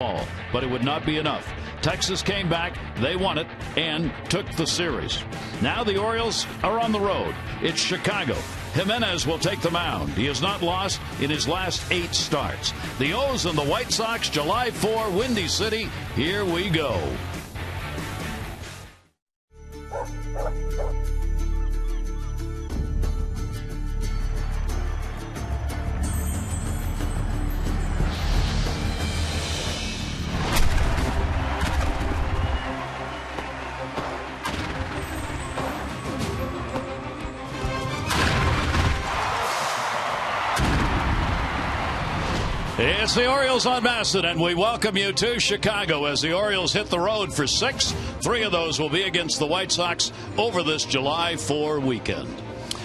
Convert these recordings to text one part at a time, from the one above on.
but it would not be enough. Texas came back, they won it, and took the series. Now the Orioles are on the road. It's Chicago. Jimenez will take the mound. He has not lost in his last 8 starts. The O's and the White Sox, July 4, Windy City. Here we go. It's the Orioles on Bassett, and we welcome you to Chicago as the Orioles hit the road for 6. 3 of those will be against the White Sox over this July 4 weekend.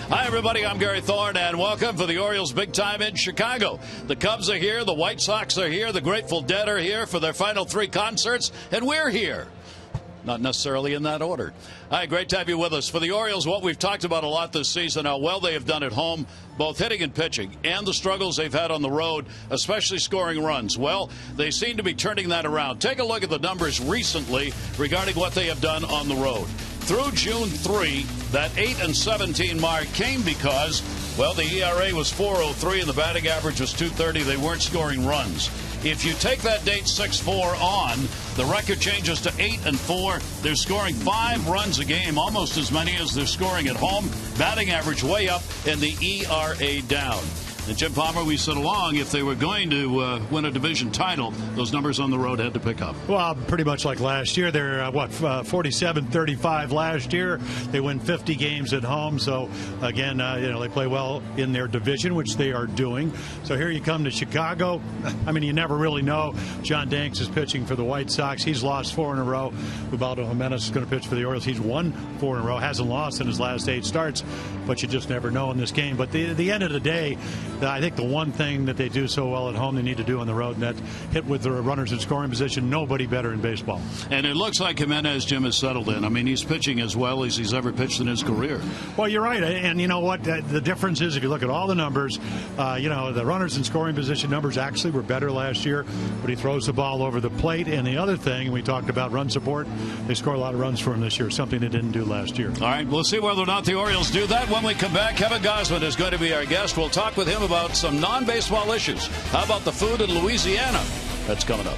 Hi, everybody. I'm Gary Thorne, and welcome for the Orioles big time in Chicago. The Cubs are here. The White Sox are here. The Grateful Dead are here for their final 3 concerts, and we're here. Not necessarily in that order. Hi, great to have you with us. For the Orioles, what we've talked about a lot this season, how well they have done at home, both hitting and pitching, and the struggles they've had on the road, especially scoring runs. Well, they seem to be turning that around. Take a look at the numbers recently regarding what they have done on the road. Through June 3, that 8-17 mark came because, well, the ERA was 4.03 and the batting average was 2.30. They weren't scoring runs. If you take that date 6-4 on, the record changes to 8-4. They're scoring 5 runs a game, almost as many as they're scoring at home. Batting average way up and the ERA down. And Jim Palmer, we said along, if they were going to win a division title, those numbers on the road had to pick up. Well, pretty much like last year. They're, 47-35 last year. They win 50 games at home. So, again, they play well in their division, which they are doing. So here you come to Chicago. I mean, you never really know. John Danks is pitching for the White Sox. He's lost 4 in a row. Ubaldo Jimenez is going to pitch for the Orioles. He's won 4 in a row. Hasn't lost in his last 8 starts. But you just never know in this game. But the end of the day, I think the one thing that they do so well at home they need to do on the road, and that's hit with the runners in scoring position. Nobody better in baseball. And it looks like Jimenez, Jim, has settled in. I mean, he's pitching as well as he's ever pitched in his career. Well, you're right. And you know what? The difference is, if you look at all the numbers, the runners in scoring position numbers actually were better last year, but he throws the ball over the plate. And the other thing, we talked about run support, they score a lot of runs for him this year, something they didn't do last year. All right, we'll see whether or not the Orioles do that when we come back. Kevin Gosman is going to be our guest. We'll talk with him about some non-baseball issues. How about the food in Louisiana? That's coming up.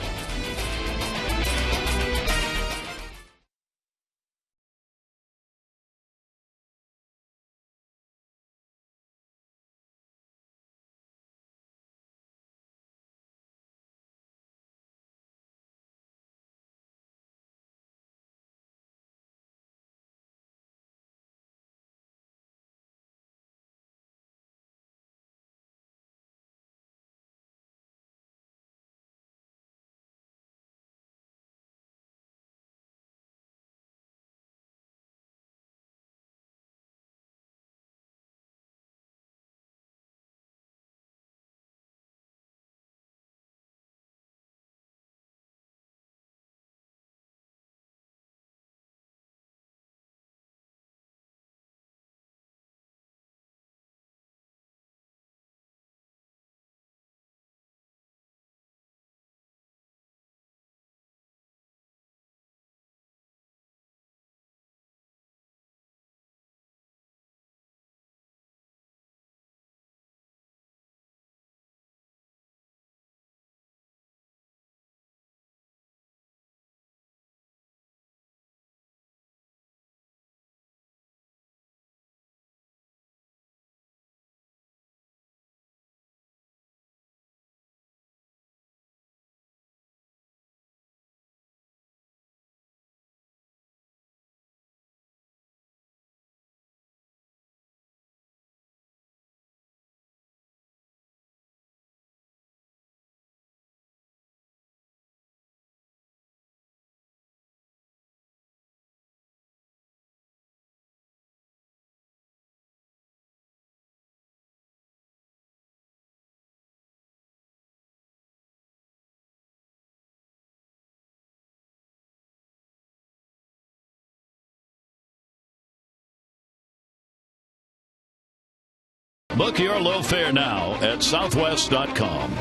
Book your low fare now at Southwest.com.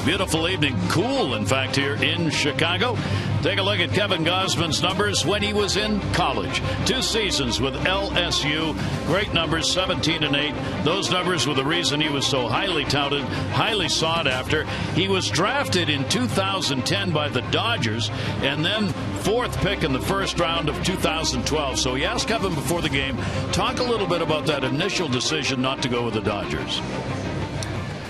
Beautiful evening. Cool, in fact, here in Chicago. Take a look at Kevin Gausman's numbers when he was in college. 2 seasons with LSU. Great numbers, 17-8. Those numbers were the reason he was so highly touted, highly sought after. He was drafted in 2010 by the Dodgers and then 4th pick in the first round of 2012. So he asked Kevin before the game, talk a little bit about that initial decision not to go with the Dodgers.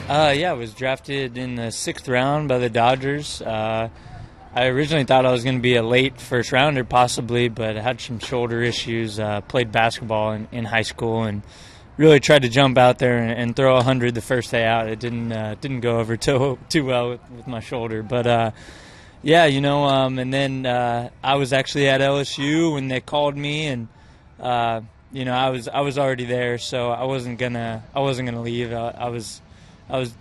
I was drafted in the 6th round by the Dodgers. I originally thought I was going to be a late first rounder possibly, but I had some shoulder issues, played basketball in high school, and really tried to jump out there and throw 100 the first day out. It didn't go over too well with my shoulder. But, and then I was actually at LSU when they called me, and, I was already there, so I wasn't gonna leave. I was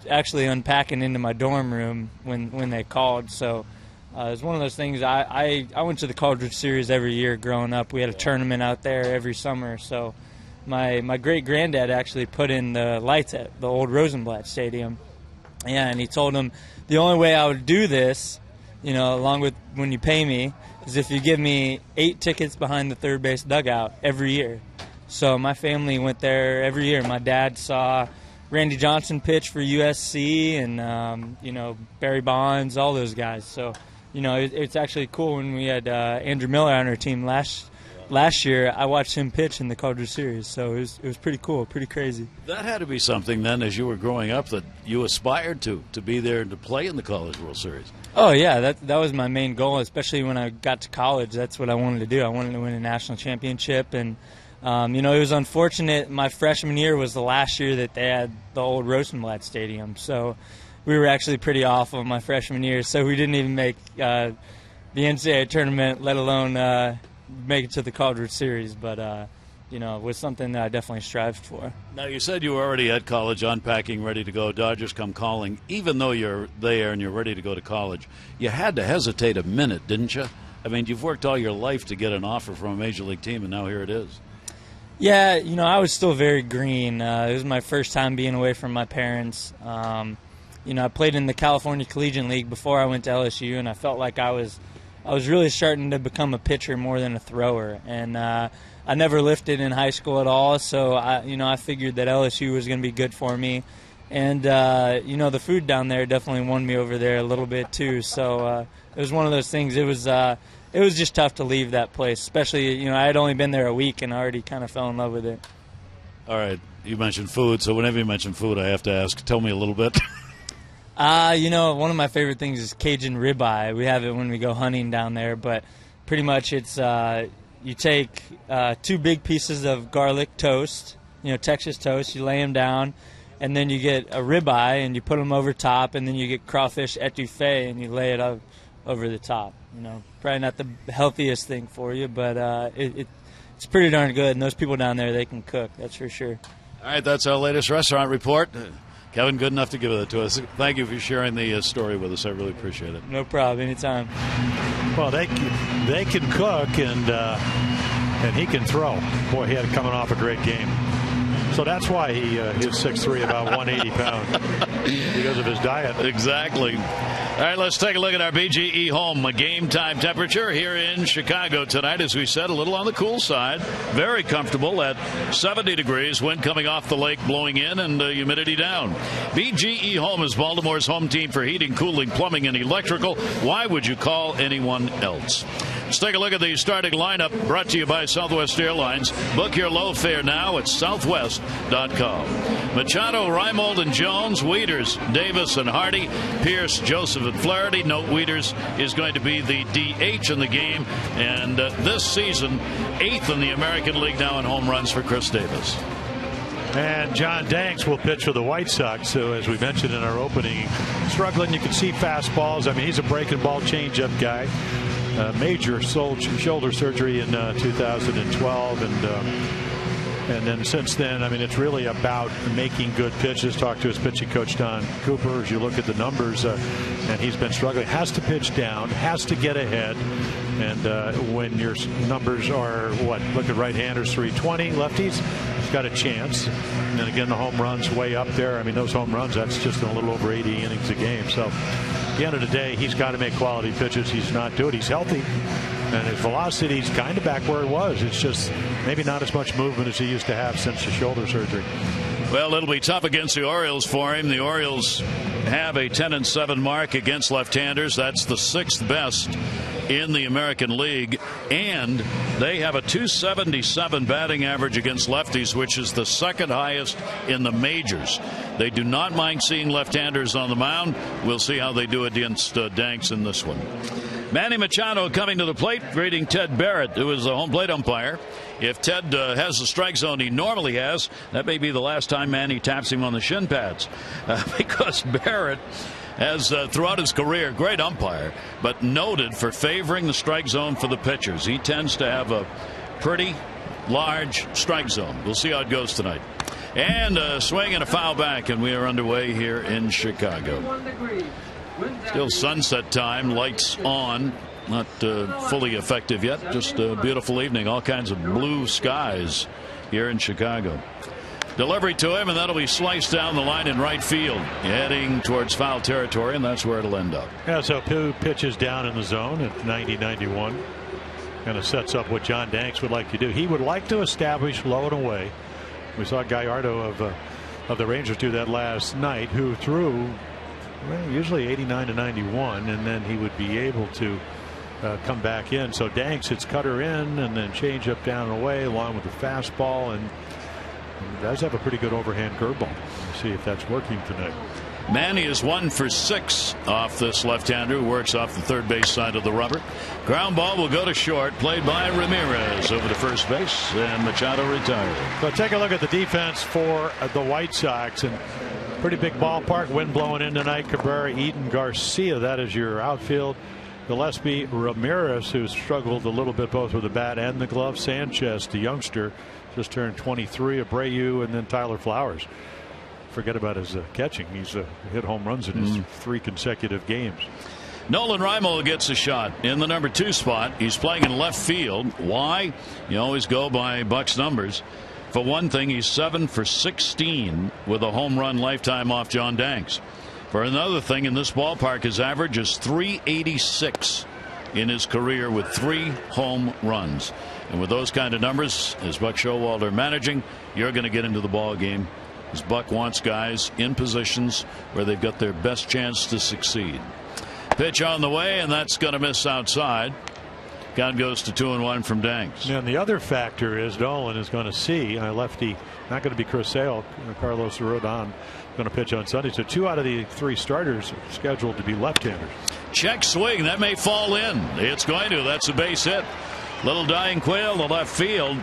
actually unpacking into my dorm room when they called, so it was one of those things. I went to the College World Series every year growing up. We had a tournament out there every summer, so my great-granddad actually put in the lights at the old Rosenblatt Stadium. Yeah, and he told him the only way I would do this, along with when you pay me, is if you give me 8 tickets behind the third base dugout every year. So my family went there every year. My dad saw Randy Johnson pitch for USC and, Barry Bonds, all those guys. So, it's actually cool when we had Andrew Miller on our team last year. I watched him pitch in the College World Series, so it was pretty cool, pretty crazy. That had to be something then as you were growing up that you aspired to be there and to play in the College World Series. Oh, yeah, that was my main goal, especially when I got to college. That's what I wanted to do. I wanted to win a national championship, and it was unfortunate. My freshman year was the last year that they had the old Rosenblatt Stadium, so we were actually pretty awful my freshman year, so we didn't even make the NCAA tournament, let alone make it to the College World Series, but it was something that I definitely strived for. Now, you said you were already at college, unpacking, ready to go. Dodgers come calling. Even though you're there and you're ready to go to college, you had to hesitate a minute, didn't you? I mean, you've worked all your life to get an offer from a major league team, and now here it is. Yeah, I was still very green. It was my first time being away from my parents. I played in the California Collegiate League before I went to LSU, and I felt like I was really starting to become a pitcher more than a thrower. And I never lifted in high school at all, so I figured that LSU was going to be good for me. And the food down there definitely won me over there a little bit too. So it was one of those things. It was just tough to leave that place, especially, I had only been there a week and I already kind of fell in love with it. All right, you mentioned food, so whenever you mention food, I have to ask, tell me a little bit. One of my favorite things is Cajun ribeye. We have it when we go hunting down there, but pretty much it's you take 2 big pieces of garlic toast, Texas toast, you lay them down, and then you get a ribeye and you put them over top, and then you get crawfish etouffee and you lay it over the top. Probably not the healthiest thing for you, but it's pretty darn good, and those people down there, they can cook, that's for sure. All right, that's our latest restaurant report. Kevin, good enough to give it to us. Thank you for sharing the story with us. I really appreciate it. No problem. Anytime. Well, they can cook, and he can throw. Boy, he had coming off a great game. So that's why he is 6'3", about 180 pounds, because of his diet. Exactly. All right, let's take a look at our BGE Home game time temperature here in Chicago tonight. As we said, a little on the cool side. Very comfortable at 70 degrees. Wind coming off the lake blowing in and humidity down. BGE Home is Baltimore's home team for heating, cooling, plumbing, and electrical. Why would you call anyone else? Let's take a look at the starting lineup brought to you by Southwest Airlines. Book your low fare now at southwest.com. Machado, Reimold, and Jones, Wieters, Davis, and Hardy, Pierce, Joseph, and Flaherty. Note Wieters is going to be the DH in the game, and this season, 8th in the American League now in home runs for Chris Davis. And John Danks will pitch for the White Sox. So as we mentioned in our opening, struggling. You can see fastballs. I mean, he's a breaking ball changeup guy. Major shoulder surgery in 2012, and then since then, I mean, it's really about making good pitches. Talk to his pitching coach Don Cooper. As you look at the numbers, and he's been struggling. Has to pitch down, has to get ahead, and when your numbers are look at right-handers 320, lefties got a chance. And then again, the home runs way up there. I mean, those home runs, that's just a little over 80 innings a game. So at the end of the day, he's got to make quality pitches. He's not doing it. He's healthy. And his velocity's kind of back where it was. It's just maybe not as much movement as he used to have since the shoulder surgery. Well, it'll be tough against the Orioles for him. The Orioles have a 10-7 mark against left-handers. That's the 6th best in the American League. And they have a .277 batting average against lefties, which is the 2nd highest in the majors. They do not mind seeing left-handers on the mound. We'll see how they do against Danks in this one. Manny Machado coming to the plate, greeting Ted Barrett, who is the home plate umpire. If Ted has the strike zone he normally has, that may be the last time Manny taps him on the shin pads. Because Barrett has, throughout his career, great umpire, but noted for favoring the strike zone for the pitchers. He tends to have a pretty large strike zone. We'll see how it goes tonight. And a swing and a foul back, and we are underway here in Chicago. Still sunset time, lights on. Not fully effective yet. Just a beautiful evening. All kinds of blue skies here in Chicago. Delivery to him, and that'll be sliced down the line in right field, heading towards foul territory, and that's where it'll end up. Yeah, so 2 pitches down in the zone at 90-91. Kind of sets up what John Danks would like to do. He would like to establish low and away. We saw Gallardo of the Rangers do that last night, who threw usually 89-91, and then he would be able to come back in. So Danks hits cutter in and then change up down and away along with the fastball, and he does have a pretty good overhand curveball. We'll see if that's working tonight. Manny is 1 for 6 off this left-hander who works off the third base side of the rubber. Ground ball will go to short, played by Ramirez over to first base, and Machado retired. So take a look at the defense for the White Sox, and pretty big ballpark. Wind blowing in tonight. Cabrera, Eaton, Garcia. That is your outfield. Gillespie, Ramirez, who struggled a little bit both with the bat and the glove. Sanchez, the youngster, just turned 23. Abreu, and then Tyler Flowers. Forget about his catching. He's hit home runs in his 3 consecutive games. Nolan Reimold gets a shot in the number 2 spot. He's playing in left field. Why? You always go by Buck's numbers. For one thing, he's 7 for 16 with a home run lifetime off John Danks. For another thing, in this ballpark, his average is .386 in his career with 3 home runs. And with those kind of numbers, as Buck Showalter managing, you're going to get into the ball game, as Buck wants guys in positions where they've got their best chance to succeed. Pitch on the way, and that's going to miss outside. Count goes to 2-1 from Danks. And the other factor is Nolan is going to see a lefty, not going to be Chris Sale. Carlos Rodon going to pitch on Sunday. So 2 out of the 3 starters are scheduled to be left-handers. Check swing. That may fall in. It's going to. That's a base hit. Little dying quail to left field.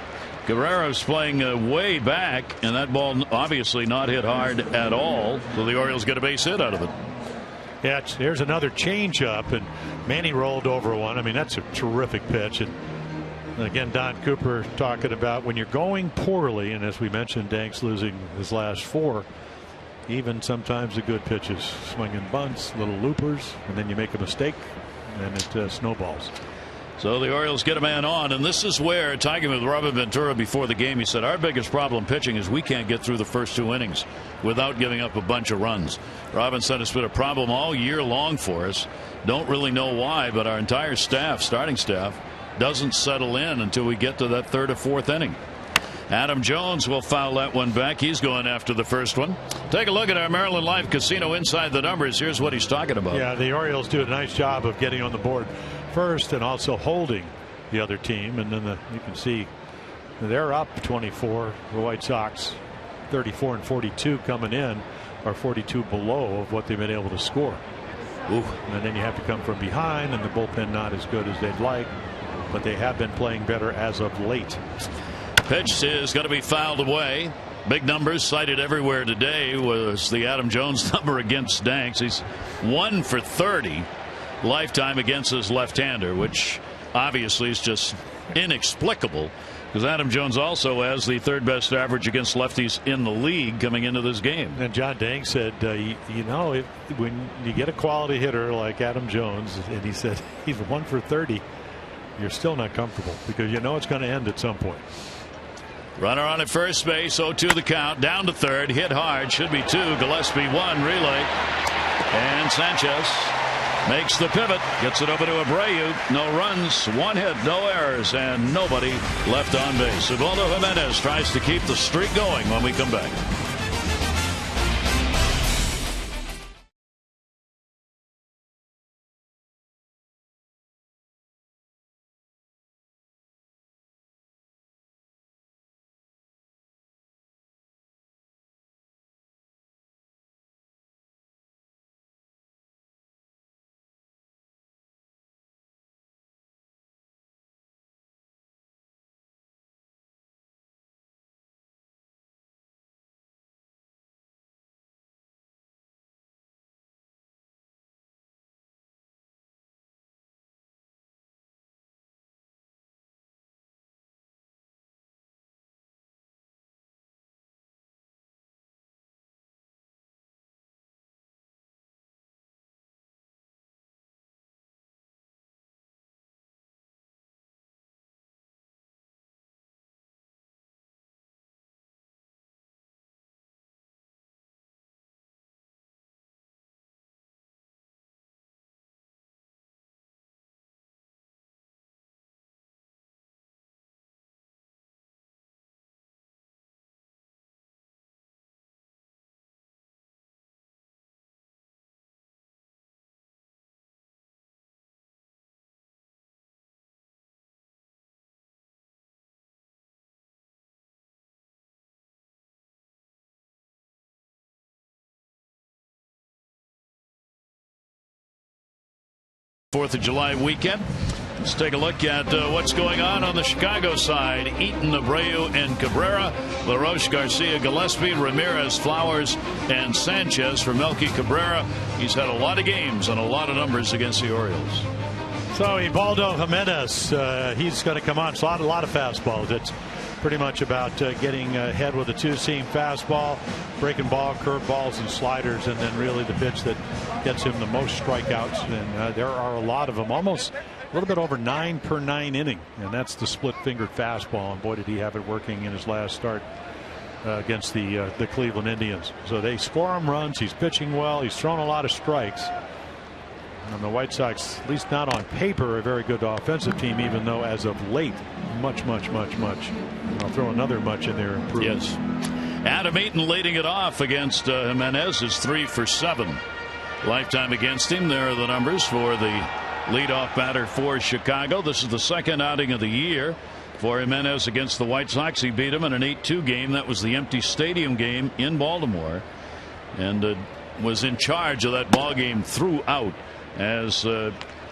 Guerrero's playing way back, and that ball obviously not hit hard at all. So the Orioles get a base hit out of it. Yeah, here's another changeup, and Manny rolled over one. I mean, that's a terrific pitch. And again, Don Cooper talking about when you're going poorly, and as we mentioned, Danks losing his last 4, even sometimes the good pitches, swinging bunts, little loopers, and then you make a mistake, and it snowballs. So the Orioles get a man on, and this is where, talking with Robin Ventura before the game, he said our biggest problem pitching is we can't get through the first 2 innings without giving up a bunch of runs. Robin said it's been a problem all year long for us. Don't really know why, but our entire staff, starting staff, doesn't settle in until we get to that 3rd or 4th inning. Adam Jones will foul that one back. He's going after the first one. Take a look at our Maryland Live Casino Inside the Numbers. Here's what he's talking about. Yeah, the Orioles do a nice job of getting on the board first and also holding the other team, and then you can see they're up 24. The White Sox 34 and 42 coming in are 42 below of what they've been able to score. Ooh. And then you have to come from behind, and the bullpen not as good as they'd like, but they have been playing better as of late. Pitch is going to be fouled away. Big numbers cited everywhere today was the Adam Jones number against Danks. He's 1 for 30 lifetime against his left-hander, which obviously is just inexplicable, because Adam Jones also has the 3rd best average against lefties in the league coming into this game. And John Danks said, you know, when you get a quality hitter like Adam Jones, and he said he's 1 for 30, you're still not comfortable because you know it's going to end at some point. Runner on at first base, 0-2 the count, down to third, hit hard, should be two. Gillespie one, relay, and Sanchez makes the pivot, gets it over to Abreu. No runs, one hit, no errors, and nobody left on base. Ubaldo Jimenez tries to keep the streak going when we come back. Fourth of July weekend. Let's take a look at what's going on the Chicago side. Eaton, Abreu, and Cabrera. LaRoche, Garcia, Gillespie, Ramirez, Flowers, and Sanchez. For Melky Cabrera, he's had a lot of games and a lot of numbers against the Orioles. So Ubaldo Jimenez, he's going to come on. So a lot of fastballs. It's pretty much about getting ahead with a two-seam fastball, breaking ball, curveballs, and sliders, and then really the pitch that gets him the most strikeouts. And there are a lot of them, almost a little bit over 9 per 9 inning, and that's the split-fingered fastball. And boy, did he have it working in his last start against the Cleveland Indians. So they score him runs. He's pitching well. He's thrown a lot of strikes. And the White Sox, at least not on paper, are a very good offensive team, even though as of late, much. I'll throw another much in there. Improvement. Yes. Adam Eaton leading it off against Jimenez is 3 for 7. Lifetime against him. There are the numbers for the leadoff batter for Chicago. This is the second outing of the year for Jimenez against the White Sox. He beat him in an 8-2 game. That was the empty stadium game in Baltimore, and was in charge of that ball game throughout, as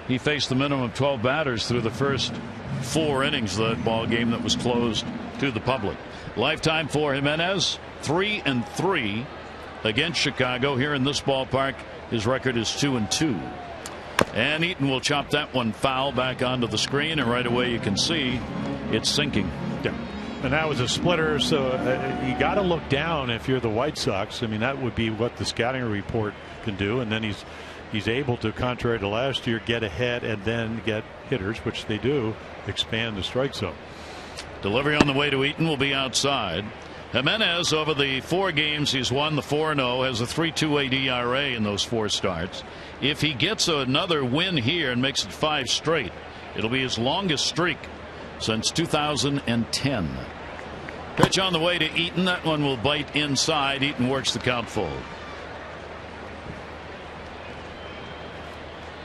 he faced the minimum of 12 batters through the first 4 innings of that ball game that was closed to the public. Lifetime for Jimenez, 3-3 against Chicago here in this ballpark. His record is 2-2. And Eaton will chop that one foul back onto the screen, and right away you can see it's sinking. Yeah. And that was a splitter, so you got to look down if you're the White Sox. I mean, that would be what the scouting report can do, and then he's able to, contrary to last year, get ahead and then get hitters, which they do, expand the strike zone. Delivery on the way to Eaton will be outside. Jimenez, over the 4 games he's won, the 4-0, has a 3.28 ERA in those 4 starts. If he gets another win here and makes it 5 straight, it'll be his longest streak since 2010. Pitch on the way to Eaton. That one will bite inside. Eaton works the count full.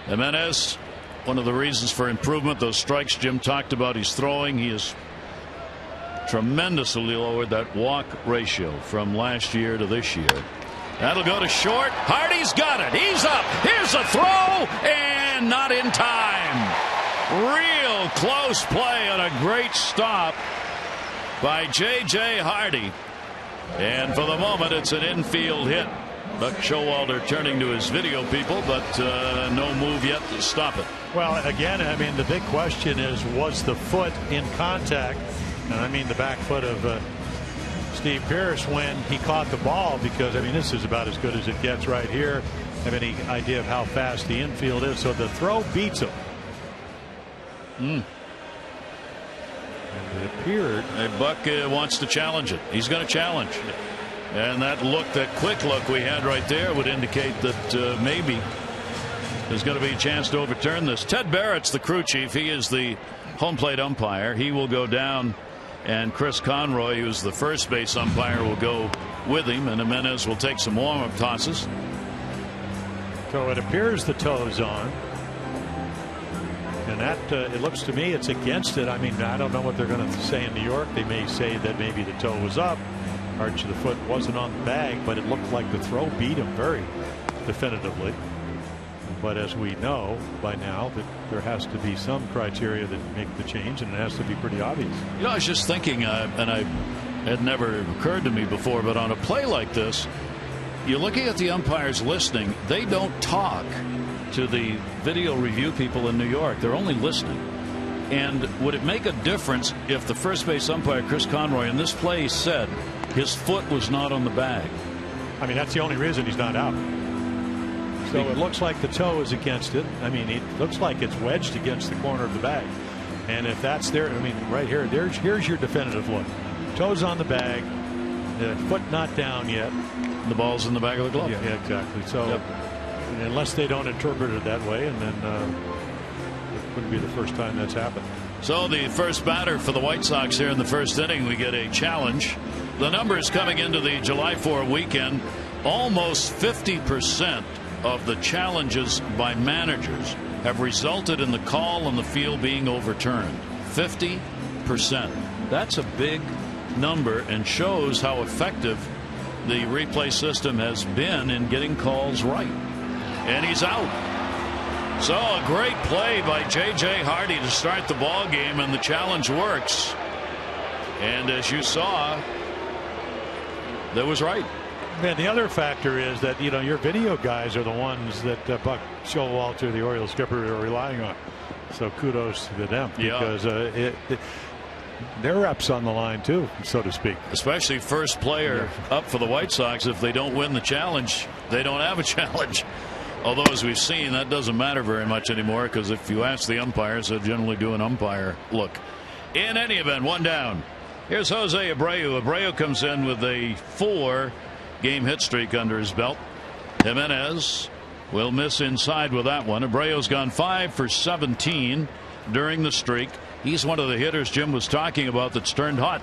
Jimenez, one of the reasons for improvement, those strikes Jim talked about, he's throwing. He has tremendously lowered that walk ratio from last year to this year. That'll go to short. Hardy's got it. He's up. Here's a throw, and not in time. Real close play and a great stop by J.J. Hardy. And for the moment, it's an infield hit. Buck Showalter turning to his video people, but no move yet to stop it. Well, again, I mean, the big question is, was the foot in contact? And I mean the back foot of Steve Pearce when he caught the ball, because I mean this is about as good as it gets right here. Have any idea of how fast the infield is? So the throw beats him. appeared. Hey, Buck wants to challenge it. He's going to challenge. And that quick look we had right there would indicate that maybe there's going to be a chance to overturn this. Ted Barrett's the crew chief. He is the home plate umpire. He will go down, and Chris Conroy, who's the first base umpire, will go with him, and Jimenez will take some warm-up tosses. So it appears the toe's on. And that, it looks to me, it's against it. I mean, I don't know what they're going to say in New York. They may say that maybe the toe was up. Arch of the foot wasn't on the bag, but it looked like the throw beat him very definitively. But as we know by now, that there has to be some criteria that make the change, and it has to be pretty obvious. You know, I was just thinking, and I had never occurred to me before, but on a play like this, you're looking at the umpires listening. They don't talk to the video review people in New York. They're only listening. And would it make a difference if the first base umpire, Chris Conroy, in this play said his foot was not on the bag? I mean, that's the only reason he's not out. So it looks like the toe is against it. I mean, it looks like it's wedged against the corner of the bag. And if that's there, I mean, right here, here's your definitive look. Toes on the bag, the foot not down yet. The ball's in the bag of the glove. Yeah, exactly. So unless they don't interpret it that way, and then it wouldn't be the first time that's happened. So the first batter for the White Sox here in the first inning, we get a challenge. The numbers coming into the July 4 weekend, almost 50% of the challenges by managers have resulted in the call on the field being overturned. 50%. That's a big number and shows how effective the replay system has been in getting calls right. And he's out. So a great play by J.J. Hardy to start the ball game, and the challenge works. And as you saw, that was right. Man, the other factor is that, you know, your video guys are the ones that Buck Showalter, the Orioles skipper, are relying on. So kudos to them, because their reps on the line too, so to speak. Especially first player up for the White Sox. If they don't win the challenge, they don't have a challenge. Although, as we've seen, that doesn't matter very much anymore, because if you ask the umpires, they generally do an umpire look. In any event, one down. Here's Jose Abreu. Abreu comes in with a 4-game hit streak under his belt. Jimenez will miss inside with that one. Abreu's gone 5 for 17 during the streak. He's one of the hitters Jim was talking about that's turned hot.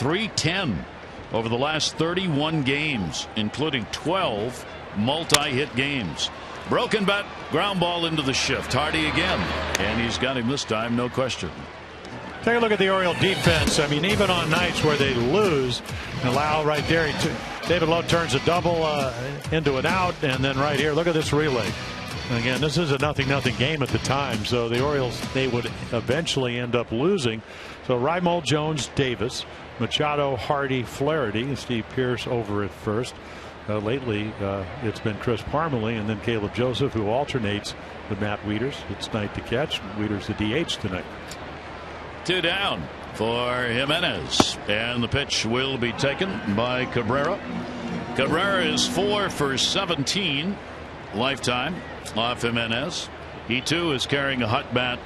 310 over the last 31 games, including 12 multi-hit games. Broken bat, ground ball into the shift. Hardy again, and he's got him this time, no question. Take a look at the Oriole defense. I mean, even on nights where they lose, allow right there, David Lowe turns a double into an out, and then right here, look at this relay. And again, this is a 0-0 game at the time, so the Orioles, they would eventually end up losing. So Raimel, Jones, Davis, Machado, Hardy, Flaherty, Steve Pearce over at first. Lately, it's been Chris Parmelee and then Caleb Joseph, who alternates with Matt Wieters. It's night to catch. Wieters the DH tonight. 2 down for Jimenez, and the pitch will be taken by Cabrera. Cabrera is 4 for 17 lifetime off Jimenez. He too is carrying a hot bat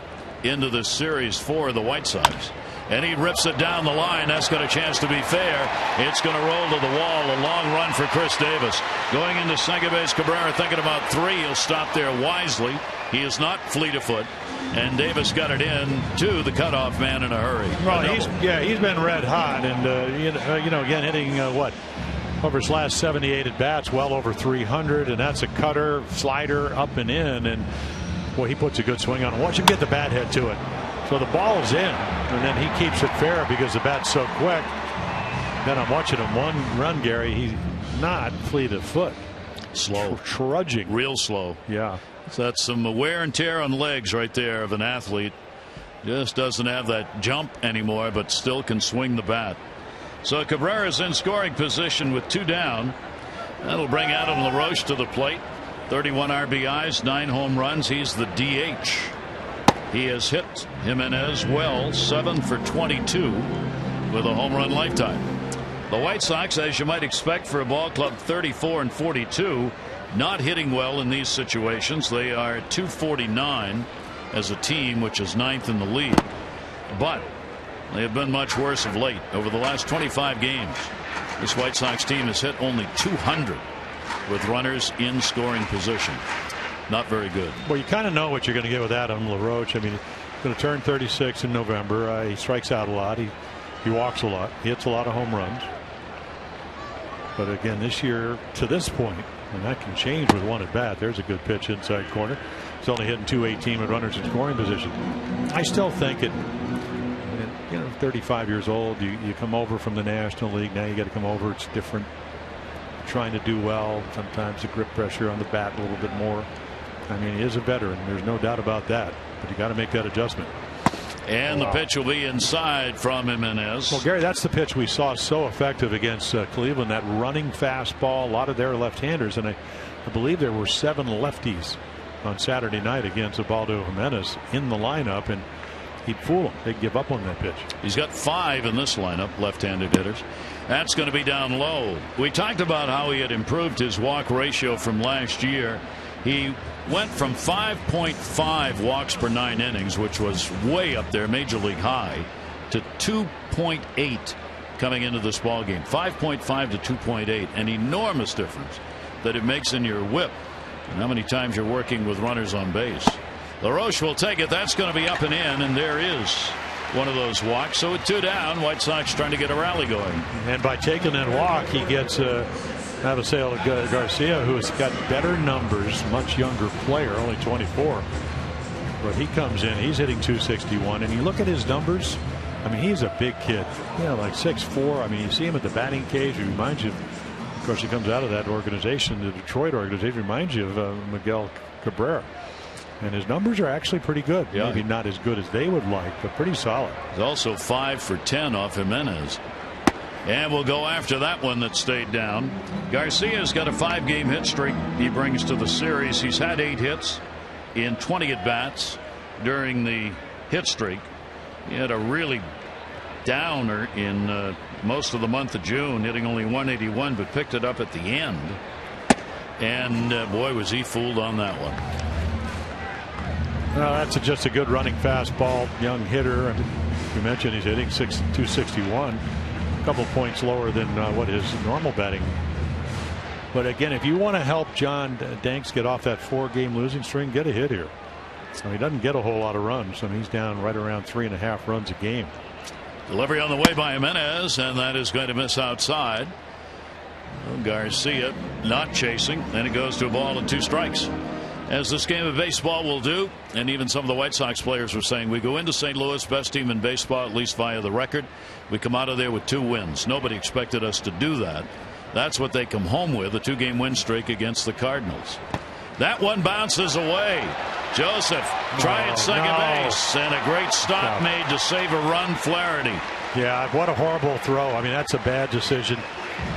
into the series for the White Sox, and he rips it down the line. That's got a chance to be fair. It's going to roll to the wall. A long run for Chris Davis. Going into second base, Cabrera thinking about 3. He'll stop there wisely. He is not fleet of foot, and Davis got it in to the cutoff man in a hurry. Well, he's been red hot, and you know, again, hitting what, over his last 78 at bats, well over 300, and that's a cutter, slider, up and in, and boy, he puts a good swing on it. Watch him get the bat head to it. So the ball's in, and then he keeps it fair because the bat's so quick. Then I'm watching him one run, Gary. He's not fleet of foot. Slow. Trudging. Real slow. Yeah. So that's some wear and tear on legs right there of an athlete. Just doesn't have that jump anymore, but still can swing the bat. So Cabrera's in scoring position with 2 down. That'll bring Adam LaRoche to the plate. 31 RBIs, 9 home runs. He's the DH. He has hit Jimenez well, 7 for 22 with a home run lifetime. The White Sox, as you might expect for a ball club 34 and 42, not hitting well in these situations. They are 249 as a team, which is 9th in the league. But They have been much worse of late. Over the last 25 games, this White Sox team has hit only 200 with runners in scoring position. Not very good. Well, you kind of know what you're going to get with Adam LaRoche. I mean, he's going to turn 36 in November. He strikes out a lot. He walks a lot. He hits a lot of home runs. But again, this year, to this point, and that can change with one at bat. There's a good pitch inside corner. He's only hitting .218 with runners in scoring position. I still think it. 35 years old. You come over from the National League. Now you got to come over. It's different. Trying to do well. Sometimes the grip pressure on the bat a little bit more. I mean, he is a veteran. There's no doubt about that. But you got to make that adjustment. And the pitch will be inside from Jimenez. Well, Gary, that's the pitch we saw so effective against Cleveland. That running fastball. A lot of their left-handers, and I believe there were 7 lefties on Saturday night against Ubaldo Jimenez in the lineup, and he'd fool them. They'd give up on that pitch. He's got 5 in this lineup, left-handed hitters. That's going to be down low. We talked about how he had improved his walk ratio from last year. He went from 5.5 walks per 9 innings, which was way up there, major league high, to 2.8 coming into this ball game. 5.5 to 2.8, an enormous difference that it makes in your whip and how many times you're working with runners on base. LaRoche will take it. That's going to be up and in, and there is one of those walks. So with 2 down, White Sox trying to get a rally going. And by taking that walk, he gets Avisail Garcia, who's got better numbers, much younger player, only 24. But he comes in, he's hitting .261, and you look at his numbers. I mean, he's a big kid, like 6'4". I mean, you see him at the batting cage. He reminds you, of course, he comes out of that organization, the Detroit organization, reminds you of Miguel Cabrera. And his numbers are actually pretty good. Yeah. Maybe not as good as they would like, but pretty solid. He's also 5 for 10 off Jimenez. And we'll go after that one that stayed down. Garcia's got a 5-game hit streak he brings to the series. He's had 8 hits in 20 at-bats during the hit streak. He had a really downer in most of the month of June, hitting only 181, but picked it up at the end. And boy, was he fooled on that one. Well, that's just a good running fastball, young hitter. You mentioned he's hitting .261, a couple points lower than what his normal batting. But again, if you want to help John Danks get off that 4-game losing string, get a hit here. He doesn't get a whole lot of runs. I mean, he's down right around 3.5 runs a game. Delivery on the way by Jimenez, and that is going to miss outside. Garcia not chasing, and it goes to a ball and 2 strikes. As this game of baseball will do, and even some of the White Sox players were saying, we go into St. Louis, best team in baseball, at least via the record. We come out of there with 2 wins. Nobody expected us to do that. That's what they come home with, a 2-game win streak against the Cardinals. That one bounces away. Joseph trying second base, and a great stop made to save a run. Flaherty. Yeah, what a horrible throw. I mean, that's a bad decision.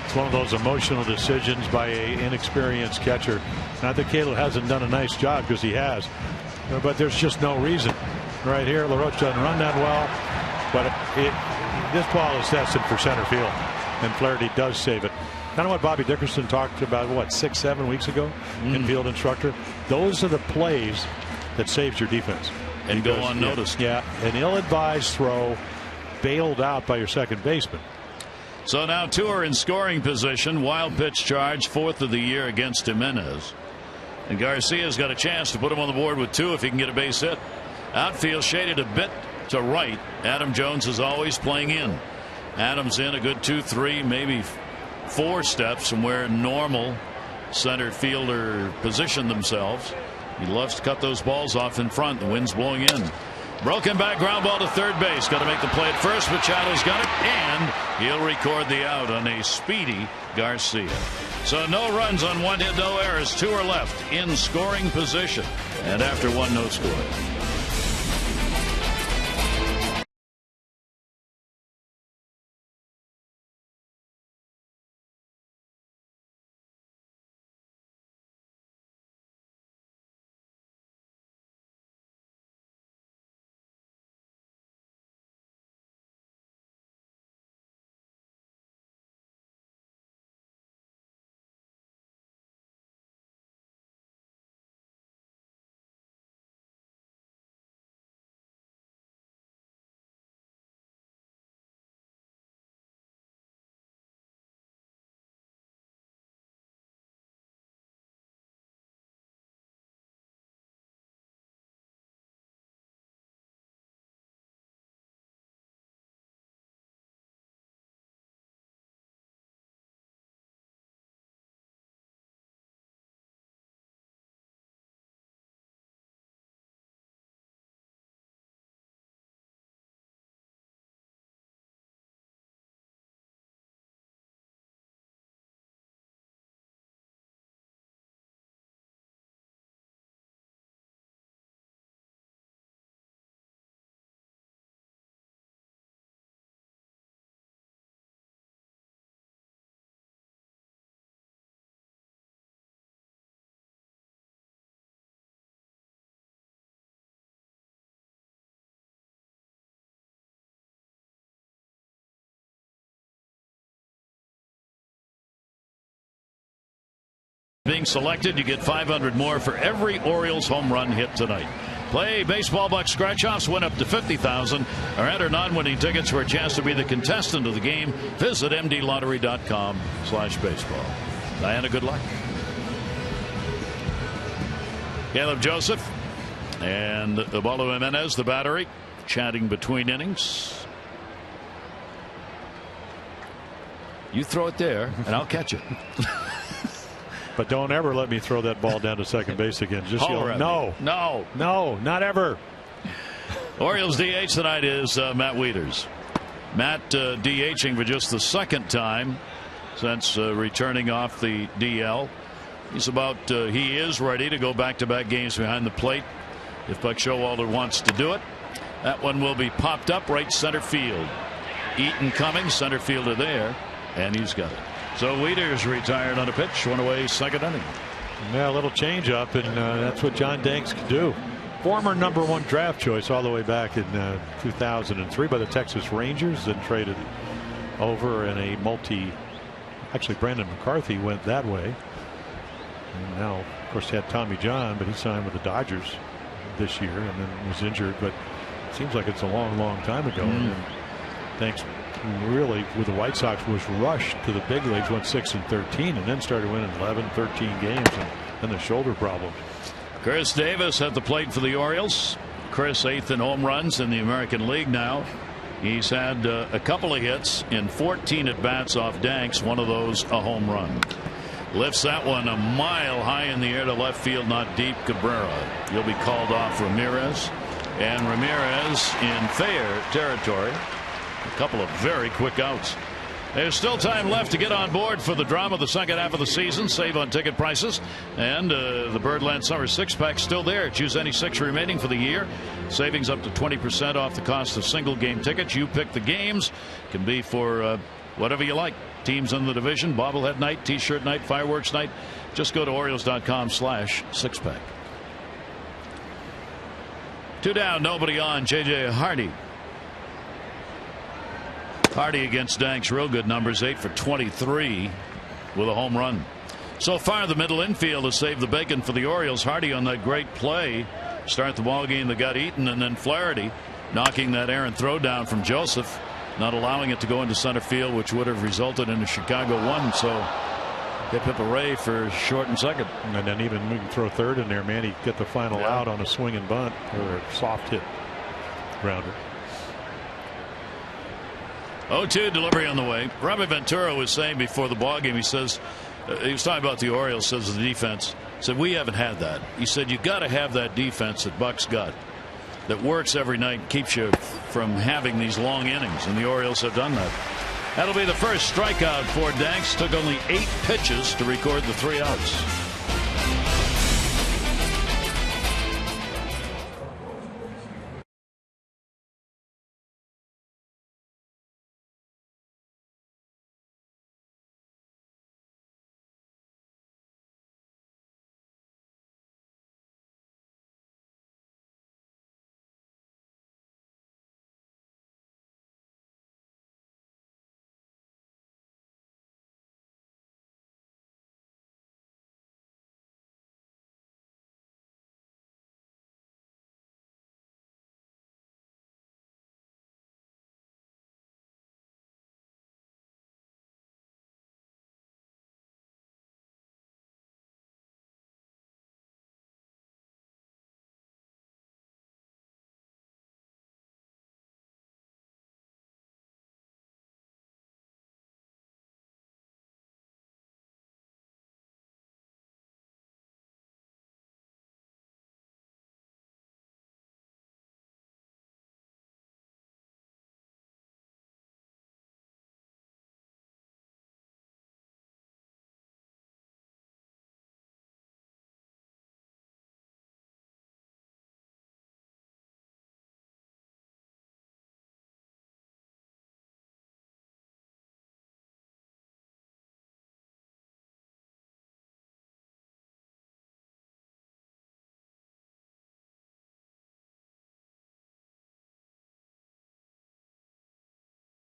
It's one of those emotional decisions by an inexperienced catcher. Not that Caleb hasn't done a nice job, because he has, but there's just no reason. Right here, LaRoche doesn't run that well, but this ball is destined for center field, and Flaherty does save it. Kind of what Bobby Dickerson talked about, 6-7 weeks ago, infield instructor. Those are the plays that saves your defense. And go unnoticed. Yeah, an ill-advised throw bailed out by your second baseman. So now 2 are in scoring position. Wild pitch charge, 4th of the year against Jimenez. And Garcia's got a chance to put him on the board with 2 if he can get a base hit. Outfield shaded a bit to right. Adam Jones is always playing in. Adams in a good 2-3, maybe 4 steps from where normal center fielder position themselves. He loves to cut those balls off in front. The wind's blowing in. Broken back ground ball to third base. Got to make the play at first. Machado's got it, and he'll record the out on a speedy Garcia. So no runs on 1 hit, no errors. 2 are left in scoring position, and after 1, no score. being selected. You get 500 more for every Orioles home run hit tonight. Play Baseball Bucks scratch-offs, win up to $50,000, or enter non-winning tickets for a chance to be the contestant of the game. Visit mdlottery.com/baseball. Diana, good luck. Caleb Joseph and Ubaldo Jimenez, the battery, chatting between innings. You throw it there, and I'll catch it. But don't ever let me throw that ball down to second base again. Just yell, no, not ever. Orioles DH tonight is Matt Wieters. Matt DHing for just the second time since returning off the DL. He is ready to go back-to-back games behind the plate if Buck Showalter wants to do it. That one will be popped up right center field. Eaton coming, center fielder there, and he's got it. So Wieters retired on a pitch, one away, second inning. Yeah, a little change up, and that's what John Danks can do. Former #1 draft choice all the way back in 2003 by the Texas Rangers, then traded over in a actually Brandon McCarthy went that way. And now, of course, he had Tommy John, but he signed with the Dodgers this year and then was injured. But it seems like it's a long time ago. And then Danks really, with the White Sox, was rushed to the big leagues, went 6-13, and then started winning 11, 13 games, and then the shoulder problem. Chris Davis at the plate for the Orioles. Chris 8th in home runs in the American League now. He's had a couple of hits in 14 at bats off Danks, one of those a home run. Lifts that one a mile high in the air to left field, not deep. Cabrera. He'll be called off. Ramirez, and Ramirez in fair territory. A couple of very quick outs. There's still time left to get on board for the drama of the second half of the season. Save on ticket prices. And the Birdland Summer 6-pack still there. Choose any 6 remaining for the year. Savings up to 20% off the cost of single game tickets. You pick the games. Can be for whatever you like. Teams in the division, bobblehead night, t-shirt night, fireworks night. Just go to Orioles.com/6-pack. 2 down, nobody on. J.J. Hardy. Hardy against Danks, real good numbers, 8 for 23 with a home run. So far, the middle infield has saved the bacon for the Orioles. Hardy on that great play, start the ball game that got Eaton, and then Flaherty knocking that errant throw down from Joseph, not allowing it to go into center field, which would have resulted in a Chicago 1. So hip hip hooray for short and second. And then even we can throw third in there, man. He get the final out on a swing and bunt or a soft hit grounder. 0-2 delivery on the way. Robbie Ventura was saying before the ball game, he says, he was talking about the Orioles, says the defense, said we haven't had that. He said you got to have that defense that Buck's got that works every night, keeps you from having these long innings, and the Orioles have done that. That'll be the first strikeout for Danks. Took only 8 pitches to record the 3 outs.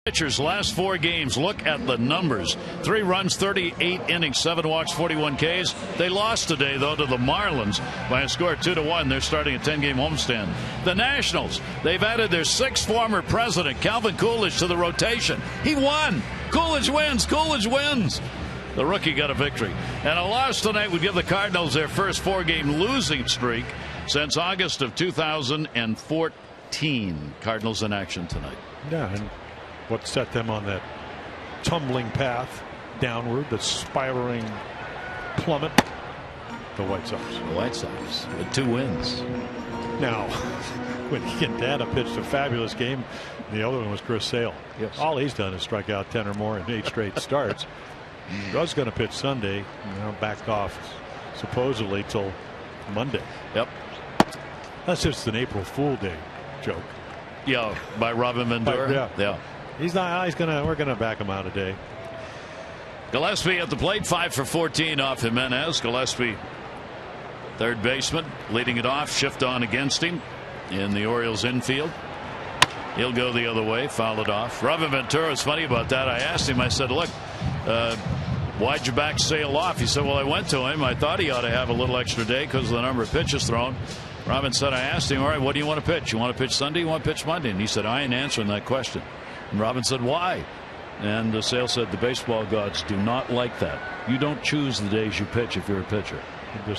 Pitchers last 4 games. Look at the numbers. 3 runs, 38 innings, 7 walks, 41 Ks. They lost today, though, to the Marlins by a score of 2-1. They're starting a 10-game homestand. The Nationals, they've added their 6th former president, Calvin Coolidge, to the rotation. He won. Coolidge wins. Coolidge wins. The rookie got a victory. And a loss tonight would give the Cardinals their first 4-game losing streak since August of 2014. Cardinals in action tonight. Yeah, and what set them on that tumbling path downward, the spiraling plummet? The White Sox. The White Sox with 2 wins. Now, when Quintana pitched a fabulous game, the other one was Chris Sale. Yes. All he's done is strike out 10 or more in 8 straight starts. He was going to pitch Sunday, backed off supposedly till Monday. Yep. That's just an April Fool Day joke. Yeah, by Robin Ventura. Yeah. He's not. We're gonna back him out today. Gillespie at the plate, 5 for 14 off Jimenez. Gillespie, third baseman, leading it off. Shift on against him in the Orioles infield. He'll go the other way, foul it off. Robin Ventura is funny about that. I asked him. I said, "Look, why'd your back Sale off?" He said, "Well, I went to him. I thought he ought to have a little extra day because of the number of pitches thrown." Robin said, "I asked him, all right, what do you want to pitch? You want to pitch Sunday? You want to pitch Monday?" And he said, "I ain't answering that question." And Robin said, "Why?" And Sale said, "The baseball gods do not like that. You don't choose the days you pitch if you're a pitcher.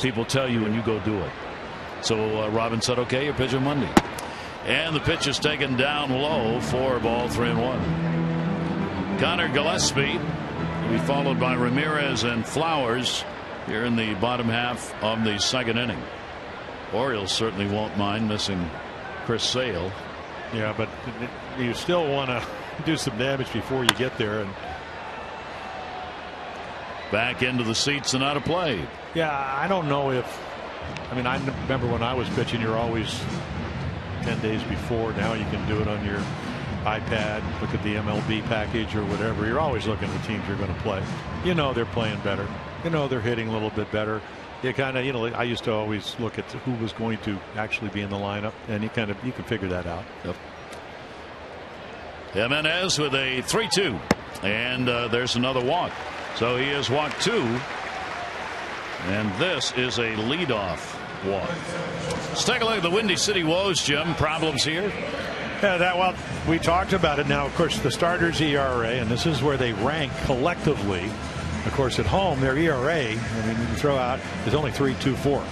People tell you and you go do it." So Robin said, "Okay, you're pitching Monday." And the pitch is taken down low, 4-ball, 3-1. Connor Gillespie will be followed by Ramirez and Flowers here in the bottom half of the 2nd inning. Orioles certainly won't mind missing Chris Sale. Yeah, but you still want to do some damage before you get there. And back into the seats and out of play. Yeah, I don't know if. I mean, I remember when I was pitching, you're always 10 days before. Now you can do it on your iPad, look at the MLB package or whatever. You're always looking at the teams you're going to play. They're playing better. They're hitting a little bit better. You kind of, I used to always look at who was going to actually be in the lineup, and you can figure that out. Yep. Jimenez with a 3-2, and there's another walk. So he has walked 2, and this is a leadoff walk. Let's take a look at the Windy City Woes, Jim. Problems here? Yeah, we talked about it. Now, of course, the starters ERA, and this is where they rank collectively. Of course, at home, their ERA, you throw out, is only 3.24.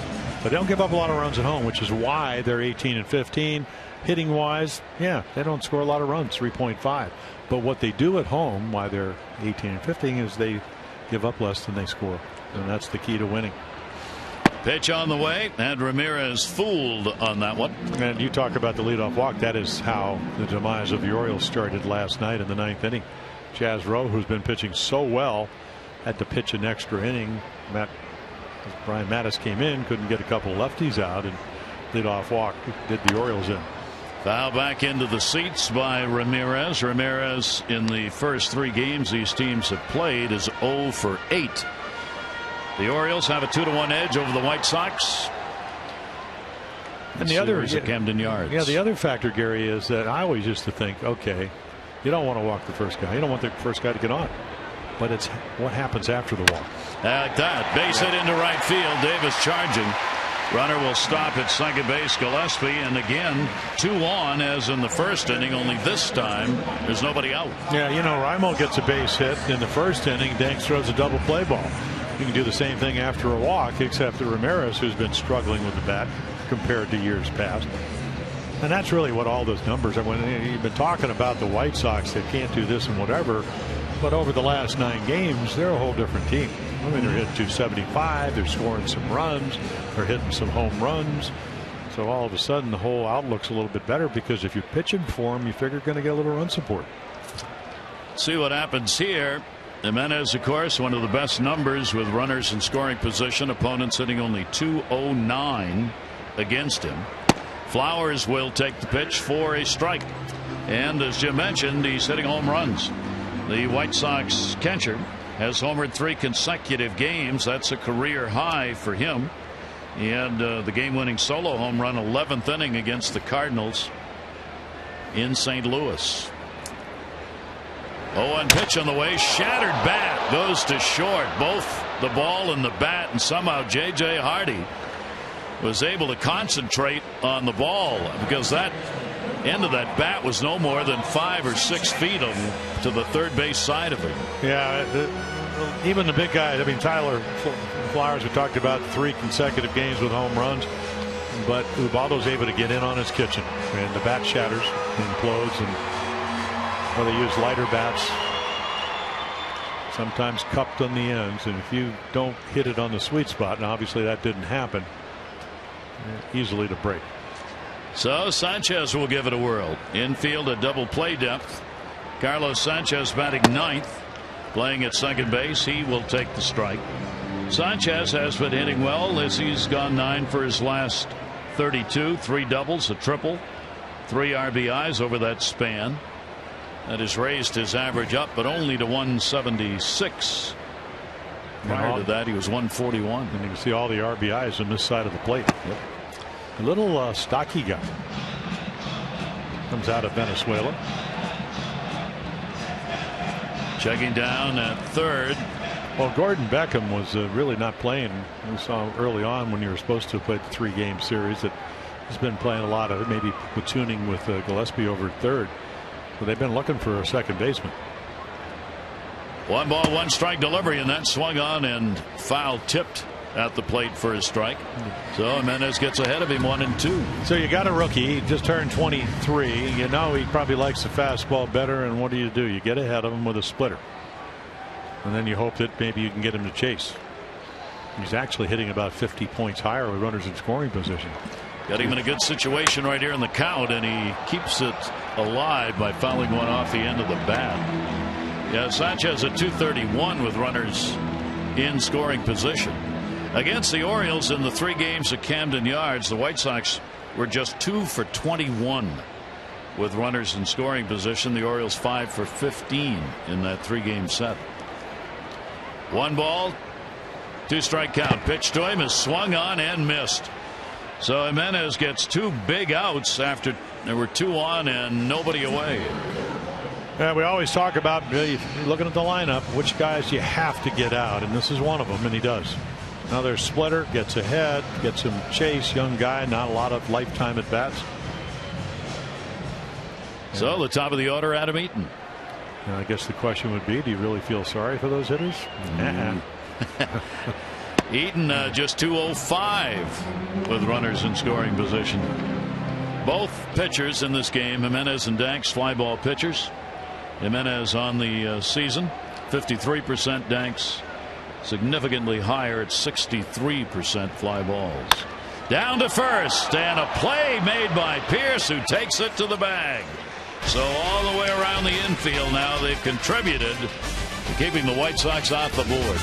But they don't give up a lot of runs at home, which is why they're 18-15. Hitting wise, they don't score a lot of runs, 3.5. But what they do at home, why they're 18-15, is they give up less than they score. And that's the key to winning. Pitch on the way, and Ramirez fooled on that one. And you talk about the leadoff walk. That is how the demise of the Orioles started last night in the 9th inning. Chaz Rowe, who's been pitching so well, had to pitch an extra inning. Brian Mattis came in, couldn't get a couple lefties out, and leadoff walk did the Orioles in. Foul back into the seats by Ramirez. Ramirez in the first 3 games these teams have played is 0 for 8. The Orioles have a 2-1 edge over the White Sox. And the other at Camden Yards. Yeah, the other factor, Gary, is that I always used to think, okay, you don't want to walk the first guy. You don't want the first guy to get on. But it's what happens after the walk. At that, base hit into right field. Davis charging. Runner will stop at second base. Gillespie, and again 2 on as in the first inning, only this time there's nobody out. Yeah, Raimel gets a base hit in the first inning. Danks throws a double play ball. You can do the same thing after a walk, except for Ramirez, who's been struggling with the bat compared to years past. And that's really what all those numbers are. When you've been talking about the White Sox that can't do this and whatever, but over the last 9 games, they're a whole different team. They're hitting 275. They're scoring some runs. They're hitting some home runs. So all of a sudden, the whole outlook's a little bit better because if you're pitching for them, you figure you're going to get a little run support. See what happens here. Jimenez, of course, one of the best numbers with runners in scoring position. Opponents hitting only .209 against him. Flowers will take the pitch for a strike. And as Jim mentioned, he's hitting home runs. The White Sox catcher has homered 3 consecutive games. That's a career high for him. He had the game-winning solo home run 11th inning against the Cardinals in St. Louis. 0-1 pitch on the way. Shattered bat goes to short. Both the ball and the bat, and somehow J.J. Hardy was able to concentrate on the ball because that end of that bat was no more than 5 or 6 feet to the third base side of him. Yeah, even the big guys. I mean, Tyler Flowers, we talked about 3 consecutive games with home runs, but Ubaldo's able to get in on his kitchen, and the bat shatters, implodes, and they use lighter bats, sometimes cupped on the ends, and if you don't hit it on the sweet spot, and obviously that didn't happen, easily to break. So Sanchez will give it a whirl. Infield at double play depth. Carlos Sanchez batting 9th, playing at second base. He will take the strike. Sanchez has been hitting well as he's gone 9 for his last 32, 3 doubles, a triple, 3 RBIs over that span. That has raised his average up, but only to 176. Prior to that, he was 141. And you can see all the RBIs on this side of the plate. Yep. A little stocky guy. Comes out of Venezuela. Checking down at third. Well, Gordon Beckham was really not playing. We saw early on when you were supposed to play the 3-game series that he's been playing a lot of it, maybe platooning with Gillespie over at third. So they've been looking for a second baseman. 1 ball, 1 strike delivery, and that swung on and foul tipped at the plate for his strike. So Jimenez gets ahead of him 1-2. So you got a rookie. He just turned 23. You know he probably likes the fastball better. And what do? You get ahead of him with a splitter. And then you hope that maybe you can get him to chase. He's actually hitting about 50 points higher with runners in scoring position. Got him in a good situation right here in the count, and he keeps it alive by fouling one off the end of the bat. Yeah, Sanchez at 231 with runners in scoring position. Against the Orioles in the 3 games at Camden Yards, the White Sox were just 2 for 21 with runners in scoring position. The Orioles 5 for 15 in that 3-game set. 1 ball, 2 strike count. Pitch to him is swung on and missed. So Jimenez gets 2 big outs after there were 2 on and nobody away. Yeah, we always talk about looking at the lineup, which guys you have to get out, and this is one of them, and he does. Another splitter, gets ahead, gets him chase, young guy, not a lot of lifetime at bats. So the top of the order, Adam Eaton. And I guess the question would be, do you really feel sorry for those hitters? Eaton just 205 with runners in scoring position. Both pitchers in this game, Jimenez and Danks, fly ball pitchers. Jimenez on the season 53%, Danks significantly higher at 63% fly balls. Down to first, and a play made by Pierce, who takes it to the bag. So all the way around the infield now, they've contributed to keeping the White Sox off the board.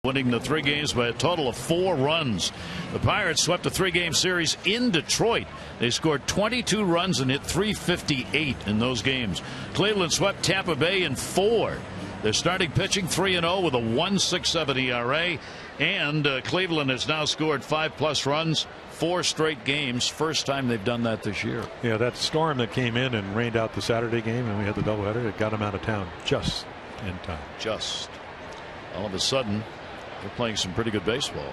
winning the 3 games by a total of 4 runs. The Pirates swept a 3-game series in Detroit. They scored 22 runs and hit .358 in those games. Cleveland swept Tampa Bay in 4. They're starting pitching 3-0 with a 1.67 ERA. And Cleveland has now scored 5+ runs 4 straight games. First time they've done that this year. Yeah, that storm that came in and rained out the Saturday game, and we had the doubleheader, it got them out of town just in time. Just. All of a sudden, they're playing some pretty good baseball.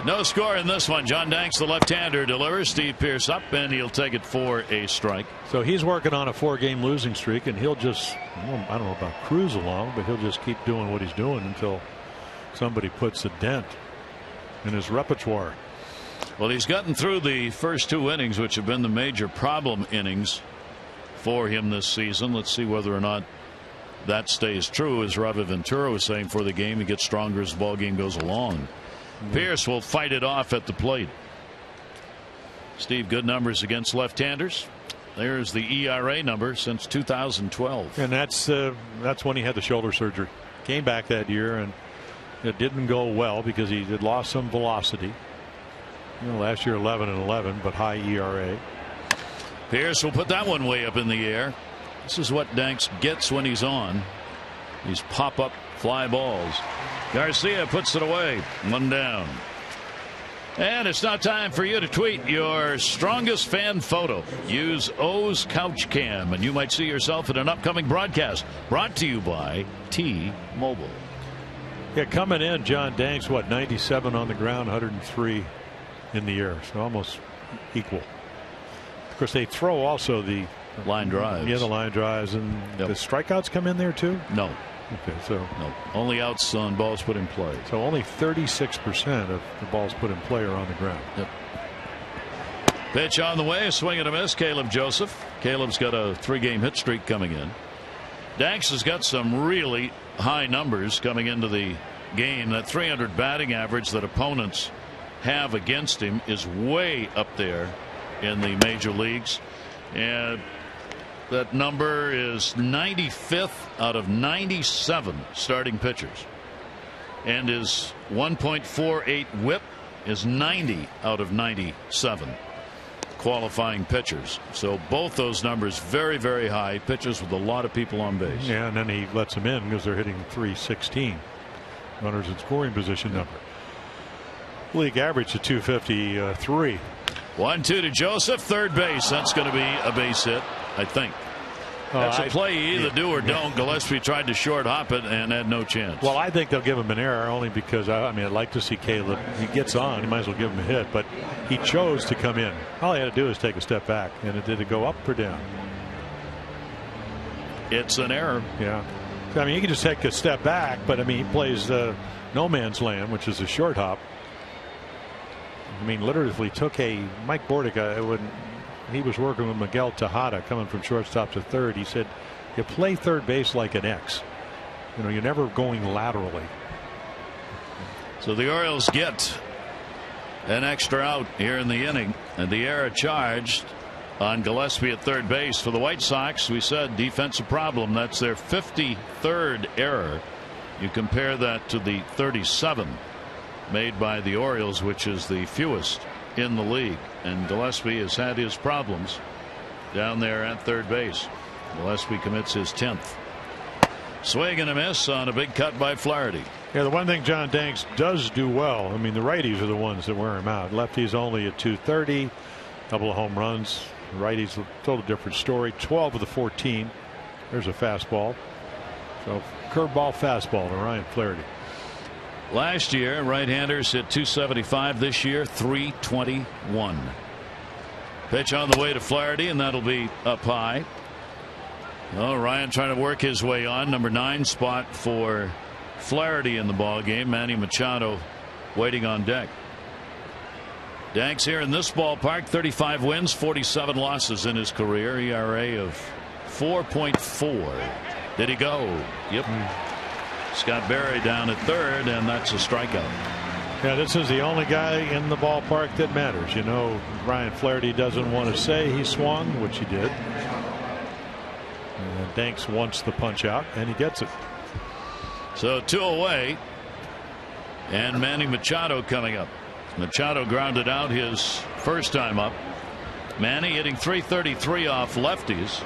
No score in this one. John Danks, the left-hander, delivers. Steve Pearce up, and he'll take it for a strike. So he's working on a 4-game losing streak, and he'll just, I don't know about cruise along, but he'll just keep doing what he's doing until somebody puts a dent in his repertoire. Well, he's gotten through the first 2 innings, which have been the major problem innings for him this season. Let's see whether or not that stays true. As Ravi Ventura was saying for the game, he gets stronger as the ball game goes along. Pierce will fight it off at the plate. Steve, good numbers against left-handers. There's the ERA number since 2012. And that's when he had the shoulder surgery. Came back that year, and it didn't go well because he had lost some velocity. Last year 11-11, but high ERA. Pierce will put that one way up in the air. This is what Danks gets when he's on. These pop-up fly balls. Garcia puts it away. 1 down. And it's now time for you to tweet your strongest fan photo. Use O's Couch Cam, and you might see yourself in an upcoming broadcast. Brought to you by T-Mobile. Yeah, coming in, John Danks, 97 on the ground, 103 in the air, so almost equal. Of course, they throw also the line drives. Yeah, the line drives, and the strikeouts come in there too? No. Okay, so no, only outs on balls put in play. So only 36% of the balls put in play are on the ground. Yep. Pitch on the way, a swing and a miss. Caleb Joseph. Caleb's got a 3-game hit streak coming in. Danks has got some really high numbers coming into the game. That 300 batting average that opponents have against him is way up there in the major leagues. And that number is 95th out of 97 starting pitchers. And his 1.48 whip is 90 out of 97 qualifying pitchers. So both those numbers very, very high. Pitchers with a lot of people on base. Yeah, and then he lets them in because they're hitting .316. Runners in scoring position number. League average of .253. 1-2 to Joseph, third base. That's going to be a base hit, I think. That's a play you either do or don't. Gillespie tried to short hop it and had no chance. Well, I think they'll give him an error only because I'd like to see Caleb. He gets on, he might as well give him a hit, but he chose to come in. All he had to do is take a step back, and did it go up or down? It's an error. Yeah. I mean, he can just take a step back, but I mean, he plays no man's land, which is a short hop. I mean, literally took Mike Bordick when he was working with Miguel Tejada coming from shortstop to third. He said, you play third base like an X. You're never going laterally. So the Orioles get an extra out here in the inning, and the error charged on Gillespie at third base. For the White Sox, we said defensive problem. That's their 53rd error. You compare that to the 37 made by the Orioles, which is the fewest in the league. And Gillespie has had his problems down there at third base. Gillespie commits his 10th. Swing and a miss on a big cut by Flaherty. Yeah, the one thing John Danks does do well, I mean, the righties are the ones that wear him out. Lefties only at .230, couple of home runs. Righties, a total different story. 12 of the 14. There's a fastball. So curveball, fastball to Ryan Flaherty. Last year, right-handers hit .275. This year, .321. Pitch on the way to Flaherty, and that'll be up high. Well, Ryan trying to work his way on. Number 9 spot for Flaherty in the ball game. Manny Machado waiting on deck. Danks here in this ballpark, 35 wins, 47 losses in his career. ERA of 4.4. Did he go? Yep. Scott Berry down at third, and that's a strikeout. Yeah, this is the only guy in the ballpark that matters. Ryan Flaherty doesn't want to say he swung, which he did. And Danks wants the punch out, and he gets it. So 2 away. And Manny Machado coming up. Machado grounded out his first time up. Manny hitting .333 off lefties,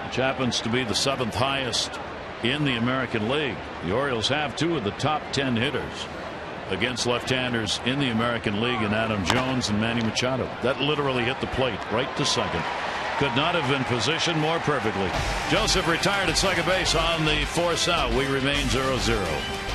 which happens to be the 7th highest in the American League. The Orioles have 2 of the top 10 hitters against left-handers in the American League in Adam Jones and Manny Machado. That literally hit the plate right to second. Could not have been positioned more perfectly. Joseph retired at second base on the force out. We remain 0-0.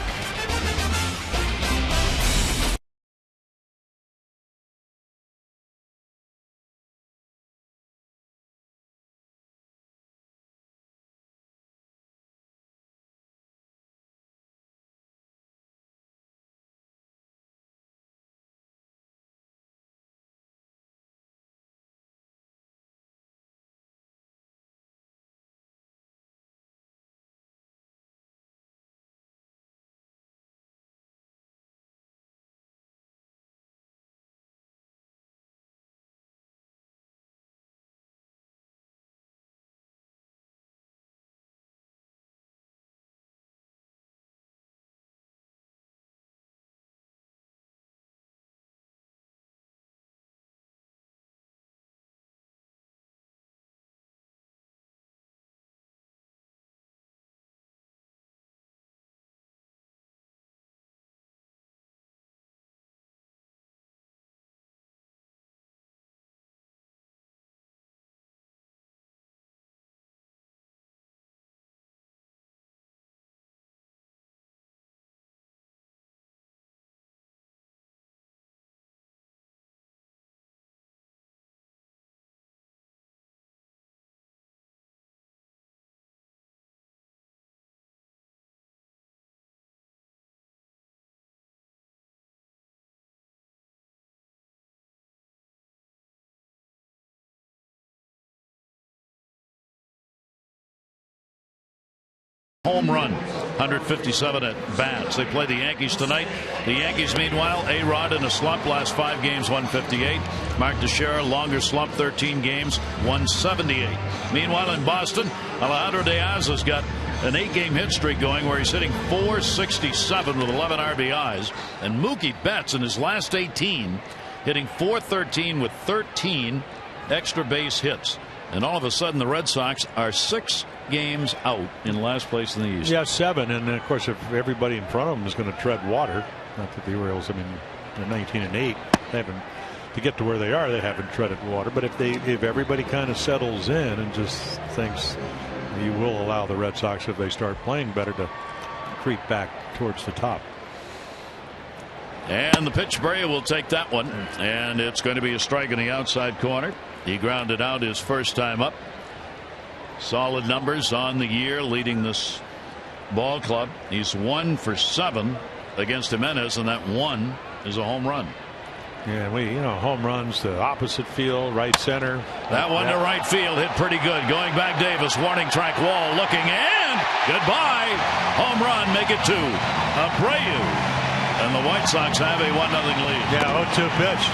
Home run, 157 at bats. They play the Yankees tonight. The Yankees, meanwhile, A-Rod in a slump, last 5 games, 158. Mark Teixeira, longer slump, 13 games, 178. Meanwhile, in Boston, Alejandro Diaz has got an 8-game hit streak going where he's hitting .467 with 11 RBIs. And Mookie Betts in his last 18 hitting .413 with 13 extra base hits. And all of a sudden the Red Sox are 6 games out in last place in the East. Yeah, 7, and of course if everybody in front of them is going to tread water, not that the Orioles, I mean, they're 19-8, they haven't, to get to where they are, they haven't treaded water. But if everybody kind of settles in and just thinks, you will allow the Red Sox, if they start playing better, to creep back towards the top. And the pitch, Brea will take that one, and it's going to be a strike in the outside corner. He grounded out his first time up. Solid numbers on the year, leading this ball club. He's 1 for 7 against Jimenez, and that 1 is a home run. Yeah, home runs to opposite field, right center. That one to right field hit pretty good. Going back, Davis, warning track wall, looking, and goodbye. Home run, make it 2. Abreu, and the White Sox have a 1-0 lead. Yeah, 0-2 pitch.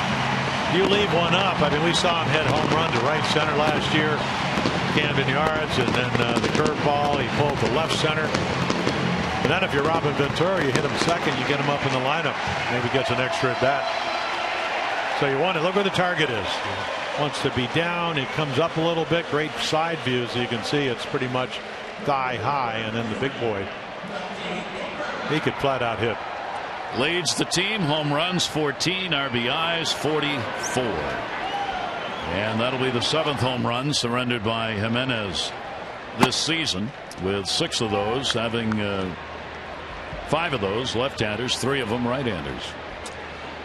You leave one up. I mean, we saw him hit home run to right center last year, Camden Yards, and then the curveball he pulled to left center. And then if you're Robin Ventura, you hit him second, you get him up in the lineup, maybe gets an extra at bat. So you want to look where the target is. Wants to be down. It comes up a little bit. Great side views. You can see it's pretty much thigh high, and then the big boy, he could flat out hit. Leads the team, home runs 14, RBIs 44. And that'll be the 7th home run surrendered by Jimenez this season, with 6 of those having 5 of those left-handers, 3 of them right-handers.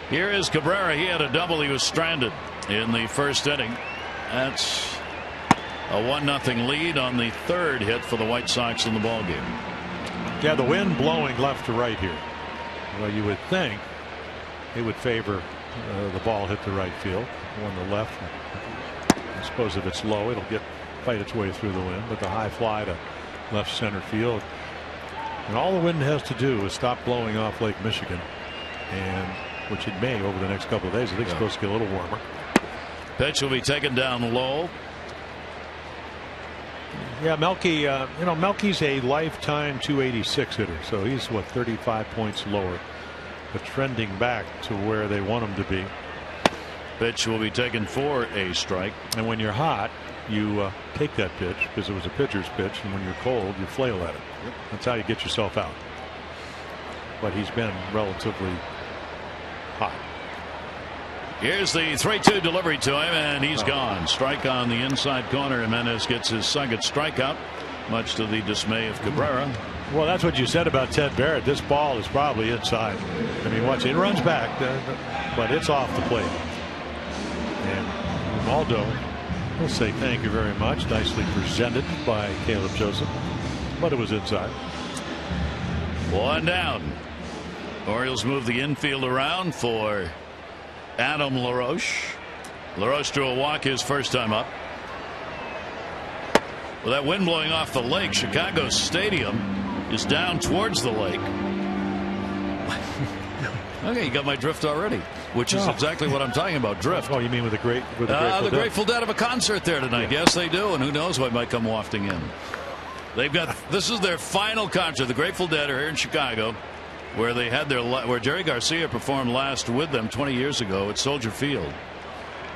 Here is Cabrera. He had a double. He was stranded in the first inning. That's a 1-0 lead on the 3rd hit for the White Sox in the ballgame. Yeah, the wind blowing left to right here. Well, you would think it would favor the ball hit the right field, one to left. I suppose if it's low, it'll fight its way through the wind, but the high fly to left center field. And all the wind has to do is stop blowing off Lake Michigan, and which it may over the next couple of days. I think it's supposed to get a little warmer. Pitch will be taken down low. Yeah, Melky. Melky's a lifetime 286 hitter, so he's 35 points lower, but trending back to where they want him to be. Pitch will be taken for a strike. And when you're hot, you take that pitch because it was a pitcher's pitch, and when you're cold, you flail at it. Yep. That's how you get yourself out. But he's been relatively hot. Here's the 3-2 delivery to him, and he's gone. Strike on the inside corner. Jimenez gets his second strikeout, much to the dismay of Cabrera. Well, that's what you said about Ted Barrett. This ball is probably inside. I mean, watch it. It runs back, but it's off the plate. And Waldo will say thank you very much. Nicely presented by Caleb Joseph, but it was inside. One down. Orioles move the infield around for Adam LaRoche. LaRoche drew a walk his first time up. With that wind blowing off the lake, Chicago Stadium is down towards the lake. Okay, you got my drift already, which is exactly what I'm talking about, drift. Oh, you mean with the Grateful Dead? The Grateful Dead have a concert there tonight. Yeah. Yes, they do, and who knows what might come wafting in. They've got this is their final concert. The Grateful Dead are here in Chicago, where they had where Jerry Garcia performed last with them 20 years ago at Soldier Field.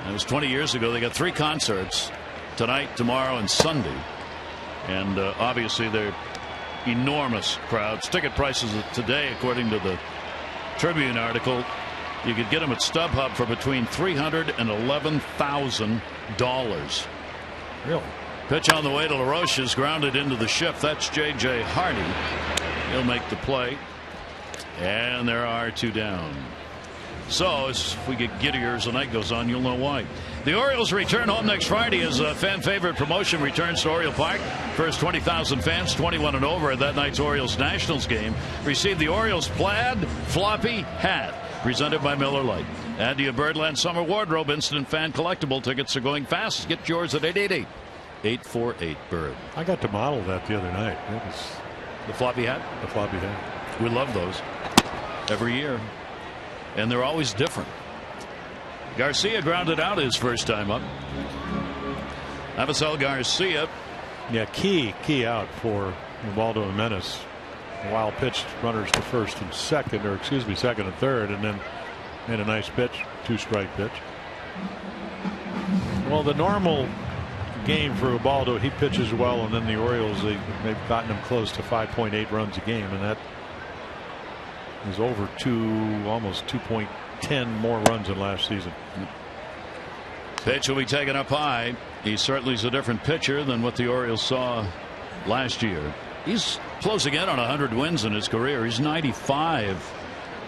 And it was 20 years ago. They got 3 concerts tonight, tomorrow, and Sunday, and obviously they're enormous crowds. Ticket prices today, according to the Tribune article, you could get them at StubHub for between $300,000 and $11,000. Really? Pitch on the way to LaRoche is grounded into the shift. That's J.J. Hardy. He'll make the play. And there are 2 down. So if we get giddier as the night goes on, you'll know why. The Orioles return home next Friday as a fan favorite promotion returns to Oriole Park. First 20,000 fans, 21 and over, at that night's Orioles Nationals game receive the Orioles plaid floppy hat presented by Miller Lite. Add to your Birdland Summer Wardrobe Instant Fan Collectible. Tickets are going fast. Get yours at 888-848-BIRD. I got to model that the other night. It was the floppy hat? The floppy hat. We love those every year, and they're always different. Garcia grounded out his first time up. Avisel Garcia. Yeah, key out for Ubaldo Jimenez. Wild pitch, runners to first and second, or excuse me, second and third, and then made a nice pitch, 2-strike pitch. Well, the normal game for Ubaldo, he pitches well, and then the Orioles, they've gotten him close to 5.8 runs a game, and that is over almost 2.10 more runs than last season. Pitch will be taken up high. He certainly is a different pitcher than what the Orioles saw last year. He's closing in on 100 wins in his career. He's 95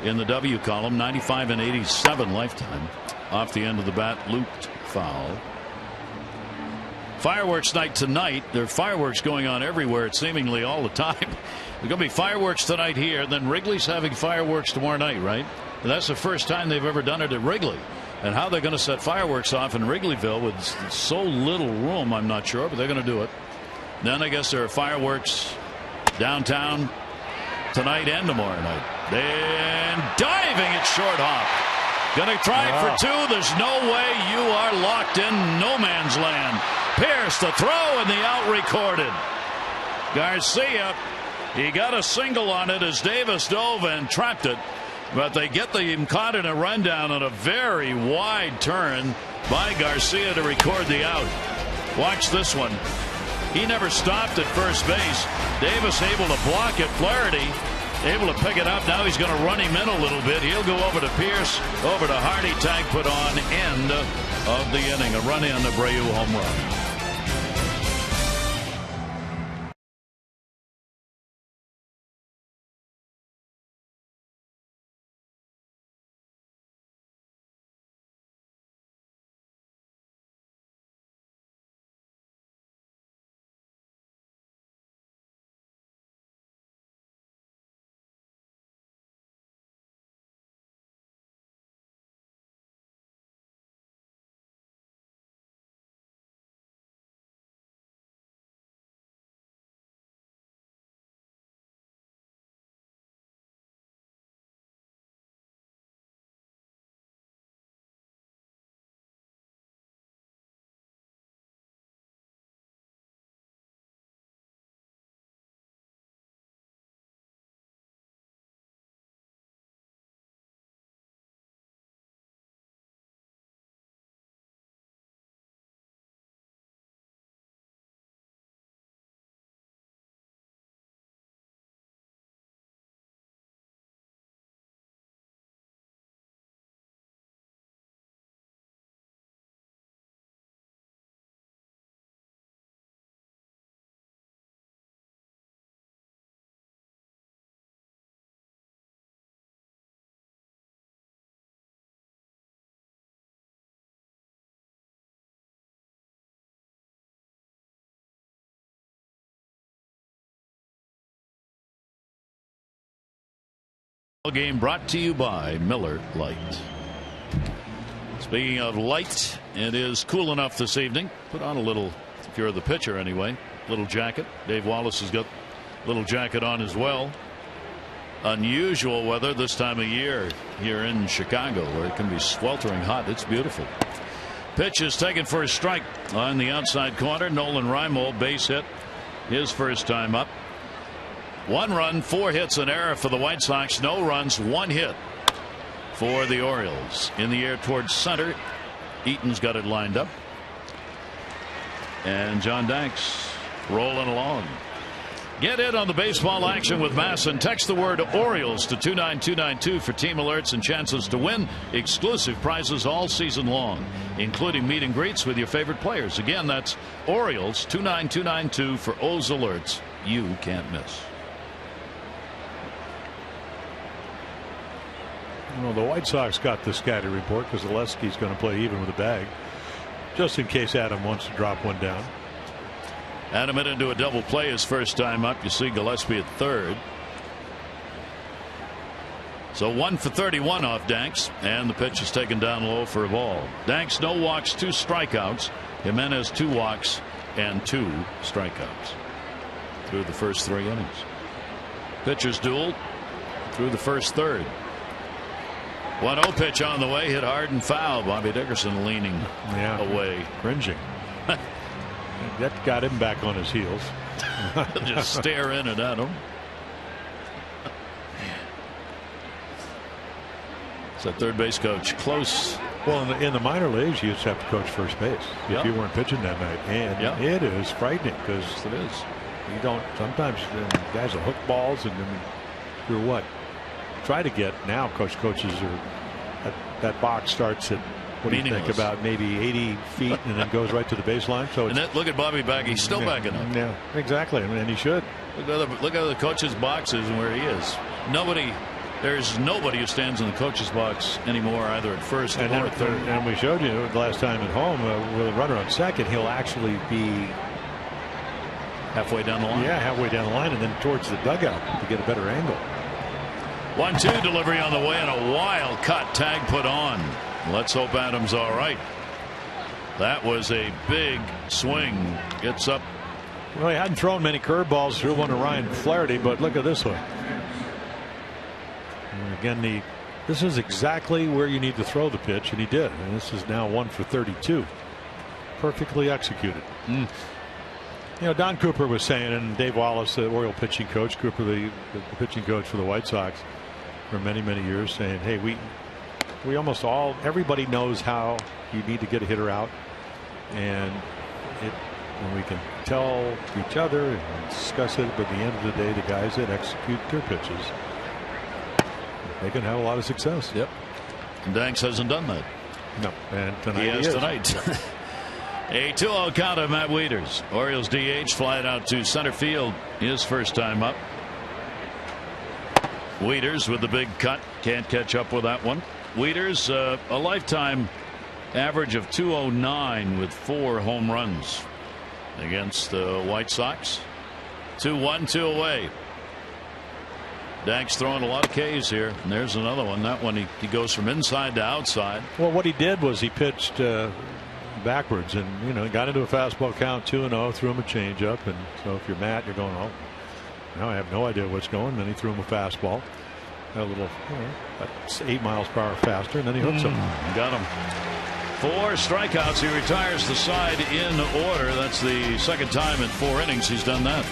in the W column, 95 and 87 lifetime. Off the end of the bat, looped foul. Fireworks night tonight. There are fireworks going on everywhere, seemingly all the time. There's going to be fireworks tonight here, then Wrigley's having fireworks tomorrow night, right? And that's the first time they've ever done it at Wrigley. And how they're going to set fireworks off in Wrigleyville with so little room, I'm not sure, but they're going to do it. Then I guess there are fireworks downtown tonight and tomorrow night. And diving at short hop. Going to try it for 2. There's no way you are locked in no man's land. Pierce the throw and the out recorded. Garcia, he got a single on it as Davis dove and trapped it. But they get him caught in a rundown on a very wide turn by Garcia to record the out. Watch this one. He never stopped at first base. Davis able to block it. Flaherty able to pick it up. Now he's going to run him in a little bit. He'll go over to Pierce, over to Hardy. Tag put on, end of the inning. A run in, Abreu home run. Game brought to you by Miller Lite. Speaking of light, it is cool enough this evening. Put on a little, if you're the pitcher anyway, little jacket. Dave Wallace has got a little jacket on as well. Unusual weather this time of year here in Chicago, where it can be sweltering hot. It's beautiful. Pitch is taken for a strike on the outside corner. Nolan Reimold, base hit, his first time up. 1 run, 4 hits, an error for the White Sox. No runs, 1 hit for the Orioles. In the air towards center. Eaton's got it lined up. And John Danks rolling along. Get in on the baseball action with Masson. Text the word Orioles to 29292 for team alerts and chances to win exclusive prizes all season long, including meet and greets with your favorite players. Again, that's Orioles 29292 for O's alerts you can't miss. Well, the White Sox got this guy to report because Zaleski's going to play even with a bag, just in case Adam wants to drop one down. Adam hit into a double play his first time up. You see Gillespie at third. So 1 for 31 off Danks, and the pitch is taken down low for a ball. Danks, no walks, 2 strikeouts. Jimenez, 2 walks and 2 strikeouts through the first 3 innings. Pitchers duel through the first third. 1-0 pitch on the way, hit hard and foul. Bobby Dickerson leaning away. Cringing. That got him back on his heels. Just stare in at him. It's a third base coach close. Well, in the minor leagues, you used to have to coach first base if you weren't pitching that night. And it is frightening because it is. You don't, sometimes guys will hook balls and you're what? Try to get now coaches are that box starts at what do you think about maybe 80 feet and then goes right to the baseline. So and look at Bobby back, he's still backing up. Yeah, exactly, and he should. Look at the coach's boxes and where he is. There's nobody who stands in the coach's box anymore, either at first or at third. And we showed you the last time at home with a runner on second, he'll actually be halfway down the line. Yeah, halfway down the line and then towards the dugout to get a better angle. 1-2 delivery on the way and a wild cut, tag put on. Let's hope Adams all right. That was a big swing. Gets up. Well, he hadn't thrown many curveballs through one to Ryan Flaherty, but look at this one. And again, this is exactly where you need to throw the pitch, and he did. And this is now 1 for 32. Perfectly executed. You know, Don Cooper was saying, and Dave Wallace, the Oriole pitching coach, Cooper, the pitching coach for the White Sox for many years, saying, hey, we almost everybody knows how you need to get a hitter out, and we can tell each other and discuss it, but at the end of the day, the guys that execute their pitches, they can have a lot of success. Yep. And Danks hasn't done that. No, and tonight he has tonight. A 2-0 count of Matt Wieters. Orioles DH flying out to center field his first time up. Wieters with the big cut, can't catch up with that one. Wieters a lifetime average of 209 with 4 home runs against the White Sox. 2-1, 2 away. Danks throwing a lot of Ks here, and there's another one. That one he goes from inside to outside. Well, what he did was he pitched backwards, and he got into a fastball count 2-0, threw him a changeup, and so if you're Matt, you're going, oh, now I have no idea what's going. Then he threw him a fastball, a little, about 8 miles per hour faster, and then he hooks him. Got him. 4 strikeouts. He retires the side in order. That's the second time in 4 innings he's done that.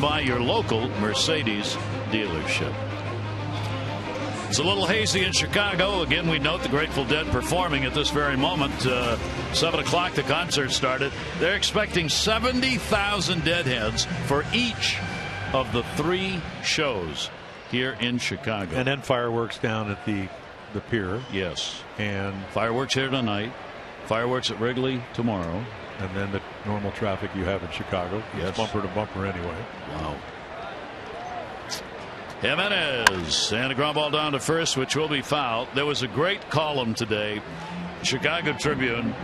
by your local Mercedes dealership. It's a little hazy in Chicago. Again, we note the Grateful Dead performing at this very moment. 7 o'clock, the concert started. They're expecting 70,000 Deadheads for each of the 3 shows here in Chicago. And then fireworks down at the pier. Yes. And fireworks here tonight. Fireworks at Wrigley tomorrow. And then the normal traffic you have in Chicago. Yes. It's bumper to bumper anyway. Wow. Jimenez and a ground ball down to first, which will be fouled. There was a great column today, Chicago Tribune,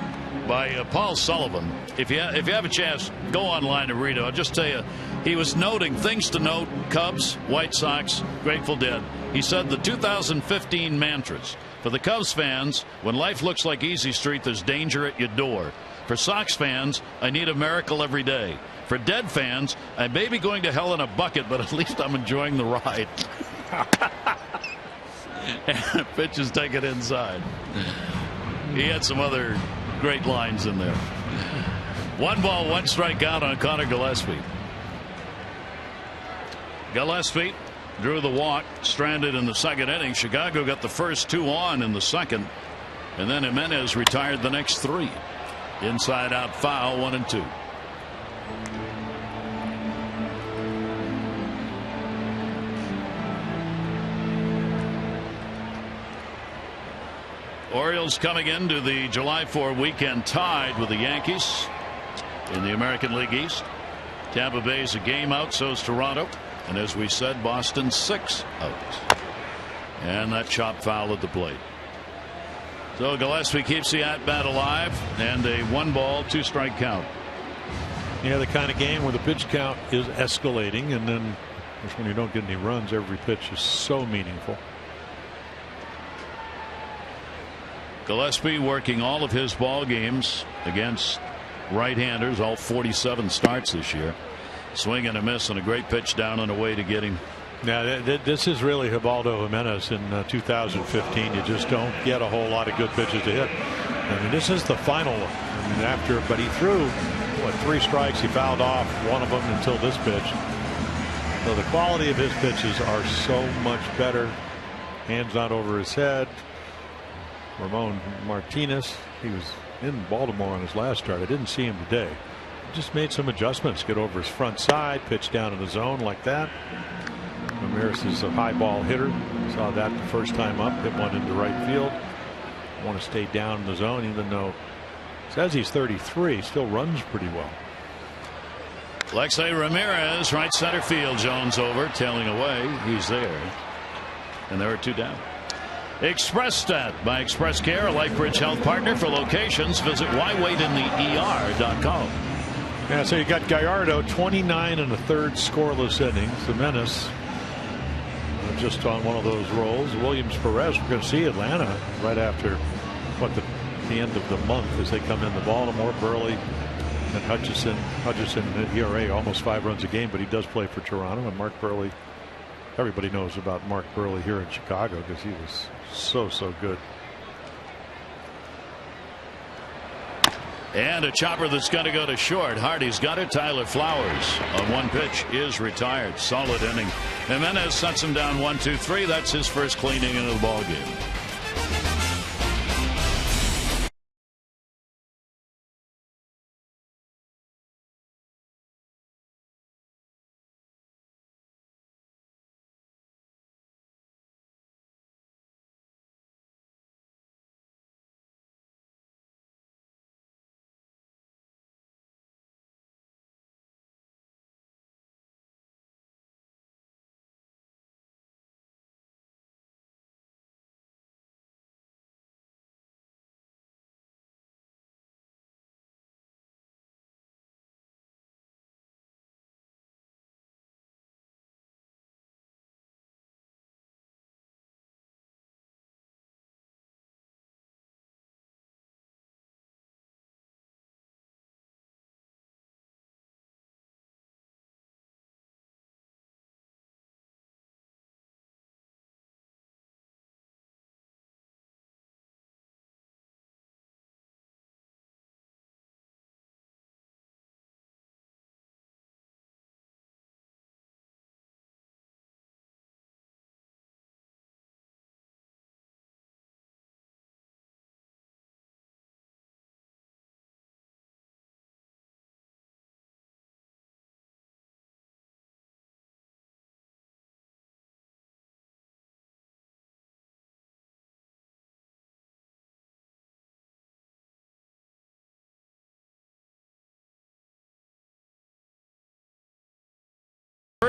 by Paul Sullivan. If you have a chance, go online and read it. I'll just tell you, he was noting things to note: Cubs, White Sox, Grateful Dead. He said the 2015 mantras for the Cubs fans: when life looks like Easy Street, there's danger at your door. For Sox fans, I need a miracle every day. For Dead fans, I may be going to hell in a bucket, but at least I'm enjoying the ride. And pitches take it inside. He had some other great lines in there. 1 ball, 1 strikeout on Connor Gillespie. Gillespie drew the walk, stranded in the 2nd inning. Chicago got the first 2 on in the 2nd, and then Jimenez retired the next 3. Inside out foul, 1-2. Orioles coming into the July 4 weekend tied with the Yankees in the American League East. Tampa Bay's a game out, so is Toronto. And as we said, Boston 6 out. And that chop foul at the plate. So Gillespie keeps the at-bat alive, and a 1 ball, 2 strike count. Yeah, the kind of game where the pitch count is escalating, and then when you don't get any runs, every pitch is so meaningful. Gillespie working all of his ball games against right-handers, all 47 starts this year. Swing and a miss, and a great pitch down and away to get him. Now, this is really Ubaldo Jimenez in 2015. You just don't get a whole lot of good pitches to hit. I mean, this is the final one. But he threw 3 strikes. He fouled off 1 of them until this pitch. So the quality of his pitches are so much better. Hands not over his head. Ramon Martinez, he was in Baltimore on his last start. I didn't see him today. He just made some adjustments. Get over his front side, pitch down in the zone like that. Ramirez is a high ball hitter. Saw that the first time up. Hit one into right field. Want to stay down in the zone, even though it says he's 33. Still runs pretty well. Alexei Ramirez, right center field. Jones over, tailing away. He's there. And there are 2 down. Express Stat by Express Care, a LifeBridge Health partner. For locations, visit whywaitintheer.com. Yeah, so you got Gallardo, 29 1/3 scoreless innings. Jimenez just on one of those rolls. Williams Perez, we're going to see Atlanta right after the end of the month as they come into Baltimore. Burley and Hutchison at ERA almost 5 runs a game, but he does play for Toronto. And Mark Burley, everybody knows about Mark Burley here in Chicago because he was so good. And a chopper that's going to go to short. Hardy's got it. Tyler Flowers on 1 pitch is retired. Solid inning. Jimenez sets him down 1-2-3. That's his first clean inning of the ball game.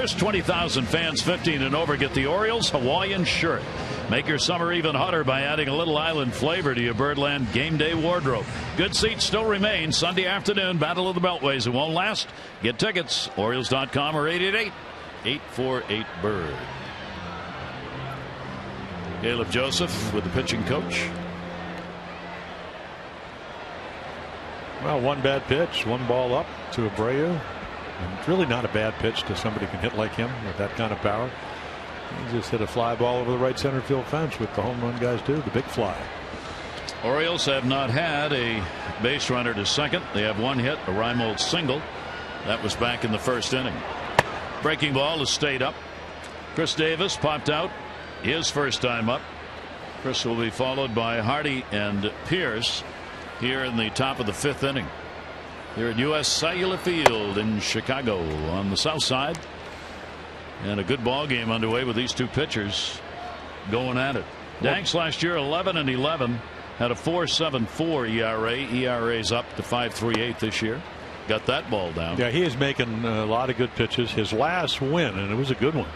First 20,000 fans 15 and over get the Orioles Hawaiian shirt. Make your summer even hotter by adding a little island flavor to your Birdland game day wardrobe. Good seats still remain Sunday afternoon. Battle of the Beltways. It won't last. Get tickets. Orioles.com or 888-848-BIRD. Caleb Joseph with the pitching coach. Well, one bad pitch, one ball up to Abreu. And it's really not a bad pitch to somebody who can hit like him with that kind of power. He just hit a fly ball over the right center field fence with the home run guys do, the big fly. Orioles have not had a base runner to second. They have one hit, a Reimold single. That was back in the first inning. Breaking ball has stayed up. Chris Davis popped out his first time up. Chris will be followed by Hardy and Pierce here in the top of the fifth inning. Here at U.S. Cellular Field in Chicago on the south side. And a good ball game underway with these two pitchers going at it. Danks last year 11-11, had a 4.74 ERA. ERA's up to 5.38 this year. Got that ball down. Yeah, he is making a lot of good pitches. His last win, and it was a good one,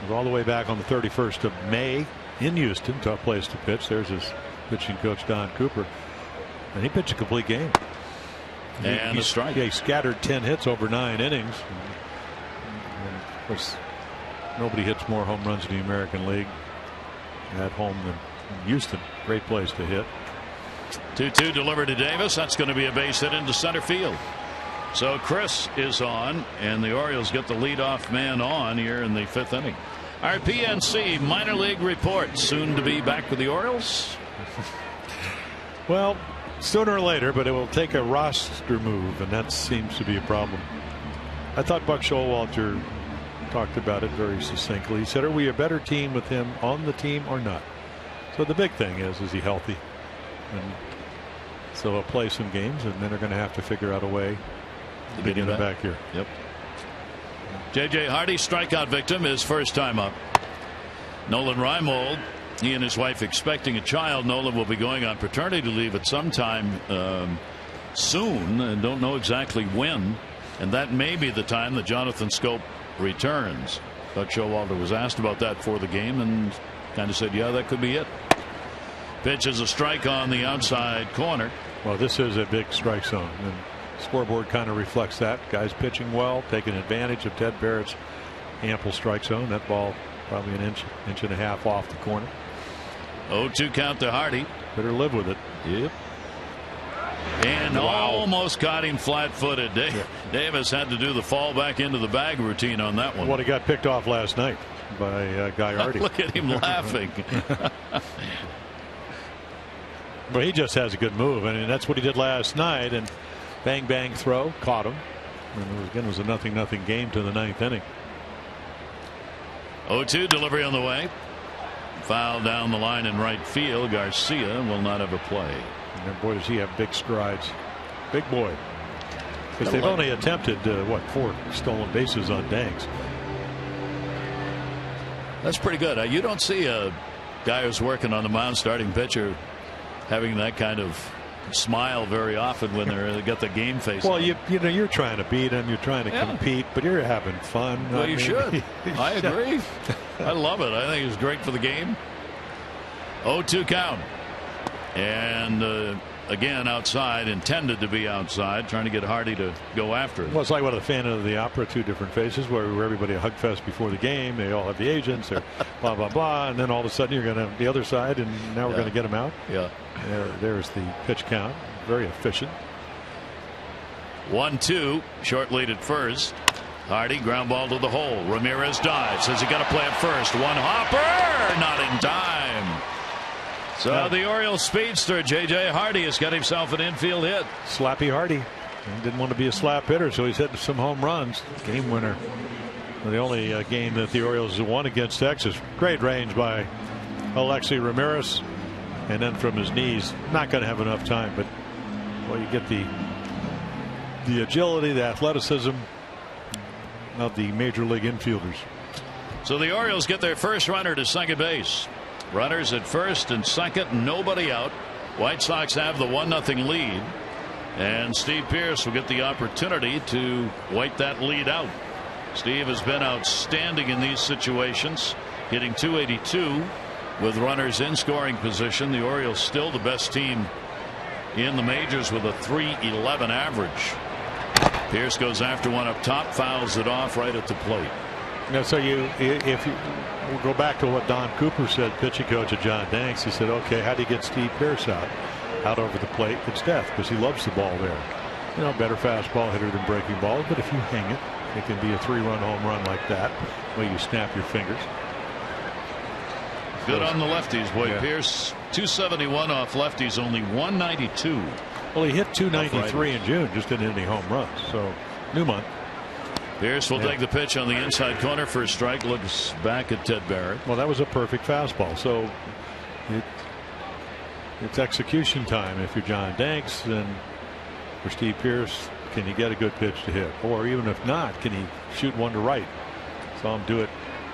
was all the way back on the 31st of May in Houston. Tough place to pitch. There's his pitching coach Don Cooper, and he pitched a complete game. And a strike. Yeah, he scattered 10 hits over 9 innings. And of course, nobody hits more home runs in the American League at home than Houston. Great place to hit. 2-2 delivered to Davis. That's going to be a base hit into center field. So Chris is on, and the Orioles get the leadoff man on here in the fifth inning. Our PNC minor league report soon to be back with the Orioles. Well, sooner or later, but it will take a roster move, and that seems to be a problem. I thought Buck Showalter talked about it very succinctly. He said, are we a better team with him on the team or not? So the big thing is he healthy? And so he'll play some games, and then they're going to have to figure out a way to get him back here. Yep. J.J. Hardy, strikeout victim, his first time up. Nolan Reimold, he and his wife expecting a child. Nolan will be going on paternity leave at some time soon, and don't know exactly when. And that may be the time that Jonathan Scope returns. Buck Showalter was asked about that for the game and kind of said, yeah, that could be it. Pitch is a strike on the outside corner. Well, this is a big strike zone, and scoreboard kind of reflects that. Guys pitching well, taking advantage of Ted Barrett's ample strike zone. That ball probably an inch and a half off the corner. 0-2 count to Hardy. Better live with it. Yep. And almost caught him flat-footed. Davis had to do the fall back into the bag routine on that one. Well, he got picked off last night by Guy Hardy. Look at him laughing. Well, he just has a good move. I mean, that's what he did last night. And bang, bang, throw, caught him. And it was a 0-0 game to the ninth inning. 0-2 delivery on the way. Foul down the line in right field. Garcia will not have a play. And boy, does he have big strides. Big boy. Because they've only attempted, 4 stolen bases on Danks. That's pretty good. You don't see a guy who's working on the mound, starting pitcher, having that kind of smile very often when they got the game face. Well, you know, you're trying to beat him, you're trying to compete, but you're having fun. Well, you should. I agree. I love it. I think it's great for the game. 0-2 count. And again, outside, intended to be outside, trying to get Hardy to go after it. Well, it's like what a fan of the Opera, Two Different Faces, where everybody a hug fest before the game. They all have the agents, they're blah, blah, blah. And then all of a sudden you're going to have the other side, and now we're going to get them out. Yeah. There's the pitch count. Very efficient. 1-2, short lead at first. Hardy, ground ball to the hole. Ramirez dives. Has he got to play at first? One hopper, not in time. So the Orioles speedster J.J. Hardy has got himself an infield hit. Slappy Hardy. He didn't want to be a slap hitter, so he's hitting some home runs. Game winner. The only game that the Orioles have won against Texas. Great range by Alexi Ramirez. And then from his knees, not going to have enough time, but well, you get the agility, the athleticism of the major league infielders. So the Orioles get their first runner to second base. Runners at first and second, nobody out. White Sox have the 1-0 lead, and Steve Pearce will get the opportunity to wait that lead out. Steve has been outstanding in these situations, hitting .282 with runners in scoring position. The Orioles still the best team in the majors with a .311 average. Pierce goes after one up top, fouls it off right at the plate. Yeah, so if you we'll go back to what Don Cooper said, pitching coach of John Danks, he said, okay, how do you get Steve Pierce out over the plate? It's death, because he loves the ball there. You know, better fastball hitter than breaking ball, but if you hang it, it can be a 3-run home run like that, where you snap your fingers. Good on the lefties, boy. Yeah. Pierce 271 off lefties, only 192. Well, he hit 293 in June, just didn't hit any home runs. So, new month. Pierce will take the pitch on the inside corner for a strike. Looks back at Ted Barrett. Well, that was a perfect fastball. So, it's execution time. If you're John Danks, then for Steve Pierce, can you get a good pitch to hit? Or even if not, can he shoot one to right? Saw him do it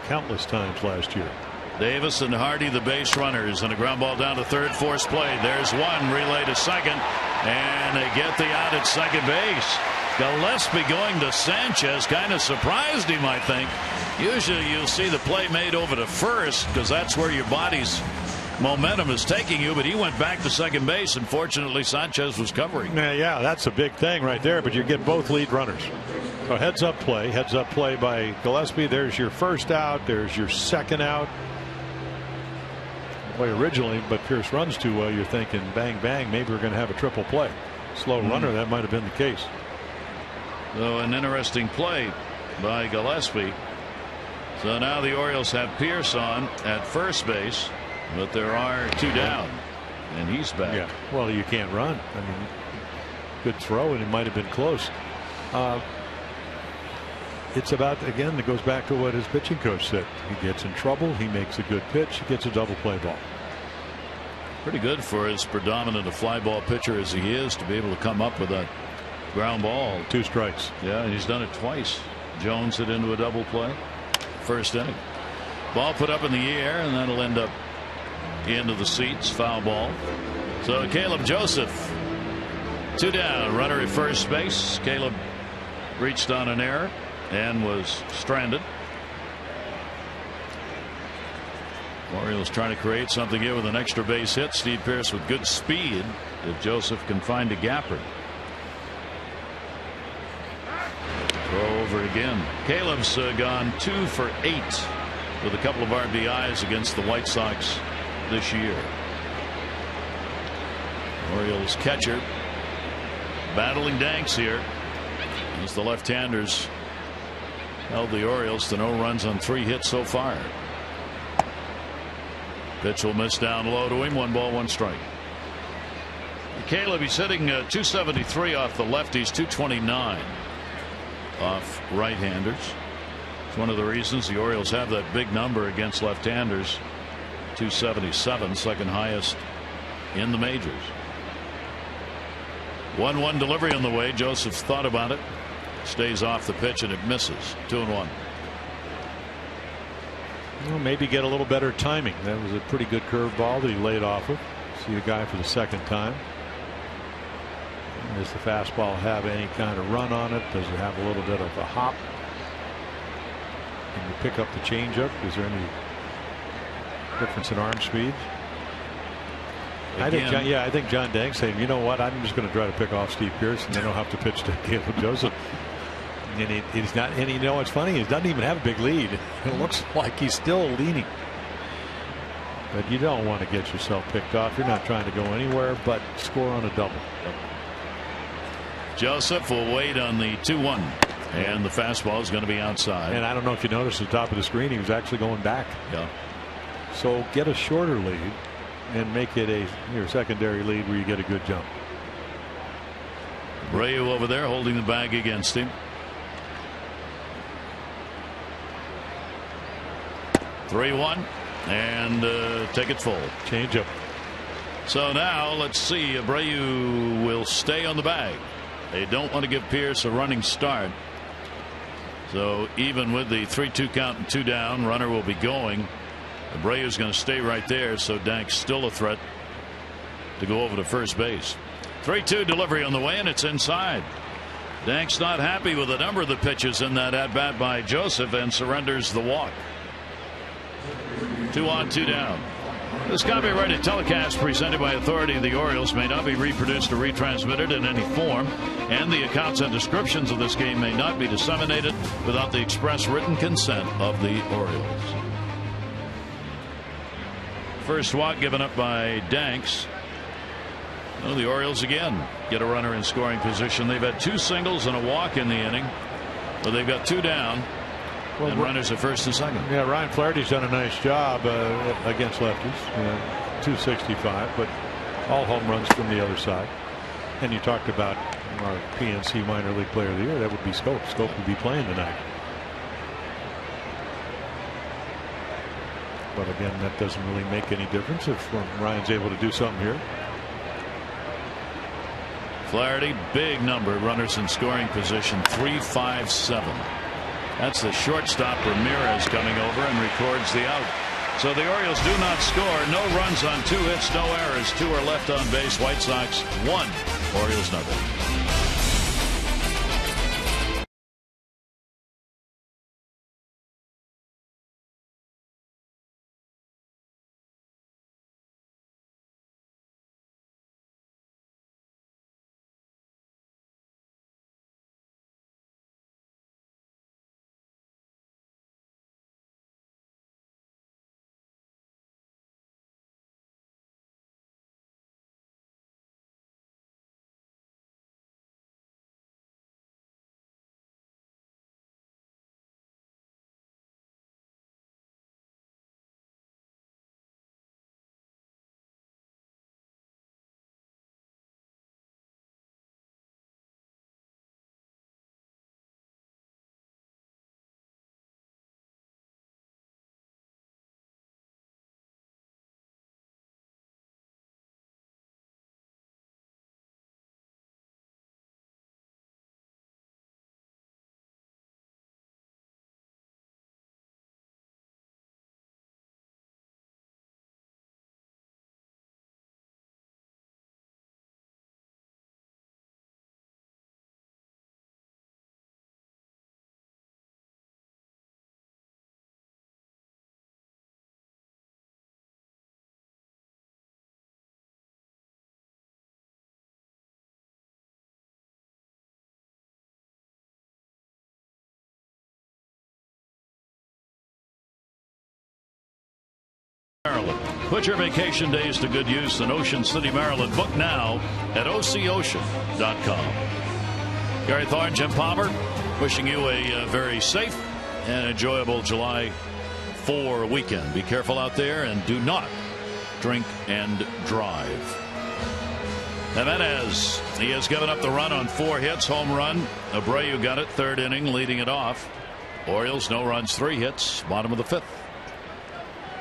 countless times last year. Davis and Hardy, the base runners, and a ground ball down to third, force play. There's one, relay to second, and they get the out at second base. Gillespie going to Sanchez, kind of surprised him, I think. Usually you'll see the play made over to first, because that's where your body's momentum is taking you, but he went back to second base, and fortunately Sanchez was covering. Yeah, that's a big thing right there, but you get both lead runners. So heads up play by Gillespie. There's your first out, there's your second out. Way originally, but Pierce runs too well. You're thinking bang bang, maybe we're going to have a triple play. Slow runner, that might have been the case. So an interesting play by Gillespie. So now the Orioles have Pierce on at first base, but there are two down, and he's back. Yeah, well, you can't run. I mean, good throw, and it might have been close. It's about, again, it goes back to what his pitching coach said. He gets in trouble, he makes a good pitch, he gets a double play ball. Pretty good for as predominant a fly ball pitcher as he is to be able to come up with a ground ball. 2 strikes. Yeah, and he's done it twice. Jones hit into a double play first inning. Ball put up in the air, and that'll end up into the seats. Foul ball. So Caleb Joseph, 2 down, runner at first base. Caleb reached on an error and was stranded. Orioles trying to create something here with an extra base hit. Steve Pierce with good speed if Joseph can find a gapper. Throw over again. Caleb's gone 2 for 8 with a couple of RBIs against the White Sox this year. Orioles catcher battling Danks here as the left-handers held the Orioles to no runs on 3 hits so far. Pitch will miss down low to him. 1 ball, 1 strike. Caleb, he's hitting 273 off the lefties, 229 off right-handers. It's one of the reasons the Orioles have that big number against left-handers. 277, second highest in the majors. 1-1 delivery on the way. Joseph thought about it. Stays off the pitch and it misses. 2-1. Well, maybe get a little better timing. That was a pretty good curveball that he laid off of. See the guy for the second time. Does the fastball have any kind of run on it? Does it have a little bit of a hop? Can you pick up the changeup? Is there any difference in arm speed? I think John Danks saying, you know what, I'm just going to try to pick off Steve Pierce, and they don't have to pitch to Caleb Joseph. And he's not, and you know what's funny? He doesn't even have a big lead. It looks like he's still leading. But you don't want to get yourself picked off. You're not trying to go anywhere but score on a double. Joseph will wait on the 2-1, and the fastball is going to be outside. And I don't know if you noticed at the top of the screen, he was actually going back. Yeah. So get a shorter lead and make it your secondary lead where you get a good jump. Abreu over there holding the bag against him. 3-1, and take it full. Change up. So now let's see. Abreu will stay on the bag. They don't want to give Pierce a running start. So even with the 3-2 count and 2 down, runner will be going. Abreu's going to stay right there, so Danks still a threat to go over to first base. 3-2 delivery on the way, and it's inside. Danks not happy with a number of the pitches in that at bat by Joseph and surrenders the walk. 2 on, 2 down. This copyrighted telecast presented by authority of the Orioles may not be reproduced or retransmitted in any form, and the accounts and descriptions of this game may not be disseminated without the express written consent of the Orioles. First walk given up by Danks. Well, the Orioles again get a runner in scoring position. They've had 2 singles and a walk in the inning, but they've got 2 down. Well, and runners at first and second. Yeah, Ryan Flaherty's done a nice job against lefties. 265, but all home runs from the other side. And you talked about our PNC Minor League Player of the Year. That would be Scope. Scope would be playing tonight. But again, that doesn't really make any difference if Ryan's able to do something here. Flaherty, big number, runners in scoring position, 3-5-7. That's the shortstop Ramirez coming over and records the out. So the Orioles do not score. No runs on 2 hits, no errors. 2 are left on base. White Sox 1, Orioles nothing. Maryland. Put your vacation days to good use in Ocean City, Maryland. Book now at OCOcean.com. Gary Thorne, Jim Palmer, wishing you a very safe and enjoyable July 4 weekend. Be careful out there and do not drink and drive. Jimenez, he has given up the run on 4 hits, home run. Abreu got it, 3rd inning, leading it off. Orioles, no runs, 3 hits, bottom of the 5th.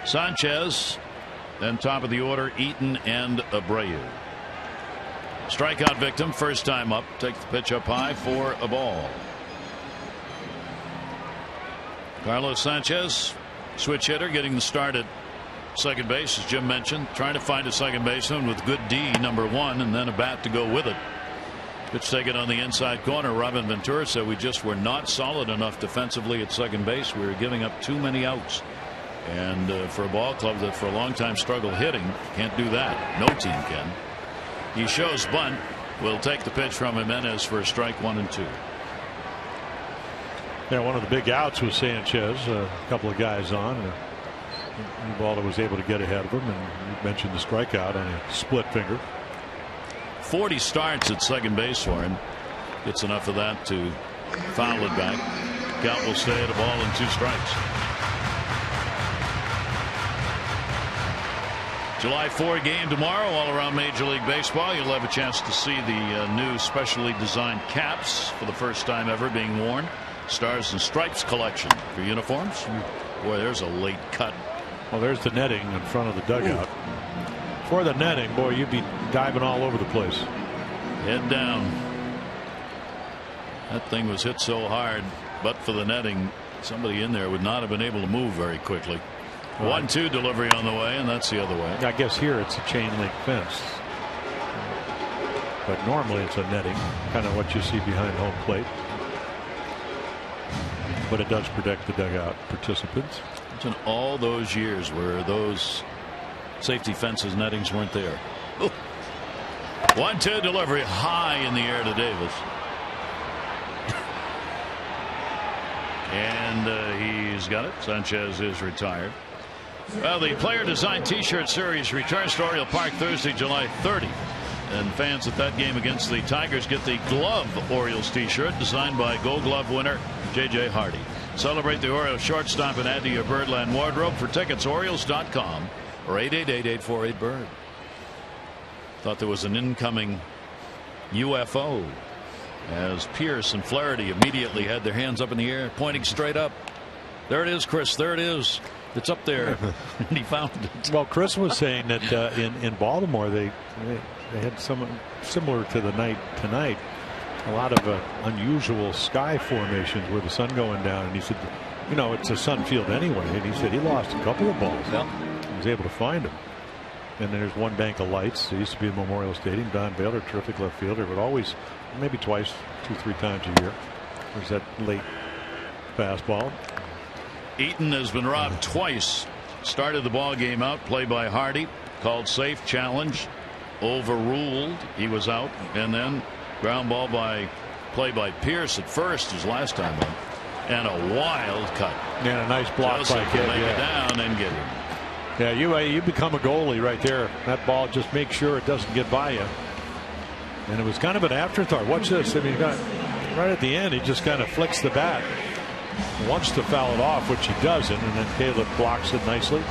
Sanchez, then top of the order, Eaton and Abreu. Strikeout victim, first time up, takes the pitch up high for a ball. Carlos Sanchez, switch hitter, getting the start at second base, as Jim mentioned, trying to find a second baseman with good D, number 1, and then a bat to go with it. Pitch taken on the inside corner. Robin Ventura said we just were not solid enough defensively at second base. We were giving up too many outs. And for a ball club that for a long time struggled hitting, can't do that. No team can. He shows bunt. Will take the pitch from Jimenez for a strike 1 and 2. Yeah, one of the big outs was Sanchez. A couple of guys on. Ubaldo was able to get ahead of him, and you mentioned the strikeout on a split finger. 40 starts at second base for him. Gets enough of that to foul it back. Count will stay at a ball and 2 strikes. July 4 game tomorrow all around Major League Baseball. You'll have a chance to see the new specially designed caps for the first time ever being worn. Stars and Stripes collection for uniforms. Boy, there's a late cut. Well, there's the netting in front of the dugout. Ooh. For the netting, boy, you'd be diving all over the place. Head down. That thing was hit so hard, but for the netting, somebody in there would not have been able to move very quickly. 1-2 delivery on the way, and that's the other way. I guess here it's a chain link fence. but normally it's a netting, kind of what you see behind home plate. But it does protect the dugout participants. Imagine all those years where those safety fences nettings weren't there. Ooh. 1-2 delivery high in the air to Davis. And he's got it. Sanchez is retired. Well, the player designed T-shirt series returns to Oriole Park Thursday, July 30th. And fans at that game against the Tigers get the Glove Orioles T-shirt designed by Gold Glove winner J.J. Hardy. Celebrate the Orioles shortstop and add to your Birdland wardrobe. For tickets, Orioles.com or 888-848-BIRD. Thought there was an incoming UFO as Pierce and Flaherty immediately had their hands up in the air, pointing straight up. There it is, Chris. There it is. It's up there. And he found it. Well, Chris was saying that in Baltimore they had some similar to the night tonight. A lot of unusual sky formations with the sun going down, and he said, you know, it's a sun field anyway, and he said he lost a couple of balls. Yeah. He was able to find them. And then there's one bank of lights. It used to be in Memorial Stadium. Don Baylor, terrific left fielder, but always, maybe twice, 2-3 times a year. There's that late fastball. Eaton has been robbed twice. Started the ball game out. Play by Hardy. Called safe. Challenge. Overruled. He was out. And then ground ball play by Pierce at first his last time out. And a wild cut. Yeah, a nice block Joseph by Kidd. Make it down and get him. Yeah, you become a goalie right there. That ball, just make sure it doesn't get by you. And it was kind of an afterthought. Watch this. I mean, right at the end, he just kind of flicks the bat. Wants to foul it off, which he doesn't, and then Caleb blocks it nicely.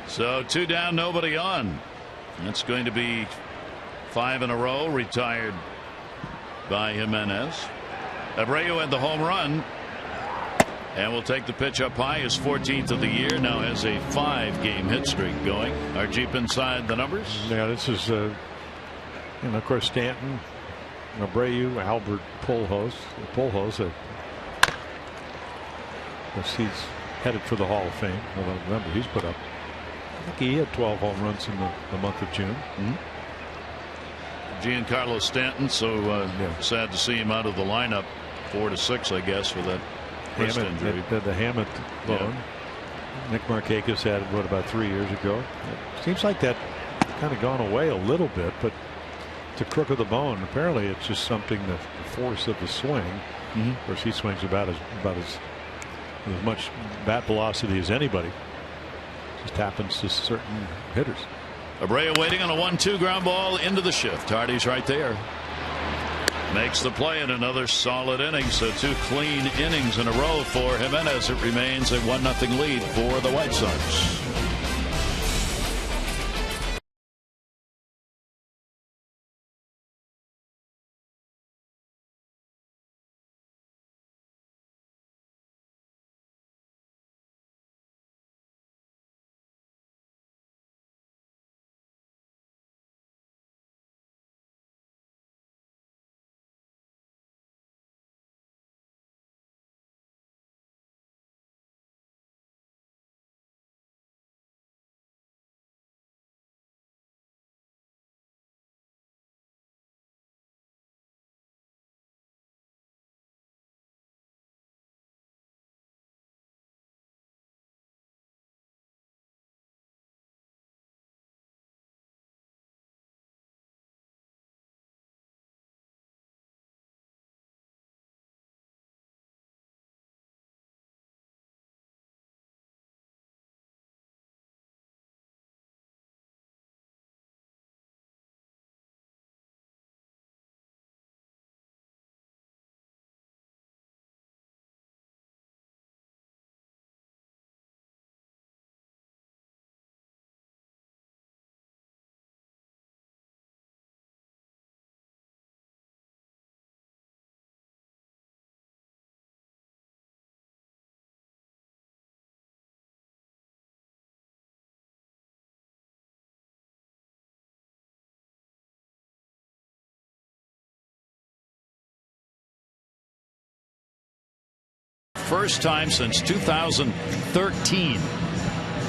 So 2 down, nobody on. That's going to be 5 in a row retired by Jimenez. Abreu had the home run and will take the pitch up high. His 14th of the year. Now has a 5-game hit streak going. Our Jeep inside the numbers. Yeah, this is and of course Stanton, Abreu, Albert Pujols. He's headed for the Hall of Fame. Well, the number he's put up. I think he had 12 home runs in the month of June. Giancarlo Stanton, so sad to see him out of the lineup. 4-6, I guess, for that wrist injury. The Hammett bone. Yeah. Nick Markakis had it, about 3 years ago. It seems like that kind of gone away a little bit, but it's a crook of the bone. Apparently, it's just something, the force of the swing. Of course, he swings about as much bat velocity as anybody. Just happens to certain hitters. Abreu waiting on a 1-2 ground ball into the shift. Hardy's right there. Makes the play in another solid inning. So 2 clean innings in a row for Jimenez. It remains a 1-0 lead for the White Sox. First time since 2013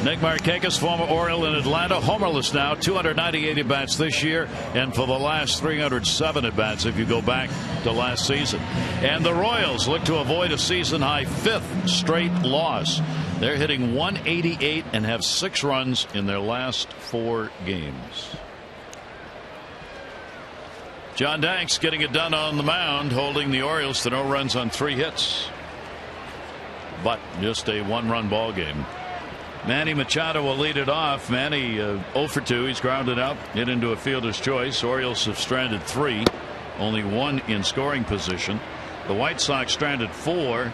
Nick Markakis, former Oriole in Atlanta, homerless now, 298 at-bats this year, and for the last 307 at-bats if you go back to last season. And the Royals look to avoid a season-high 5th straight loss. They're hitting 188 and have 6 runs in their last 4 games. John Danks getting it done on the mound, holding the Orioles to no runs on 3 hits. But just a 1-run ball game. Manny Machado will lead it off. Manny 0 for 2. He's grounded out, hit into a fielder's choice. Orioles have stranded 3, only 1 in scoring position. The White Sox stranded 4,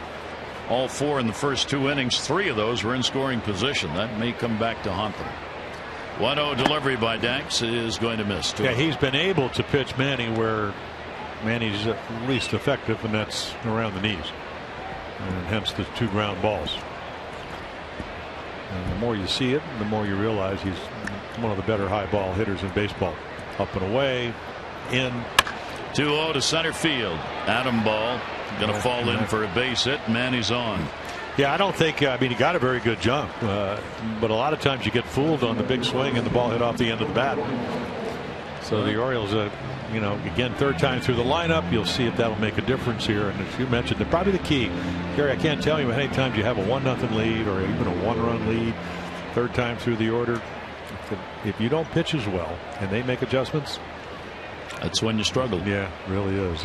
all 4 in the first 2 innings. 3 of those were in scoring position. That may come back to haunt them. 1-0 delivery by Danks is going to miss. Yeah, he's been able to pitch Manny where Manny's least effective, and that's around the knees, and hence the 2 ground balls. And the more you see it, the more you realize he's one of the better high ball hitters in baseball. Up and away, in. 2-0 to center field. Adam Ball going to fall in for a base hit. Manny's on. Yeah, I don't think, I mean, he got a very good jump, but a lot of times you get fooled on the big swing and the ball hit off the end of the bat. So the Orioles, you know, again, 3rd time through the lineup, you'll see if that'll make a difference here. And as you mentioned, probably the key, Gary, I can't tell you how many times you have a 1-0 lead or even a 1-run lead, 3rd time through the order. If you don't pitch as well and they make adjustments, that's when you struggle. Yeah, really is.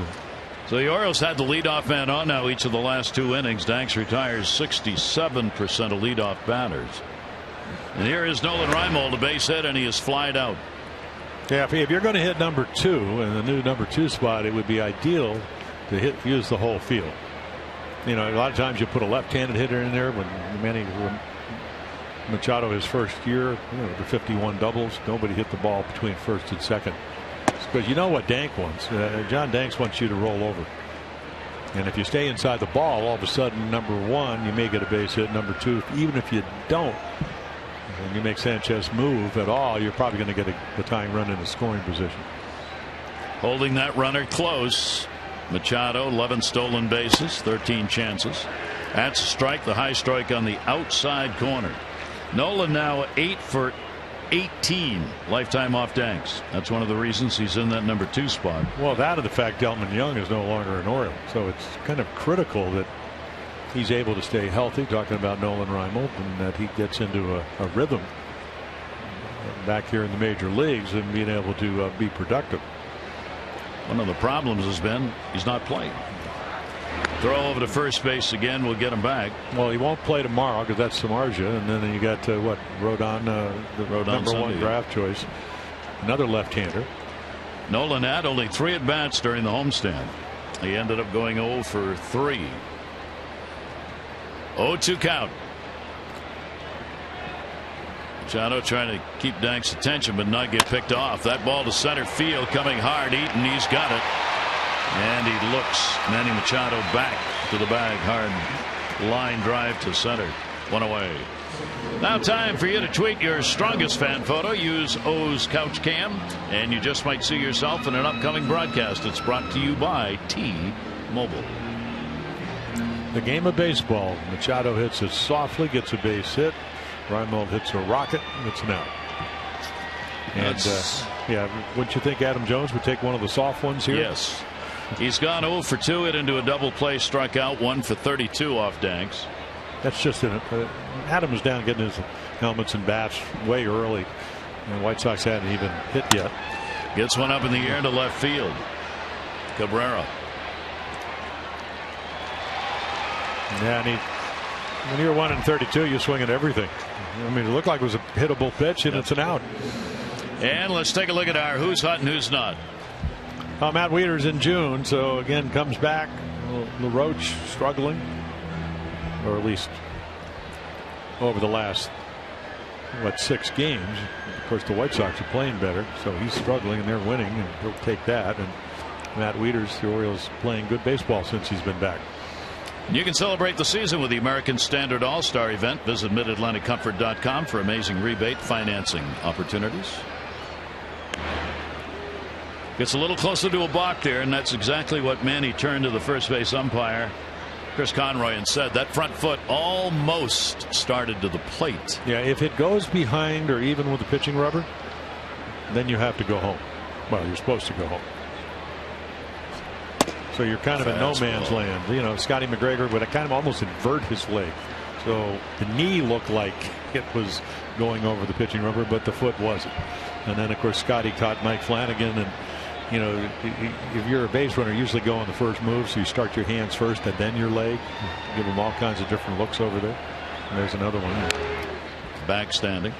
So the Orioles had the leadoff man on now each of the last 2 innings. Danks retires 67% of leadoff batters. And here is Nolan Reimold, a base hit, and he is flied out. Yeah, if you're going to hit number 2 in the new number 2 spot, it would be ideal to use the whole field. You know, a lot of times you put a left-handed hitter in there. When Machado his first year, you know, the 51 doubles, nobody hit the ball between 1st and 2nd. Because you know what Dank wants. John Danks wants you to roll over. And if you stay inside the ball, all of a sudden, number 1, you may get a base hit. Number 2, even if you don't, and you make Sanchez move at all, you're probably going to get a tying run in a scoring position. Holding that runner close. Machado, 11 stolen bases, 13 chances. That's a strike, the high strike on the outside corner. Nolan now 8 for 18 lifetime off Danks. That's one of the reasons he's in that number 2 spot. Well, that and the fact Delman Young is no longer an Oriole, so it's kind of critical that he's able to stay healthy, talking about Nolan Reimold, and that he gets into a rhythm back here in the major leagues and being able to be productive. One of the problems has been he's not playing. Throw over to first base again will get him back. Well, he won't play tomorrow because that's Samardzija, and then you got what, Rodon, the number Sunday. 1 draft choice, another left-hander. Nolan had only 3 at bats during the homestand. He ended up going 0 for 3. 0-2 count. Machado trying to keep Danks' attention but not get picked off. That ball to center field coming hard. Eaton, he's got it. And he looks Manny Machado back to the bag. Hard line drive to center. 1 away. Now time for you to tweet your strongest fan photo. Use O's Couch Cam and you just might see yourself in an upcoming broadcast. It's brought to you by T-Mobile. The game of baseball. Machado hits it softly, gets a base hit. Reimold hits a rocket, it's an out. And yeah, wouldn't you think Adam Jones would take one of the soft ones here? Yes. He's gone 0 for 2, hit into a double play, struck out, 1 for 32 off Danks. That's just Adam was down getting his helmets and bats way early, and the White Sox hadn't even hit yet. Gets one up in the air to left field. Cabrera. Yeah, and when you're 1 and 32, you swing at everything. I mean, it looked like it was a hittable pitch, and it's an out. And let's take a look at our who's hot and who's not. Matt Wieters in June, so again comes back. LaRoche struggling, or at least over the last 6 games. Of course, the White Sox are playing better, so he's struggling and they're winning, and he'll take that. And Matt Wieters, the Orioles, playing good baseball since he's been back. You can celebrate the season with the American Standard All-Star event. Visit MidAtlanticComfort.com for amazing rebate financing opportunities. Gets a little closer to a balk there, and that's exactly what Manny turned to the first base umpire Chris Conroy and said that front foot almost started to the plate. Yeah, if it goes behind or even with the pitching rubber, then you have to go home. Well, you're supposed to go home. So you're kind of in no man's land. You know, Scotty McGregor would kind of almost invert his leg. So the knee looked like it was going over the pitching rubber, but the foot wasn't. And then, of course, Scotty caught Mike Flanagan. And, you know, if you're a base runner, usually go on the first move. So you start your hands first and then your leg. Give them all kinds of different looks over there. And there's another one. Back standing.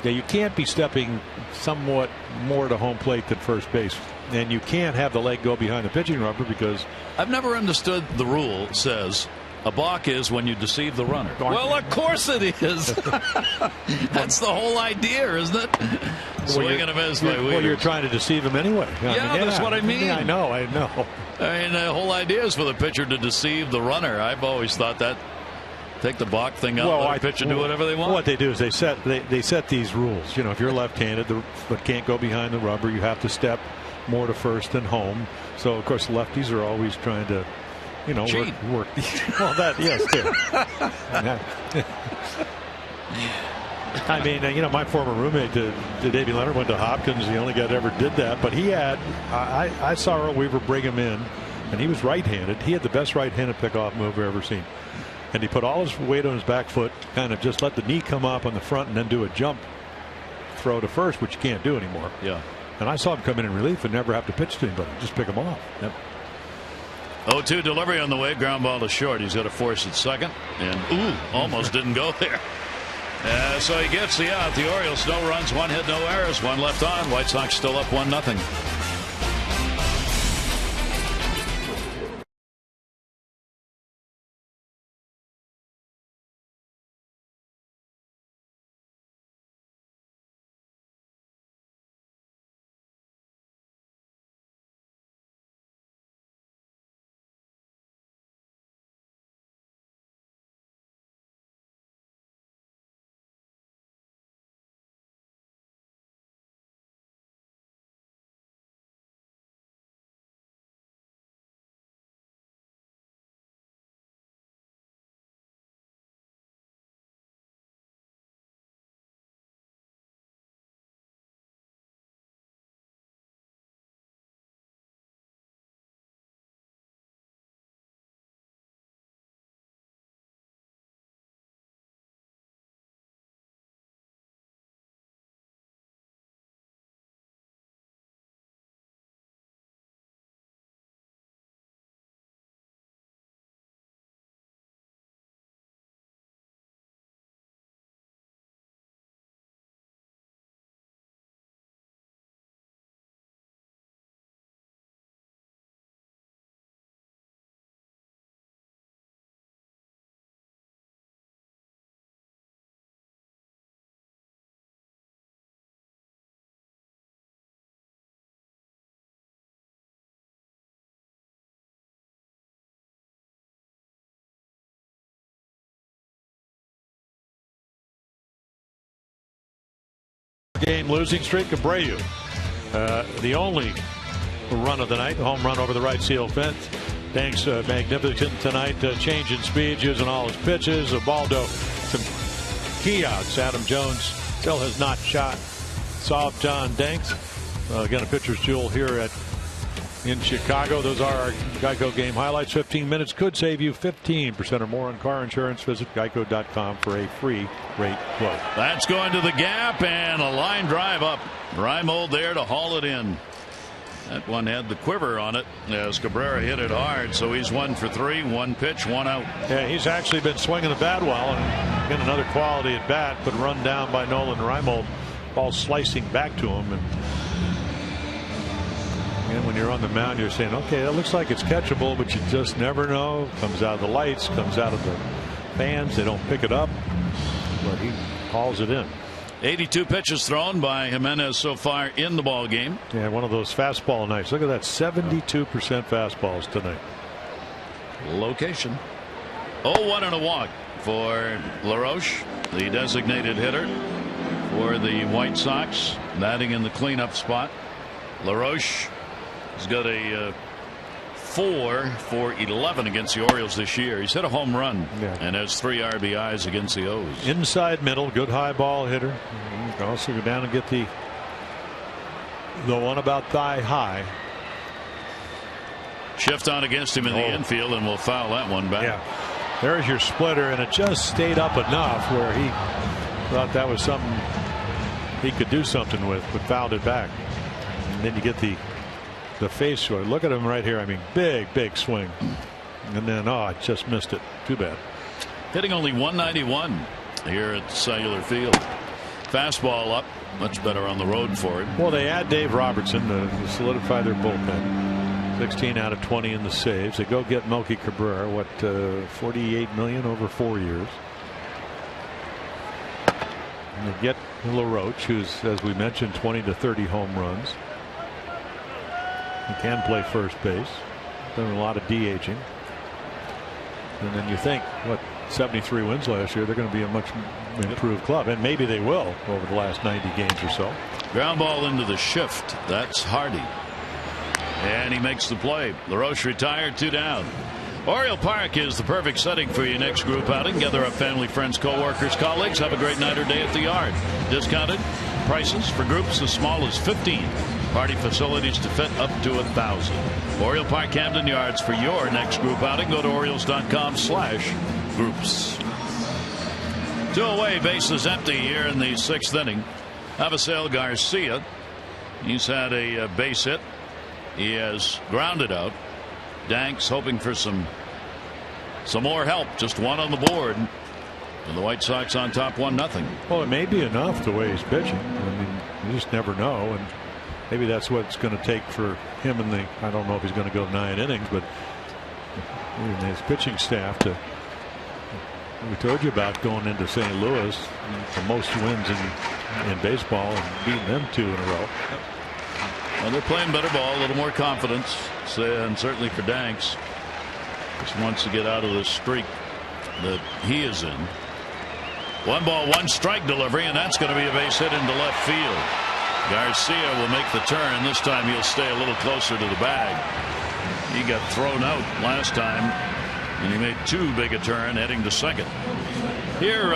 Yeah, you can't be stepping somewhat more to home plate than first base. And you can't have the leg go behind the pitching rubber because. I've never understood the rule says a balk is when you deceive the runner. Well, of course it is. That's the whole idea, isn't it? Swing and a miss by Weeders. Well, you're trying to deceive him anyway. That's what I mean. Yeah, I know. I mean, the whole idea is for the pitcher to deceive the runner. I've always thought that. Take the balk thing out. Let the pitcher do whatever they want. What they do is they set these rules. You know, if you're left-handed, the foot can't go behind the rubber. You have to step more to first than home. So of course lefties are always trying to, you know, work. Well, that yes, too. I mean, you know, my former roommate, Davey Leonard, went to Hopkins. The only guy that ever did that. But he had, I saw Earl Weaver bring him in, and he was right-handed. He had the best right-handed pickoff move I've ever seen. And he put all his weight on his back foot, kind of just let the knee come up on the front and then do a jump throw to first, which you can't do anymore. Yeah. And I saw him come in relief and never have to pitch to anybody. Just pick him off. Yep. 0-2 delivery on the way. Ground ball to short. He's got to force it second. And, almost didn't go there. So he gets the out. The Orioles, no runs, 1 hit, no errors, 1 left on. White Sox still up 1-0. Game losing streak. Abreu, the only run of the night, home run over the right field fence. Thanks, magnificent tonight. Change in speed, using all his pitches. Ubaldo, some key outs. Adam Jones still has not shot. Soft John Danks. Again, a pitcher's duel here in Chicago. Those are our Geico game highlights. 15 minutes could save you 15% or more on car insurance. Visit geico.com for a free rate quote. That's going to the gap and a line drive up. Reimold there to haul it in. That one had the quiver on it as Cabrera hit it hard. So he's 1 for 3, 1 pitch, 1 out. Yeah, he's actually been swinging the bat well, and again another quality at bat, but run down by Nolan Reimold. Ball slicing back to him, and when you're on the mound, you're saying, okay, that looks like it's catchable, but you just never know. Comes out of the lights, comes out of the fans. They don't pick it up, but he hauls it in. 82 pitches thrown by Jimenez so far in the ball game. Yeah, one of those fastball nights. Look at that, 72% fastballs tonight. Location. 0-1 and a walk for LaRoche, the designated hitter for the White Sox, batting in the cleanup spot. LaRoche has got a 4 for 11 against the Orioles this year. He's hit a home run and has 3 RBIs against the O's. Inside middle, good high ball hitter. You can also go down and get the one about thigh high. Shift on against him in the infield, and we'll foul that one back. Yeah. There's your splitter, and it just stayed up enough where he thought that was something he could do something with, but fouled it back. And then you get the face short. Look at him right here. I mean, big swing. And then, I just missed it. Too bad. Hitting only 191 here at Cellular Field. Fastball up. Much better on the road for him. Well, they add Dave Robertson to solidify their bullpen. 16 out of 20 in the saves. They go get Melky Cabrera, what, $48 million over 4 years. And they get LaRoche, who's, as we mentioned, 20 to 30 home runs. He can play first base. Done a lot of DHing. And then you think, 73 wins last year, they're going to be a much improved club, and maybe they will over the last 90 games or so. Ground ball into the shift. That's Hardy. And he makes the play. LaRoche retired, 2 down. Oriole Park is the perfect setting for your next group outing. Gather up family, friends, co-workers, colleagues. Have a great night or day at the yard. Discounted prices for groups as small as 15. Party facilities to fit up to 1,000. Oriole Park Camden Yards for your next group outing. Go to Orioles.com/groups. 2 away, bases empty here in the 6th inning. Avisail Garcia. He's had a base hit. He has grounded out. Danks hoping for some more help. Just 1 on the board. And the White Sox on top 1-0. Well, it may be enough the way he's pitching. I mean, you just never know. And maybe that's what it's going to take for him and I don't know if he's going to go 9 innings, but his pitching staff we told you about going into St. Louis, the most wins in baseball, and beating them 2 in a row. Well, they're playing better ball, a little more confidence, and certainly for Danks, just wants to get out of this streak that he is in. 1 ball, 1 strike delivery, and that's going to be a base hit into left field. Garcia will make the turn. This time he'll stay a little closer to the bag. He got thrown out last time, and he made too big a turn heading to second. Here,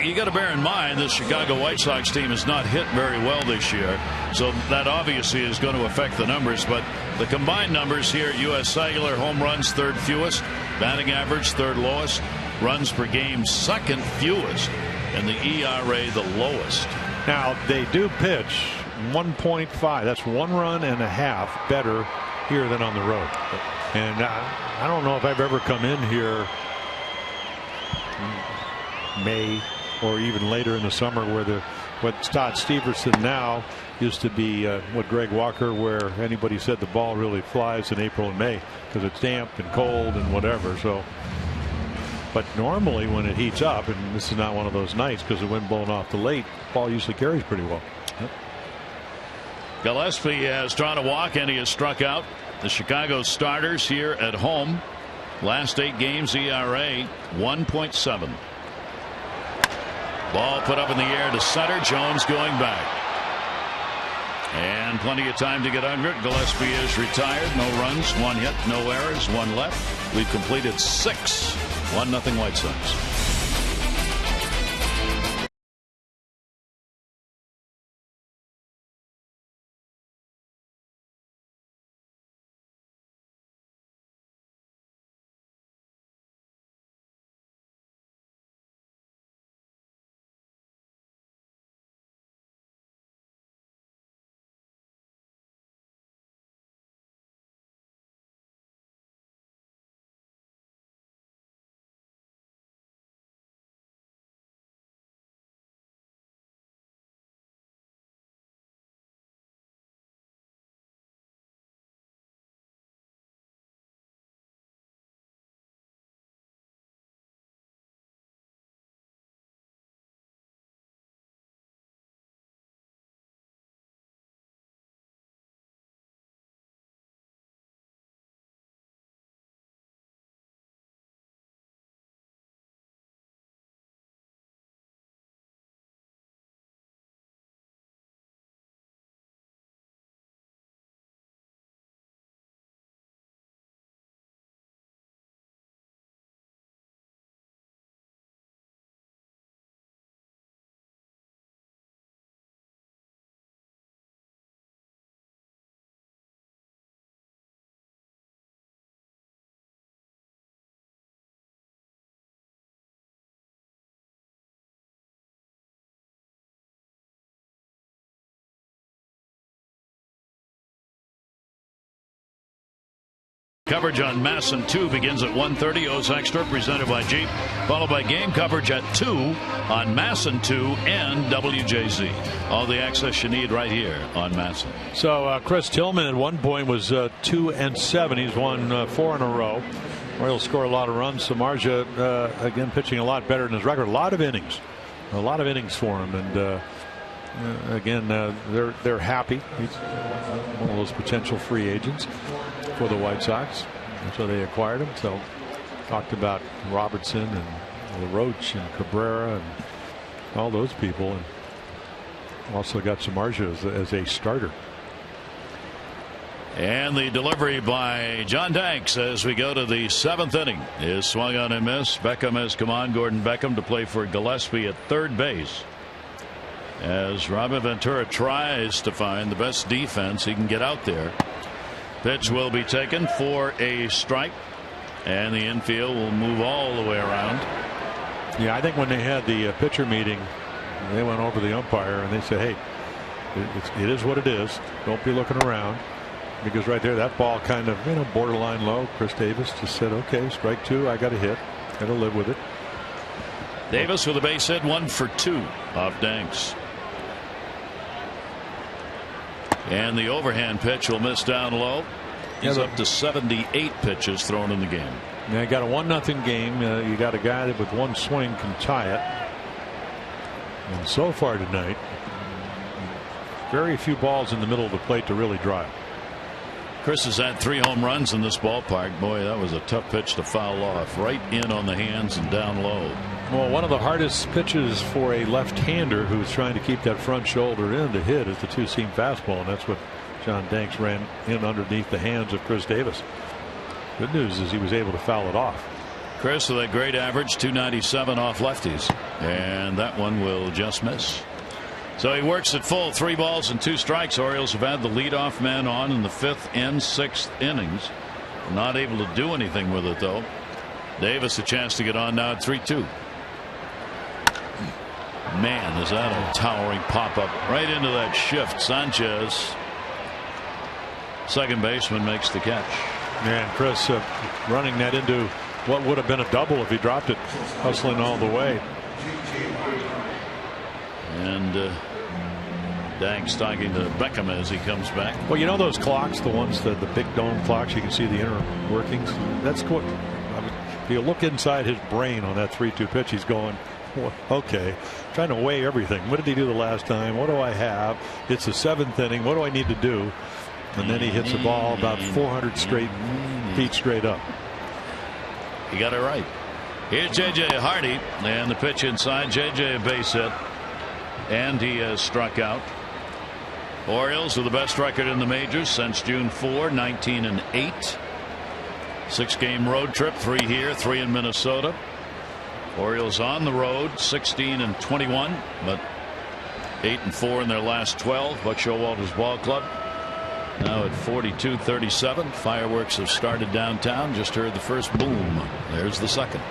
you got to bear in mind this Chicago White Sox team has not hit very well this year, so that obviously is going to affect the numbers. But the combined numbers here at U.S. Cellular: home runs 3rd fewest, batting average 3rd lowest, runs per game 2nd fewest, and the ERA the lowest. Now they do pitch 1.5. That's 1 run and a half better here than on the road. And I don't know if I've ever come in here May or even later in the summer where what Todd Steverson now used to be what Greg Walker, where anybody said the ball really flies in April and May because it's damp and cold and whatever. So, but normally when it heats up, and this is not one of those nights because the wind blowing off the late, ball usually carries pretty well. Yep. Gillespie has drawn a walk and he has struck out. The Chicago starters here at home, last 8 games ERA 1.7. Ball put up in the air to center. Jones going back. And plenty of time to get under it. Gillespie is retired. No runs, 1 hit, no errors, 1 left. We've completed 6. 1-0 White Sox. Coverage on Masson 2 begins at 1:30. O's Extra presented by Jeep, followed by game coverage at 2 on Masson 2 and WJZ. All the access you need right here on Masson. So Chris Tillman at one point was 2-7. He's won 4 in a row. Orioles score a lot of runs. Samardzija again pitching a lot better than his record. A lot of innings for him, and again they're happy. He's one of those potential free agents for the White Sox, and so they acquired him. So talked about Robertson and LaRoche and Cabrera and all those people, and also got Samardzija as a starter. And the delivery by John Danks as we go to the 7th inning is swung on and missed. Beckham has come on, Gordon Beckham, to play for Gillespie at third base, as Robin Ventura tries to find the best defense he can get out there. Pitch will be taken for a strike, and the infield will move all the way around. Yeah, I think when they had the pitcher meeting, they went over the umpire and they said, hey, it is what it is. Don't be looking around. Because right there, that ball kind of, borderline low. Chris Davis just said, okay, strike 2. I got a hit. Got to live with it. Davis with a base hit, 1 for 2 off Danks. And the overhand pitch will miss down low. He's up to 78 pitches thrown in the game. Yeah, you got a 1-0 game. You got a guy that with one swing can tie it. And so far tonight, very few balls in the middle of the plate to really drive. Chris has had 3 home runs in this ballpark. Boy, that was a tough pitch to foul off. Right in on the hands and down low. Well, one of the hardest pitches for a left-hander who's trying to keep that front shoulder in to hit is the 2-seam fastball, and that's what John Danks ran in underneath the hands of Chris Davis. Good news is he was able to foul it off. Chris with a great average, 297 off lefties, and that one will just miss. So he works at full, 3 balls and 2 strikes. Orioles have had the leadoff man on in the 5th and 6th innings. Not able to do anything with it, though. Davis a chance to get on now at 3-2. Man, is that a towering pop-up right into that shift. Sanchez, second baseman, makes the catch. Yeah, and Chris running that into what would have been a double if he dropped it, hustling all the way. And Danks talking to Beckham as he comes back. Well, those clocks, the ones, the big dome clocks, you can see the inner workings. That's what, if you look inside his brain on that 3-2 pitch, he's going, well, okay, trying to weigh everything. What did he do the last time? What do I have? It's the 7th inning. What do I need to do? And then he hits the ball about 400 feet straight up. He got it right. Here's J.J. Hardy, and the pitch inside. J.J. a base hit, and he has struck out. Orioles with the best record in the majors since June 4, 19-8. 6-game road trip, 3 here, 3 in Minnesota. Orioles on the road, 16-21, but 8-4 in their last 12. Buck Showalter's ball club now at 42-37. Fireworks have started downtown. Just heard the first boom. There's the second.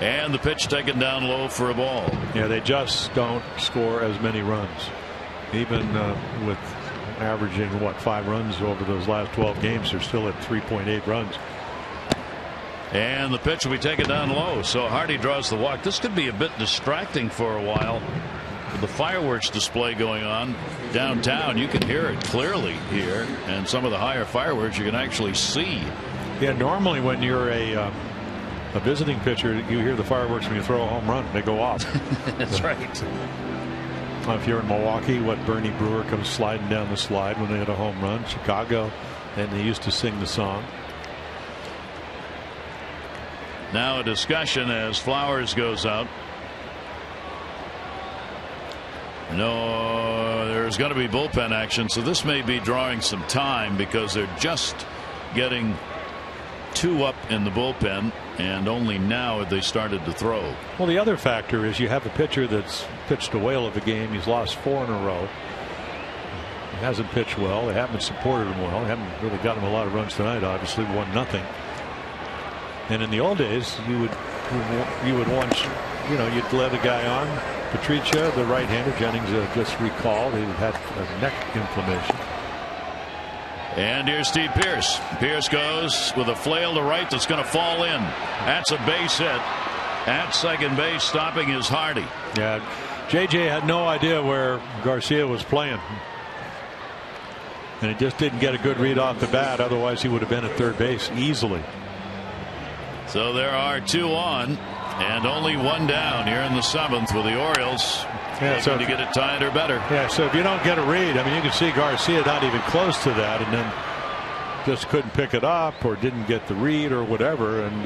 And the pitch taken down low for a ball. Yeah, they just don't score as many runs. Even with averaging, 5 runs over those last 12 games, they're still at 3.8 runs. And the pitch will be taken down low. So Hardy draws the walk. This could be a bit distracting for a while. With the fireworks display going on downtown, you can hear it clearly here. And some of the higher fireworks you can actually see. Yeah, normally when you're a visiting pitcher, you hear the fireworks when you throw a home run. They go off. That's right. If you're in Milwaukee, Bernie Brewer comes sliding down the slide when they hit a home run. Chicago, and they used to sing the song. Now a discussion as Flowers goes out. No, there's going to be bullpen action, so this may be drawing some time because they're just getting 2 up in the bullpen, and only now have they started to throw. Well, the other factor is you have a pitcher that's pitched a whale of a game. He's lost 4 in a row. He hasn't pitched well. They haven't supported him well. They haven't really got him a lot of runs tonight, obviously 1-0. And in the old days, you would want, you'd let a guy on. Patricia, the right-hander, Jennings just recalled, he had a neck inflammation. And here's Steve Pearce. Pearce goes with a flail to right that's going to fall in. That's a base hit. At second base, stopping is Hardy. Yeah, JJ had no idea where Garcia was playing. And he just didn't get a good read off the bat. Otherwise, he would have been at third base easily. So there are 2 on and only 1 down here in the 7th with the Orioles. Yeah, so to get it tied or better. Yeah, so if you don't get a read, I mean, you can see Garcia not even close to that, and then just couldn't pick it up or didn't get the read or whatever. And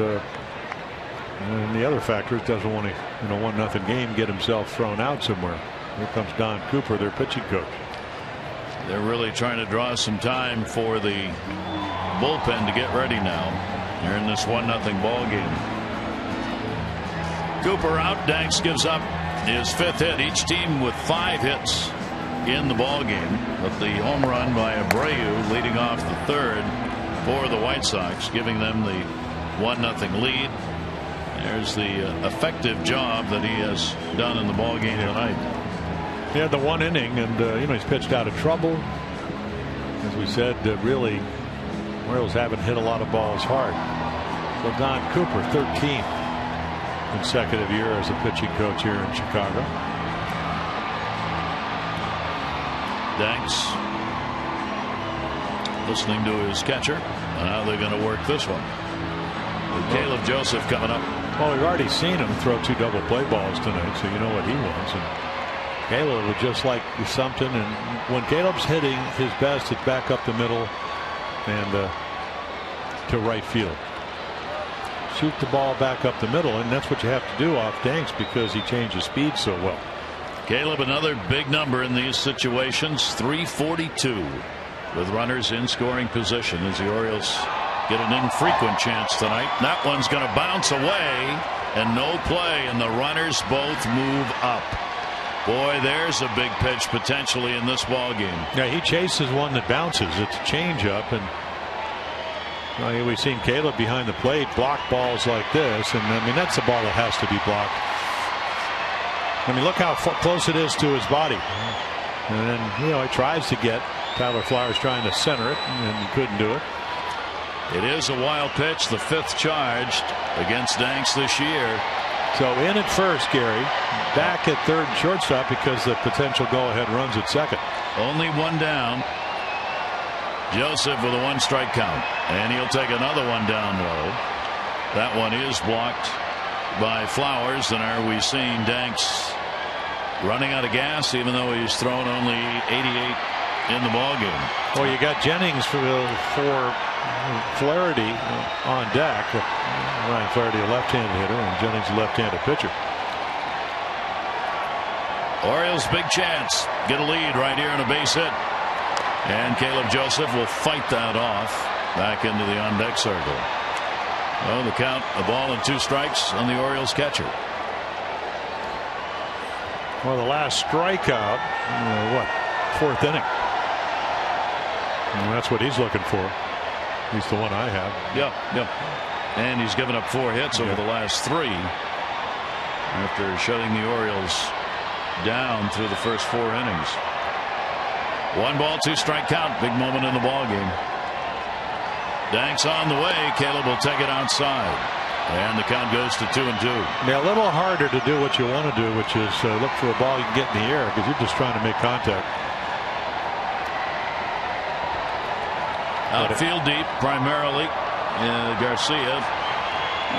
the other factor is doesn't want to, 1-0 game, get himself thrown out somewhere. Here comes Don Cooper, their pitching coach. They're really trying to draw some time for the bullpen to get ready now. They're in this 1-0 ball game. Cooper out. Danks gives up his 5th hit. Each team with 5 hits in the ball game. But the home run by Abreu leading off the 3rd for the White Sox, giving them the 1-0 lead. There's the effective job that he has done in the ball game tonight. He had the 1 inning, and he's pitched out of trouble. As we said, really, Orioles haven't hit a lot of balls hard. So Don Cooper, 13th consecutive year as a pitching coach here in Chicago. Danks listening to his catcher and how they're going to work this one. With Caleb Joseph coming up. Well, we've already seen him throw 2 double play balls tonight, so you know what he wants. And Caleb would just like something, and when Caleb's hitting his best, it's back up the middle and to right field. Shoot the ball back up the middle, and that's what you have to do off Danks because he changes speed so well. Caleb, another big number in these situations, 342 with runners in scoring position as the Orioles get an infrequent chance tonight. That one's going to bounce away and no play, and the runners both move up. Boy, there's a big pitch potentially in this ball game. Yeah, he chases one that bounces. It's a changeup, and we've seen Caleb behind the plate block balls like this, and I mean that's the ball that has to be blocked. I mean, look how close it is to his body, and then he tries to get Tyler Flowers trying to center it, and he couldn't do it. It is a wild pitch, the 5th charged against Danks this year. So in at first, Gary, back at third and shortstop because the potential go-ahead runs at second. Only 1 down. Joseph with a 1-strike count, and he'll take another one down low. That one is blocked by Flowers. And are we seeing Danks running out of gas, even though he's thrown only 88 in the ball game? Well, you got Jennings for Flaherty on deck. Ryan Flaherty, a left-handed hitter, and Jennings, a left-handed pitcher. Orioles big chance, get a lead right here in a base hit, and Caleb Joseph will fight that off back into the on-deck circle. Well, the count, a ball and 2 strikes on the Orioles catcher. Well, the last strikeout, 4th inning. And that's what he's looking for. At least the one I have. Yep. And he's given up 4 hits over the last 3 after shutting the Orioles down through the first 4 innings. 1 ball, 2 strike count. Big moment in the ball game. Danks on the way. Caleb will take it outside, and the count goes to 2-2. Yeah, a little harder to do what you want to do, which is look for a ball you can get in the air because you're just trying to make contact. Outfield deep primarily. Garcia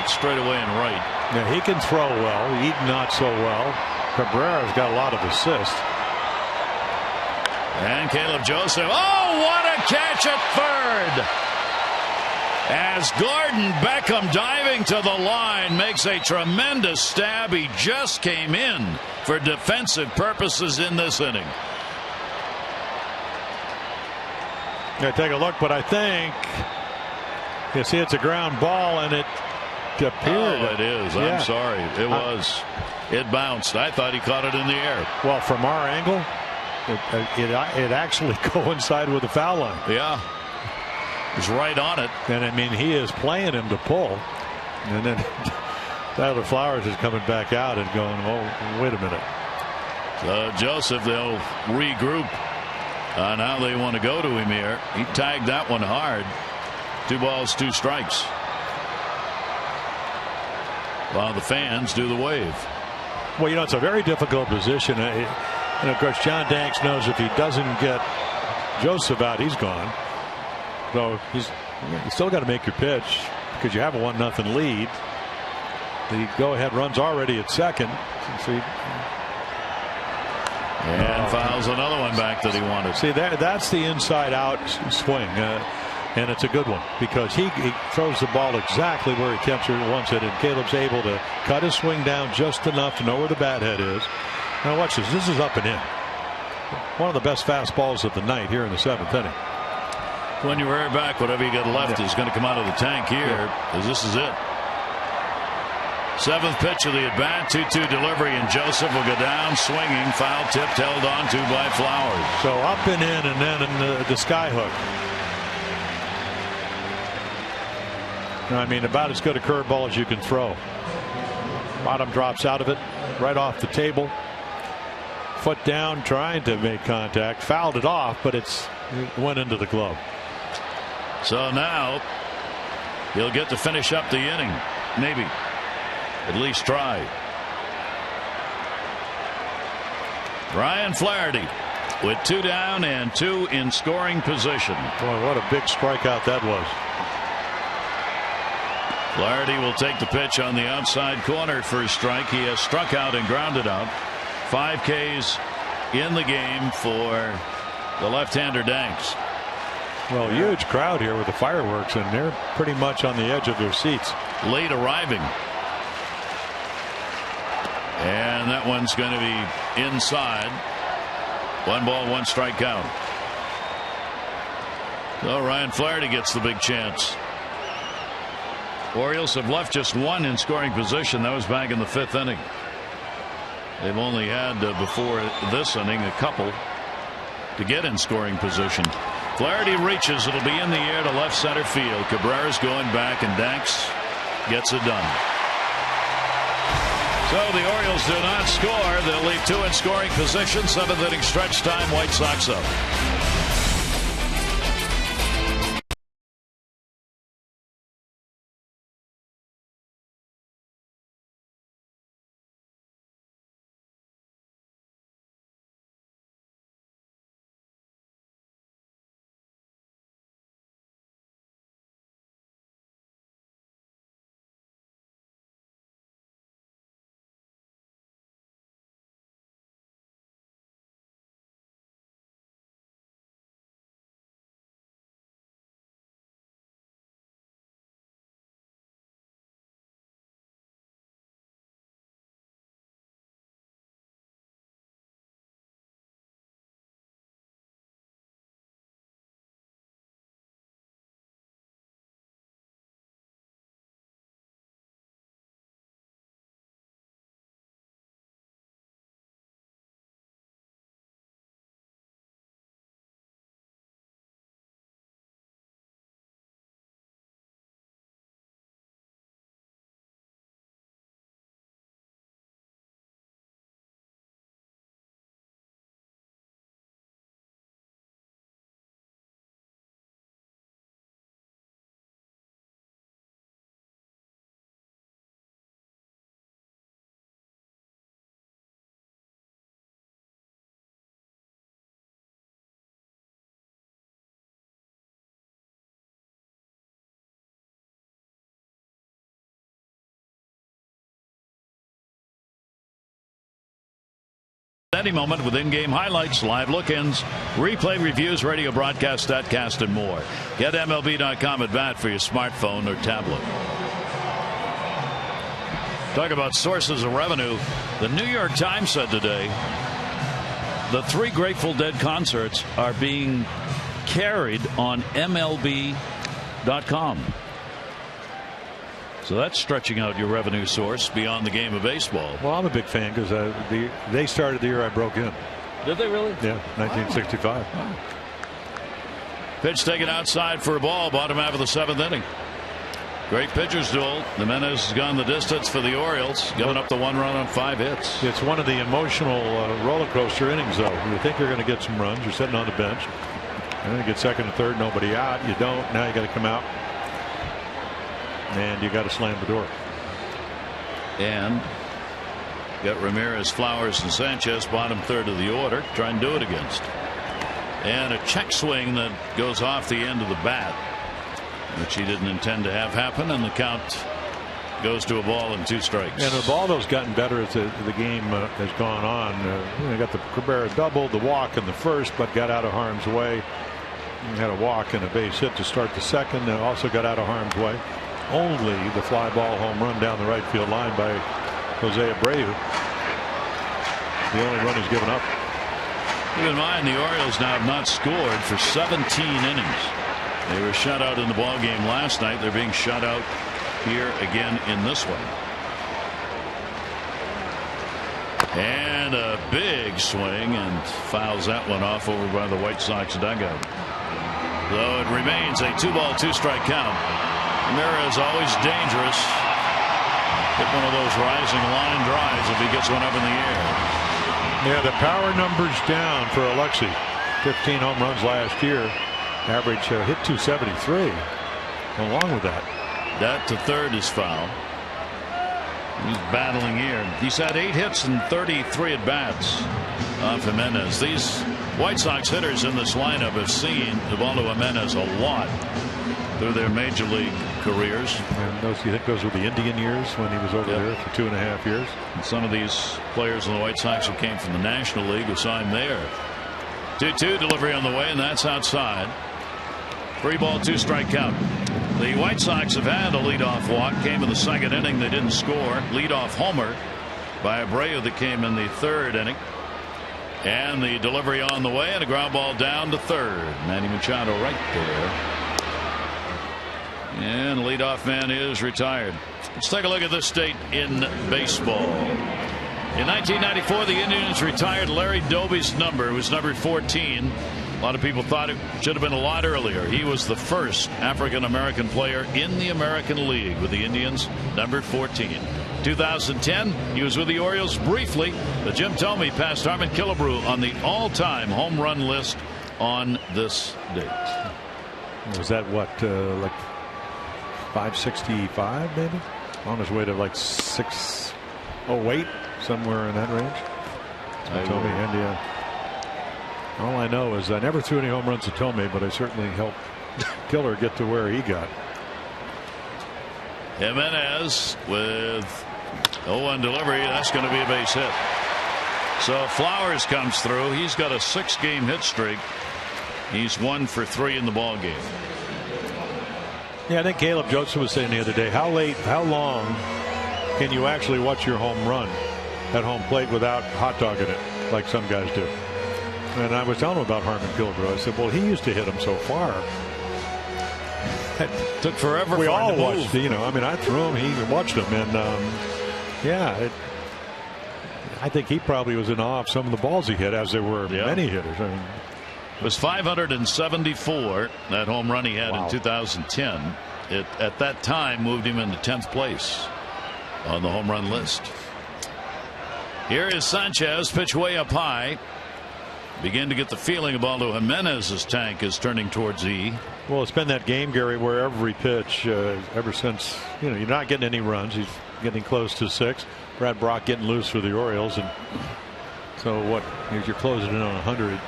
straight away and right. Yeah, he can throw well. Eaton not so well. Cabrera's got a lot of assists. And Caleb Joseph. Oh, what a catch at third! As Gordon Beckham, diving to the line, makes a tremendous stab. He just came in for defensive purposes in this inning. Yeah, take a look, but I think you see it's a ground ball, and it appeared. Oh, it is. Yeah. I'm sorry. It was. It bounced. I thought he caught it in the air. Well, from our angle, it actually coincided with the foul line. Yeah. He's right on it. And I mean, he is playing him to pull. And then Tyler Flowers is coming back out and going, oh, wait a minute. So Joseph, they'll regroup Now they want to go to him here. He tagged that one hard. 2 balls, 2 strikes. While the fans do the wave. Well, it's a very difficult position. And of course, John Danks knows if he doesn't get Joseph out, he's gone. So you still got to make your pitch because you have a 1-0 lead. The go-ahead run's already at second. And fouls another one back that he wanted. See, that's the inside-out swing, and it's a good one because he throws the ball exactly where he wants it, and Caleb's able to cut his swing down just enough to know where the bat head is. Now watch this. This is up and in. One of the best fastballs of the night here in the 7th inning. When you rear back, whatever you got left is going to come out of the tank here, because this is it. 7th pitch of the at-bat, 2-2 delivery, and Joseph will go down swinging, foul tipped, held on to by Flowers. So up and in, and then in the sky hook. I mean, about as good a curveball as you can throw. Bottom drops out of it, right off the table. Foot down, trying to make contact, fouled it off, but it went into the glove. So now he'll get to finish up the inning, maybe. At least try. Ryan Flaherty with 2 down and 2 in scoring position. Boy, what a big strikeout that was. Flaherty will take the pitch on the outside corner for a strike. He has struck out and grounded out. 5 Ks in the game for the left-hander Danks. Well, huge crowd here with the fireworks, and they're pretty much on the edge of their seats. Late arriving. And that one's going to be inside. 1 ball, 1 strike count. So Ryan Flaherty gets the big chance. Orioles have left just 1 in scoring position. That was back in the 5th inning. They've only had before this inning a couple to get in scoring position. Flaherty reaches. It'll be in the air to left center field. Cabrera's going back, and Danks gets it done. So the Orioles do not score. They'll leave 2 in scoring position. 7th inning stretch time. White Sox up. Any moment with in-game highlights, live look-ins, replay reviews, radio broadcasts, statcast, and more. Get MLB.com at bat for your smartphone or tablet. Talk about sources of revenue. The New York Times said today the 3 Grateful Dead concerts are being carried on MLB.com. So that's stretching out your revenue source beyond the game of baseball. Well, I'm a big fan because they started the year I broke in. Did they really? Yeah, 1965. Wow. Pitch taken outside for a ball, bottom half of the 7th inning. Great pitchers duel. Jimenez has gone the distance for the Orioles, giving up the 1 run on 5 hits. It's one of the emotional roller coaster innings, though. You think you're going to get some runs. You're sitting on the bench. And then you get second and third, nobody out. You don't. Now you got to come out. And you got to slam the door. And got Ramirez, Flowers, and Sanchez, bottom third of the order. Try and do it against. And a check swing that goes off the end of the bat, which he didn't intend to have happen, and the count goes to a ball and 2 strikes. And the ball has gotten better as the game has gone on. Got the Cabrera double, the walk in the first, but got out of harm's way. Had a walk and a base hit to start the second, and also got out of harm's way. Only the fly ball home run down the right field line by Jose Abreu. The only run he's given up. Keep in mind, the Orioles now have not scored for 17 innings. They were shut out in the ball game last night. They're being shut out here again in this one. And a big swing, and fouls that one off over by the White Sox dugout. Though it remains a 2-ball, 2-strike count. Ramirez always dangerous. Hit one of those rising line drives if he gets one up in the air. Yeah, the power numbers down for Alexei. 15 home runs last year. Average hit 273. Along with that. That to third is foul. He's battling here. He's had 8 hits and 33 at bats on Jimenez. These White Sox hitters in this lineup have seen Ubaldo Jimenez a lot through their major league careers. And those, you think those were the Indian years when he was over there for 2.5 years? And some of these players in the White Sox who came from the National League who signed there. 2-2 delivery on the way, and that's outside. 3-ball, 2-strike count. The White Sox have had a leadoff walk. Came in the second inning. They didn't score. Leadoff homer by Abreu that came in the third inning. And the delivery on the way, and a ground ball down to third. Manny Machado right there. And the leadoff man is retired. Let's take a look at this state in baseball. In 1994, the Indians retired Larry Doby's number. It was number 14. A lot of people thought it should have been a lot earlier. He was the first African-American player in the American League with the Indians, number 14. 2010, he was with the Orioles briefly, but Jim Thome passed Harmon Killebrew on the all-time home run list on this date. Was that what, like 565 maybe? On his way to like 608, somewhere in that range. Thome, and all I know is I never threw any home runs to Thome, but I certainly helped Killer get to where he got. Jimenez with 0-1 delivery. That's going to be a base hit. So Flowers comes through. He's got a 6-game hit streak. He's 1 for 3 in the ball game. Yeah, I think Caleb Joseph was saying the other day, how long can you actually watch your home run at home plate without hot dogging it like some guys do? And I was telling him about Harmon Killebrew. I said, well, he used to hit him so far. It took forever. We all watched, I mean, I threw him, he watched him, and I think he probably was in awe of some of the balls he hit, as there were many hitters. I mean, it was 574, that home run he had in 2010. It at that time moved him into 10th place on the home run list. Here is Sanchez, pitch way up high. Begin to get the feeling Ubaldo Jimenez's tank is turning towards E. Well, it's been that game, Gary, where every pitch ever since, you're not getting any runs. He's getting close to 6. Brad Brock getting loose for the Orioles, and so what? You're closing in on 100.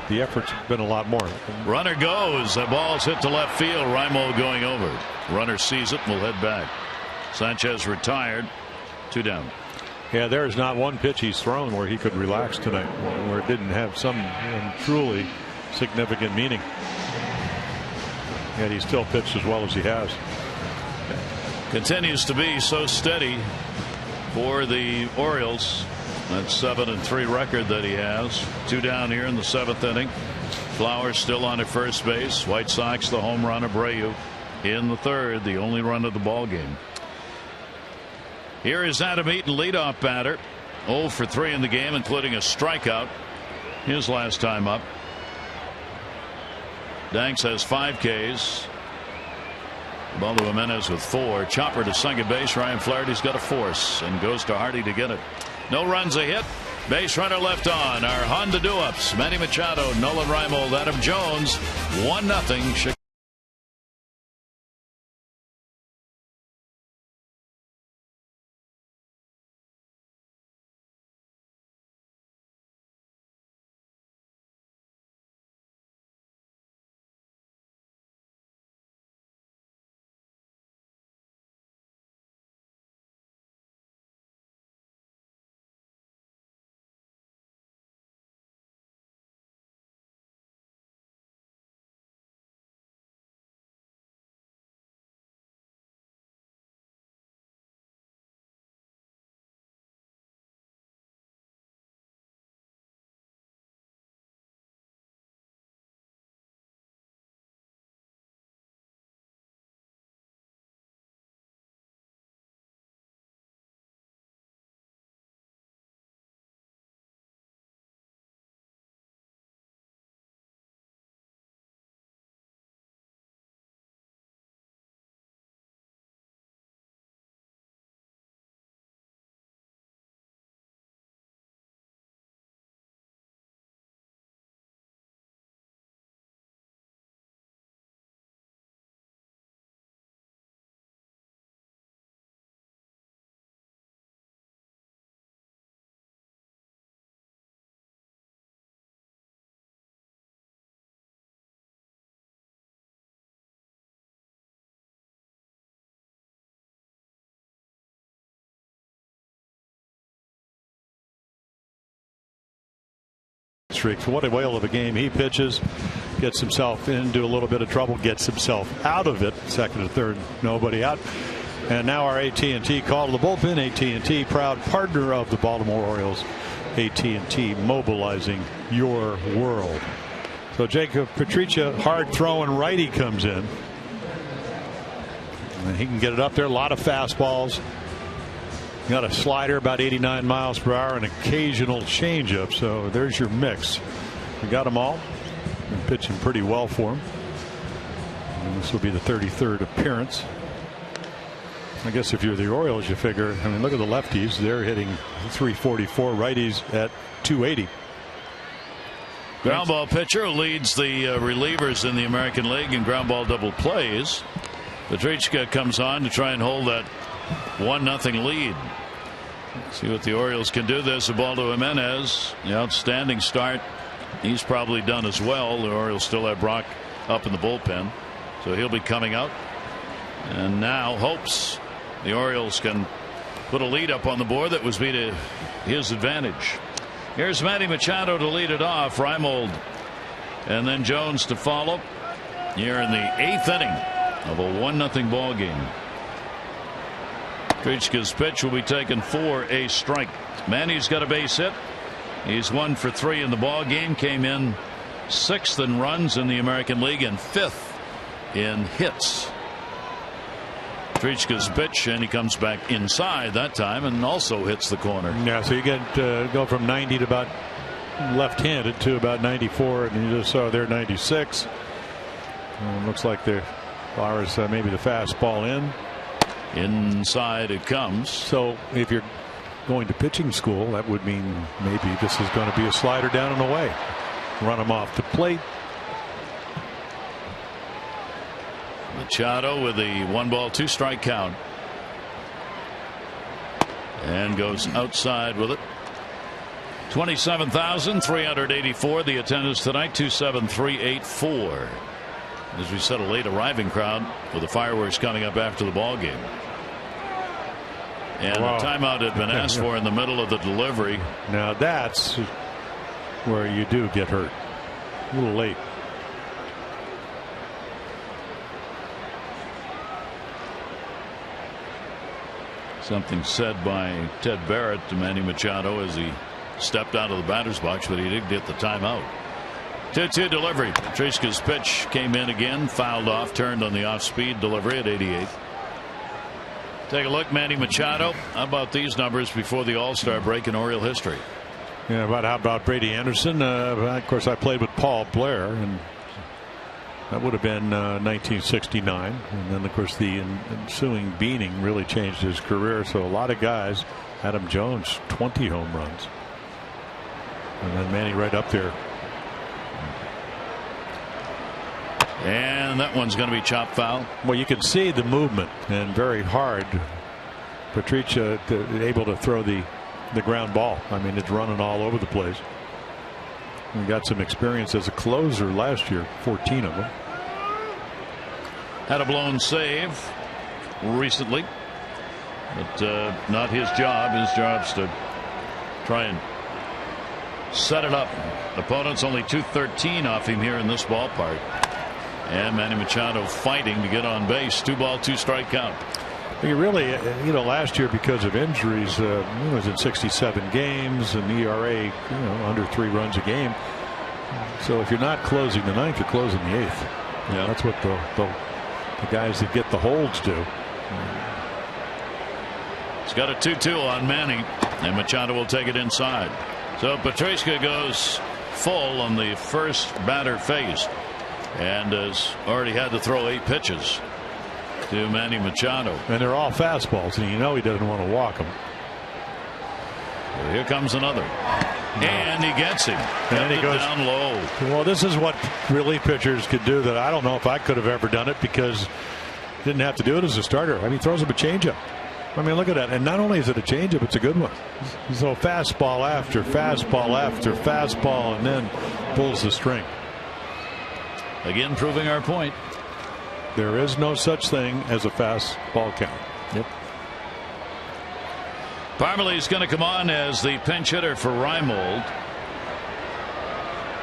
The effort's been a lot more. Runner goes. The ball's hit to left field. Raimo going over. Runner sees it and will head back. Sanchez retired. 2 down. Yeah, there is not one pitch he's thrown where he could relax tonight, where it didn't have some truly significant meaning. And he still pitched as well as he has. Continues to be so steady for the Orioles. That 7-3 record that he has. 2 down here in the 7th inning. Flowers still on at first base. White Sox the home run. Abreu in the 3rd, the only run of the ball game. Here is Adam Eaton, leadoff batter. 0 for 3 in the game, including a strikeout his last time up. Danks has 5 Ks. Ball to Jimenez with 4. Chopper to second base. Ryan Flaherty's got a force and goes to Hardy to get it. No runs, a hit. Base runner left on. Our Honda do-ups. Manny Machado, Nolan Reimold, Adam Jones. 1-0 Chicago. Streak. For what a whale of a game he pitches, gets himself into a little bit of trouble, gets himself out of it. Second and third, nobody out. And now our AT&T call to the bullpen. AT&T, proud partner of the Baltimore Orioles. AT&T, mobilizing your world. So Jacob Petricia, hard throwing righty, comes in. And he can get it up there. A lot of fastballs. Got a slider about 89 miles per hour, and occasional changeup. So there's your mix. We got them all. Been pitching pretty well for him. And this will be the 33rd appearance. I guess if you're the Orioles, you figure, I mean, look at the lefties. They're hitting 344, righties at 280. Ground ball pitcher leads the relievers in the American League in ground ball double plays. Petrichka comes on to try and hold that 1-0 lead. See what the Orioles can do. There's a ball to Jimenez. The outstanding start. He's probably done as well. The Orioles still have Brock up in the bullpen, so he'll be coming out. And now hopes the Orioles can put a lead up on the board that was be to his advantage. Here's Manny Machado to lead it off. Reimold and then Jones to follow. Here in the 8th inning of a 1-0 ball game. Petrichka's pitch will be taken for a strike. Manny's got a base hit. He's 1 for 3 in the ball game. Came in 6th in runs in the American League and 5th in hits. Petrichka's pitch, and he comes back inside that time and also hits the corner. Yeah, so you get go from 90 to about left-handed to about 94, and you just saw there 96. Looks like the flowers maybe the fastball in. Inside it comes. So if you're going to pitching school, that would mean maybe this is going to be a slider down and away. Run him off the plate. Machado with the 1-ball-2-strike count. And goes outside with it. 27,384 the attendance tonight. 27384. As we said, a late arriving crowd with the fireworks coming up after the ball game. And wow. The timeout had been asked for in the middle of the delivery. Now that's where you do get hurt. A little late. Something said by Ted Barrett to Manny Machado as he stepped out of the batter's box, but he did get the timeout. 2-2 delivery. Petrichka's pitch came in again, fouled off, turned on the off-speed delivery at 88. Take a look, Manny Machado. How about these numbers before the All-Star break in Oriole history? Yeah, how about Brady Anderson? Of course, I played with Paul Blair, and That would have been 1969. And then, of course, the ensuing beating really changed his career. So a lot of guys, Adam Jones, 20 home runs. And then Manny right up there. And that one's going to be chopped foul. Well, you can see the movement, and very hard. Patricia able to throw the ground ball. I mean, it's running all over the place. He got some experience as a closer last year, 14 of them. Had a blown save recently, but not his job. His job's to try and set it up. Opponent's only 213 off him here in this ballpark. And Manny Machado fighting to get on base. 2-ball, 2-strike count. He really, last year because of injuries, he was in 67 games, and ERA, under 3 runs a game. So if you're not closing the 9th, you're closing the 8th. Yeah, that's what the guys that get the holds do. He's got a 2-2 on Manny, and Machado will take it inside. So Patricia goes full on the first batter faced, and has already had to throw 8 pitches to Manny Machado. And they're all fastballs, and he doesn't want to walk them. Well, here comes another. No. And he gets him. And he goes down low. Well, this is what relief pitchers could do that I don't know if I could have ever done it, because didn't have to do it as a starter. I mean, he throws him a changeup. I mean, look at that. And not only is it a changeup, it's a good one. So fastball after fastball after fastball, and then pulls the string. Again, proving our point. There is no such thing as a fastball count. Yep. Parmalee's going to come on as the pinch hitter for Reimold.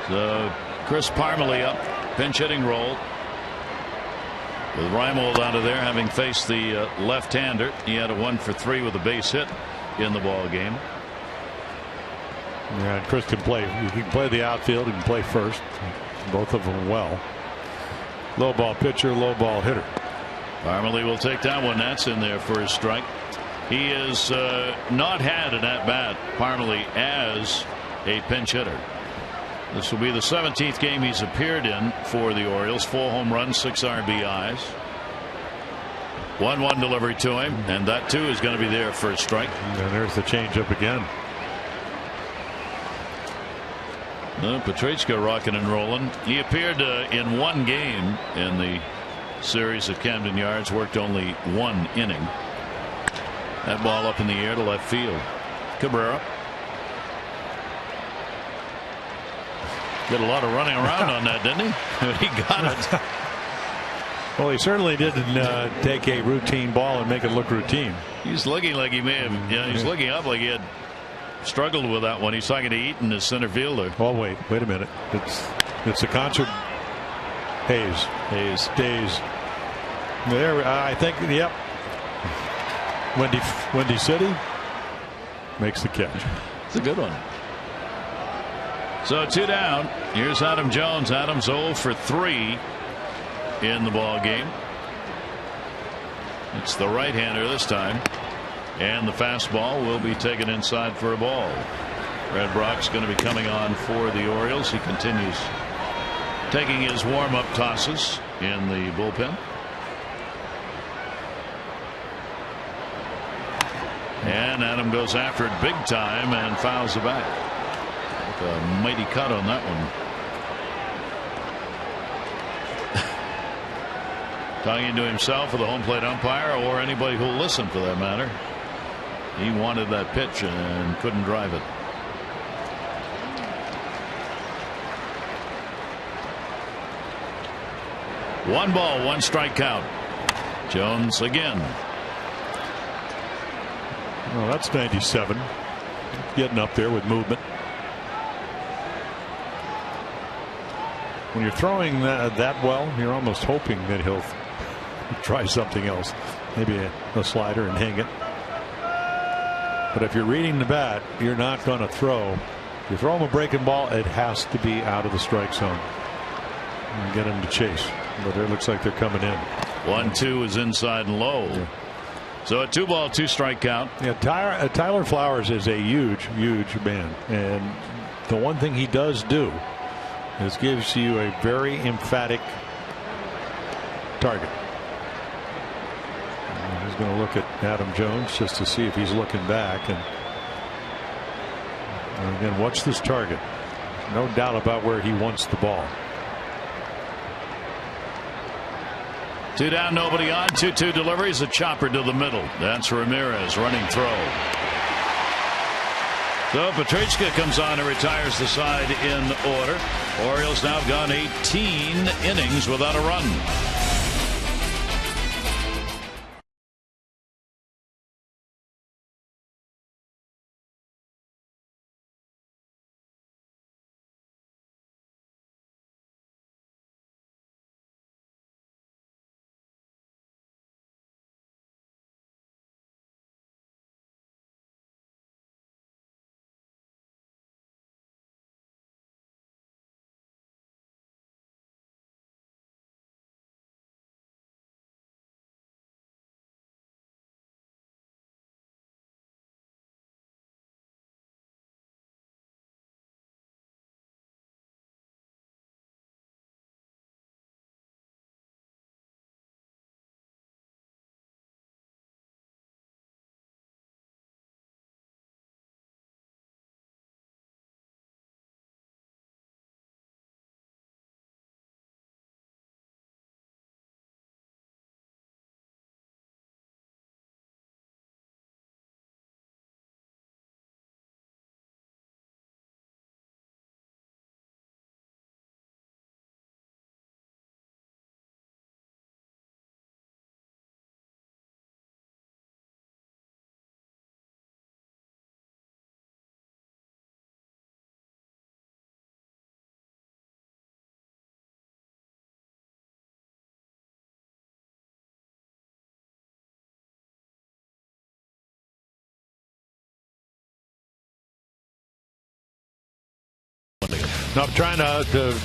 So Chris Parmalee up, pinch hitting role. With Reimold out of there, having faced the left-hander. He had a 1-for-3 with a base hit in the ball game. Yeah, and Chris can play. He can play the outfield. He can play first. Both of them well. Low ball pitcher, low ball hitter. Parmalee will take that one. That's in there for his strike. He has not had an at-bat, Parmalee, as a pinch hitter. This will be the 17th game he's appeared in for the Orioles. 4 home runs, 6 RBIs. 1-1 delivery to him, and that too is going to be there for a strike. And there's the changeup again. Petrachka rocking and rolling. He appeared in 1 game in the series at Camden Yards. Worked only 1 inning. That ball up in the air to left field. Cabrera. Did a lot of running around on that, didn't he? He got it. Well, he certainly didn't take a routine ball and make it look routine. He's looking like he may have. He's looking up like he had struggled with that one. He's talking to Eaton, his center fielder. Oh, wait a minute. It's a concert. Hayes. There, I think. Yep. Windy City makes the catch. It's a good one. So 2 down. Here's Adam Jones. Adam's 0 for 3 in the ball game. It's the right-hander this time, and the fastball will be taken inside for a ball. Red Brock's going to be coming on for the Orioles. He continues taking his warm-up tosses in the bullpen. And Adam goes after it big time and fouls the bat. A mighty cut on that one. Talking to himself or the home plate umpire, or anybody who'll listen for that matter. He wanted that pitch and couldn't drive it. One ball, 1 strike count. Jones again. Well, that's 97. Getting up there with movement. When you're throwing that well, you're almost hoping that he'll try something else. Maybe a slider and hang it. But if you're reading the bat, you're not going to throw. If you throw him a breaking ball, it has to be out of the strike zone. And get him to chase. But it looks like they're coming in. 1-2 is inside and low. Yeah. So a 2-ball, 2-strike count. Yeah, Tyler Flowers is a huge man. And the one thing he does do is gives you a very emphatic target. He's going to look at Adam Jones just to see if he's looking back. And again, what's this target? No doubt about where he wants the ball. 2 down, nobody on. 2-2 deliveries. A chopper to the middle. That's Ramirez running throw. So Petrichka comes on and retires the side in order. Orioles now have gone 18 innings without a run. No, I'm trying to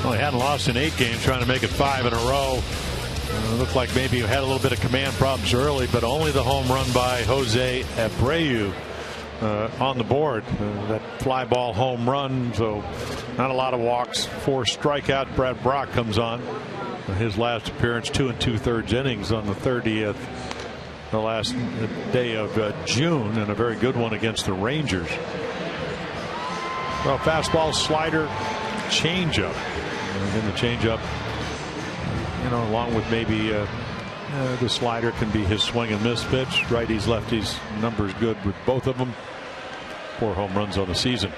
well, he hadn't lost in 8 games, trying to make it 5 in a row. It looked like maybe he had a little bit of command problems early, but only the home run by Jose Abreu on the board. That fly ball home run, so not a lot of walks, 4 strikeouts. Brad Brock comes on. His last appearance, 2 2/3 innings on the 30th, the last day of June, and a very good one against the Rangers. Well, fastball, slider, changeup. And then the changeup, along with maybe the slider can be his swing and miss pitch. Righties, lefties, numbers good with both of them. 4 home runs on the season.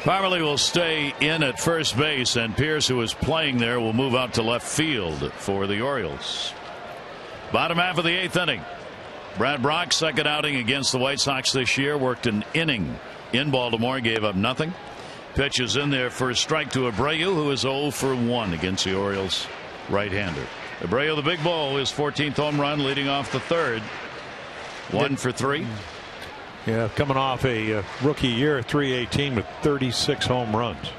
Farley will stay in at first base, and Pierce, who is playing there, will move out to left field for the Orioles. Bottom half of the 8th inning. Brad Brock, second outing against the White Sox this year, worked an inning in Baltimore, gave up nothing. Pitch is in there for a strike to Abreu, who is 0 for 1 against the Orioles right-hander. Abreu, the big ball, his 14th home run, leading off the 3rd. 1 for 3. Yeah, coming off a rookie year, 318 with 36 home runs.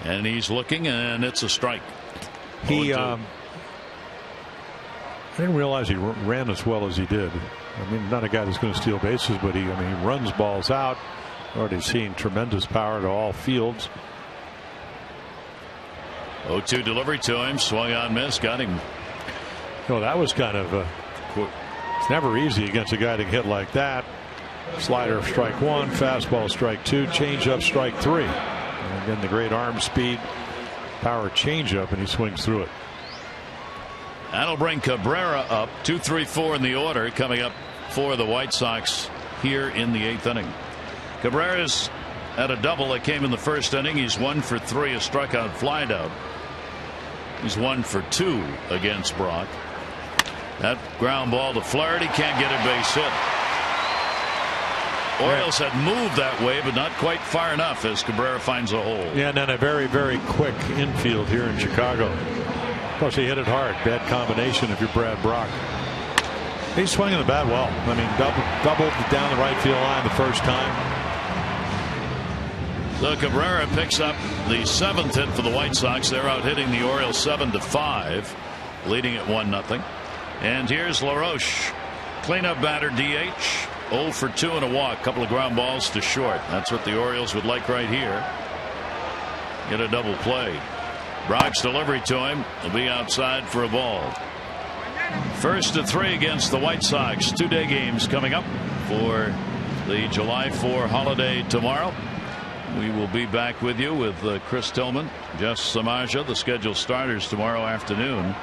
And he's looking, and it's a strike. I didn't realize he ran as well as he did. I mean, not a guy that's going to steal bases, but he runs balls out. Already seen tremendous power to all fields. 0-2 delivery to him, swung on, miss, got him. That was kind of it's never easy against a guy to hit like that. Slider, strike 1, fastball, strike 2, changeup, strike 3. And again, the great arm speed, power changeup, and he swings through it. That'll bring Cabrera up. 2, 3, 4 in the order coming up for the White Sox here in the 8th inning. Cabrera's at a double that came in the first inning. He's 1 for 3, a strikeout, flied out. He's 1 for 2 against Brock. That ground ball to Flaherty, can't get a base hit. Orioles had moved that way, but not quite far enough as Cabrera finds a hole. Yeah, and then a very, very quick infield here in Chicago. Of course, he hit it hard. Bad combination if you're Brad Brock. He's swinging the bat well. I mean, doubled down the right field line the first time. So Cabrera picks up the 7th hit for the White Sox. They're out hitting the Orioles 7-5, leading at 1-0. And here's LaRoche, cleanup batter, DH, 0 for 2 and a walk. Couple of ground balls to short. That's what the Orioles would like right here. Get a double play. Brock's delivery to him will be outside for a ball. 1-3 against the White Sox. 2-day games coming up for the July 4 holiday tomorrow. We will be back with you with Chris Tillman, Jeff Samaja, the scheduled starters tomorrow afternoon.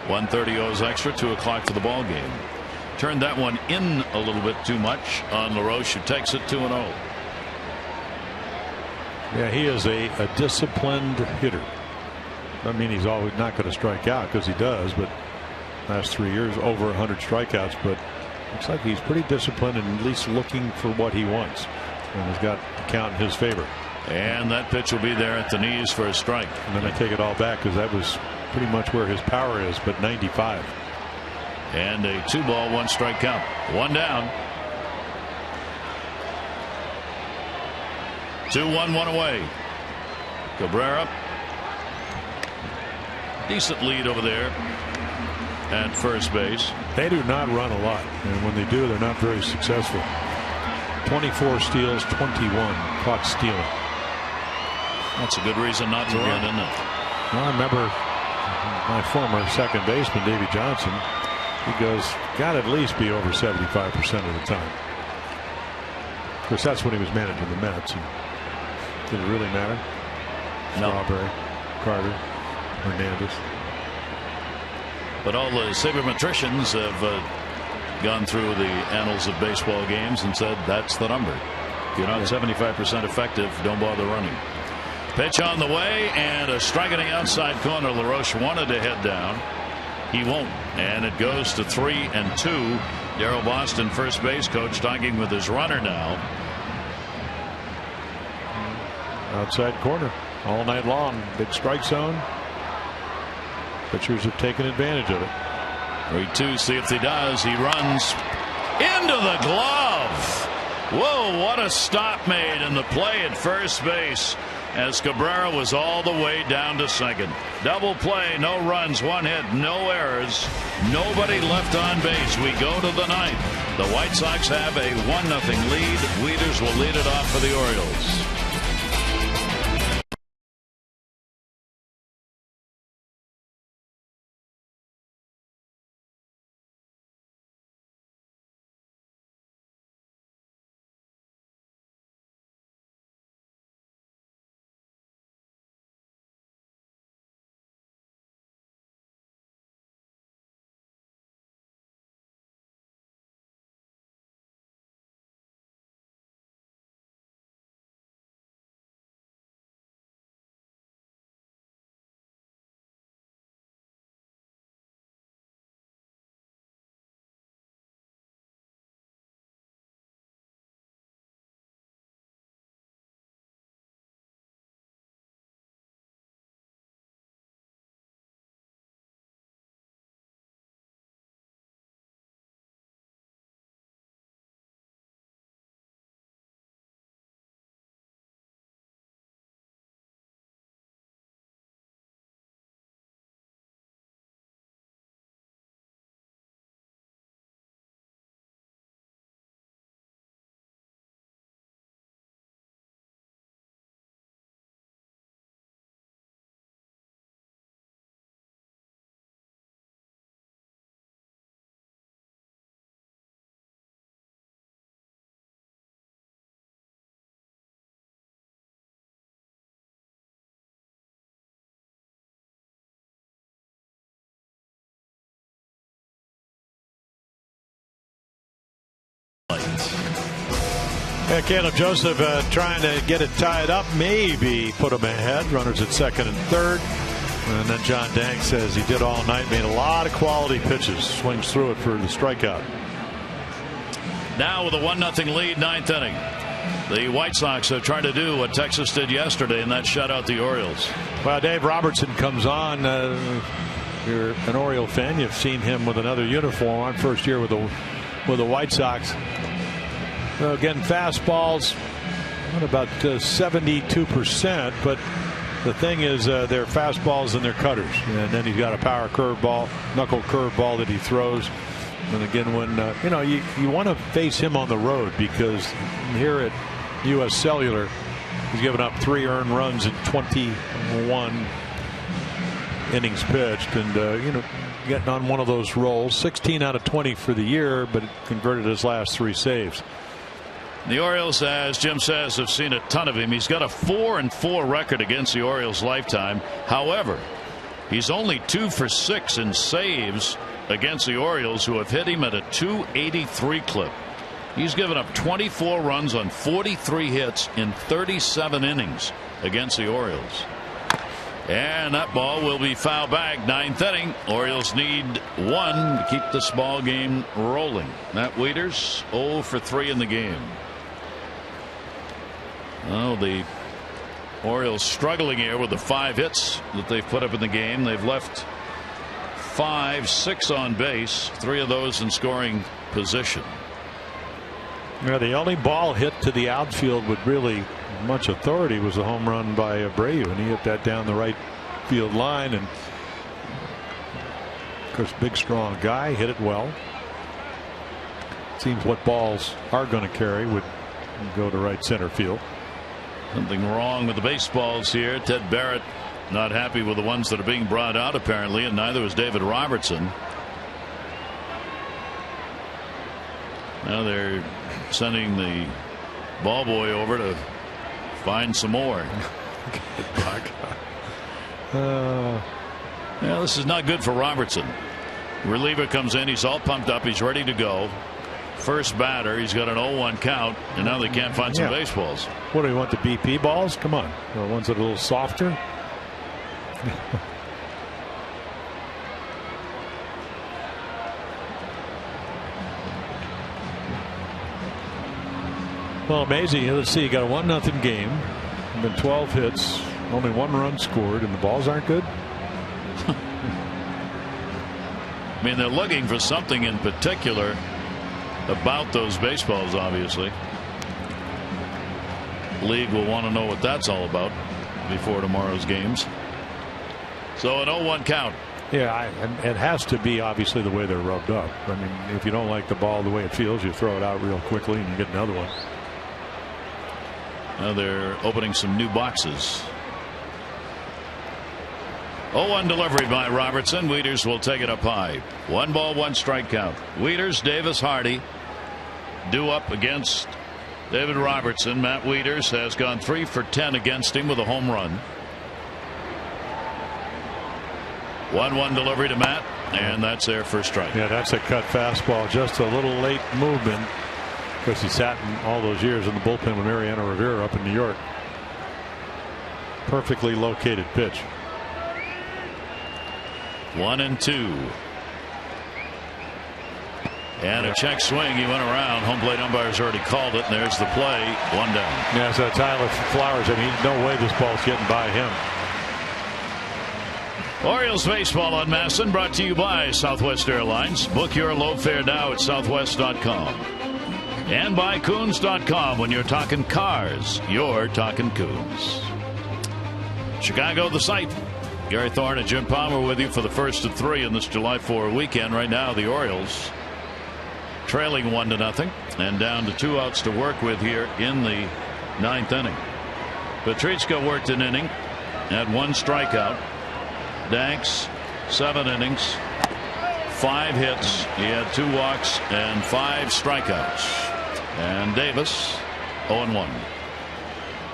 1:30 O's extra, 2 o'clock for the ball game. Turned that one in a little bit too much on LaRoche, who takes it 2-0. Yeah, he is a disciplined hitter. I mean, he's always not going to strike out, because he does, but last 3 years over 100 strikeouts. But looks like he's pretty disciplined and at least looking for what he wants, and has got the count in his favor. And that pitch will be there at the knees for a strike. And then I take it all back, because that was pretty much where his power is, but 95. And a 2-ball 1-strike count. 1 down. 2-1, 1 away. Cabrera. Decent lead over there at first base. They do not run a lot, and when they do, they're not very successful. 24 steals, 21 caught stealing. That's a good reason not to run, isn't it? Well, I remember my former second baseman, Davey Johnson. He goes, got to at least be over 75% of the time. Of course, that's when he was managing the Mets. And did it really matter? No. Strawberry, Carter, Hernandez. But all the sabermetricians have gone through the annals of baseball games and said that's the number. If you're not 75% effective, don't bother running. Pitch on the way, and a strike in the outside corner. LaRoche wanted to head down. He won't, and it goes to 3-2. Darryl Boston, first base coach, talking with his runner now. Outside corner all night long. Big strike zone. Pitchers have taken advantage of it. 3-2, see if he does. He runs into the glove. Whoa, what a stop made in the play at first base, as Cabrera was all the way down to second. Double play, no runs, 1 hit, no errors, nobody left on base. We go to the 9th. The White Sox have a 1-0 lead. Wieters will lead it off for the Orioles. Yeah, Caleb Joseph trying to get it tied up, maybe put him ahead. Runners at second and third. And then John Dank says he did all night, made a lot of quality pitches, swings through it for the strikeout. Now with a 1-0 lead, 9th inning. The White Sox are trying to do what Texas did yesterday, and that's shut out the Orioles. Well, Dave Robertson comes on. You're an Oriole fan. You've seen him with another uniform on, first year with the White Sox. Again, fastballs, what about 72%, but the thing is their fastballs and their cutters, and then he's got a power curveball, knuckle curveball that he throws. And again, when you want to face him on the road, because here at U.S. Cellular he's given up 3 earned runs in 21 innings pitched, and getting on one of those rolls. 16 out of 20 for the year, but it converted his last 3 saves. The Orioles, as Jim says, have seen a ton of him. He's got a 4-4 record against the Orioles lifetime. However, he's only 2 for 6 in saves against the Orioles, who have hit him at a .283 clip. He's given up 24 runs on 43 hits in 37 innings against the Orioles. And that ball will be fouled back. 9th inning. Orioles need 1 to keep this ball game rolling. Matt Wieters 0 for 3 in the game. Well, the Orioles struggling here with the 5 hits that they've put up in the game. They've left 6 on base, 3 of those in scoring position. Yeah, the only ball hit to the outfield with really much authority was a home run by Abreu, and he hit that down the right field line, and of course big strong guy hit it well. Seems what balls are going to carry would go to right center field. Something wrong with the baseballs here. Ted Barrett not happy with the ones that are being brought out, apparently, and neither was David Robertson. Now they're sending the ball boy over to find some more. Yeah, this is not good for Robertson. Reliever comes in, he's all pumped up, he's ready to go. First batter, he's got an 0-1 count, and now they can't find some baseballs. What do you want, the BP balls? Come on, the ones that are a little softer. Well, amazing. Let's see, you got a 1-0 game, been 12 hits, only 1 run scored, and the balls aren't good. I mean, they're looking for something in particular about those baseballs, obviously. League will want to know what that's all about before tomorrow's games. So an 0-1 count. Yeah, it has to be obviously the way they're rubbed up. I mean, if you don't like the ball the way it feels, you throw it out real quickly and you get another one. Now they're opening some new boxes. 0-1 delivery by Robertson. Wieters will take it up high. 1 ball, 1 strike count. Wieters, Davis, Hardy due up against David Robertson. Matt Wieters has gone 3 for 10 against him with a home run. 1-1 delivery to Matt, and that's their first strike. Yeah, that's a cut fastball. Just a little late movement. Of course, he sat in all those years in the bullpen with Mariano Rivera up in New York. Perfectly located pitch. 1-2. And a check swing. He went around. Home plate umpire's already called it, and there's the play. 1 down. Yeah, so Tyler Flowers, I mean, no way this ball's getting by him. Orioles baseball on Masson, brought to you by Southwest Airlines. Book your low fare now at southwest.com. And by Coons.com. When you're talking cars, you're talking Coons. Chicago, the site. Gary Thorne and Jim Palmer with you for the first of 3 in this July 4 weekend. Right now, the Orioles trailing 1-0 and down to 2 outs to work with here in the 9th inning. Petrichka worked an inning, had 1 strikeout. Danks, 7 innings, 5 hits. He had 2 walks and 5 strikeouts. And Davis 0-1.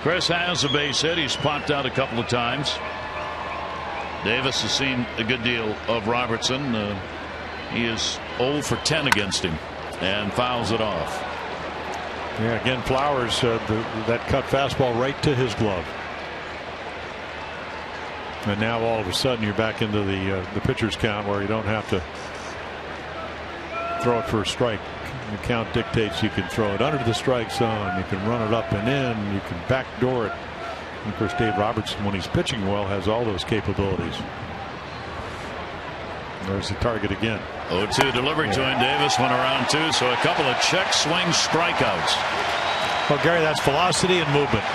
Chris has a base hit. He's popped out a couple of times. Davis has seen a good deal of Robertson. He is 0 for 10 against him and fouls it off. Yeah, again, Flowers, that cut fastball right to his glove. And now all of a sudden you're back into the pitcher's count where you don't have to throw it for a strike. The count dictates you can throw it under the strike zone. You can run it up and in. You can backdoor it. And of course, Dave Robertson, when he's pitching well, has all those capabilities. There's the target again. 0-2 delivery to him. Davis went around 2, so a couple of check swing strikeouts. Well, Gary, that's velocity and movement.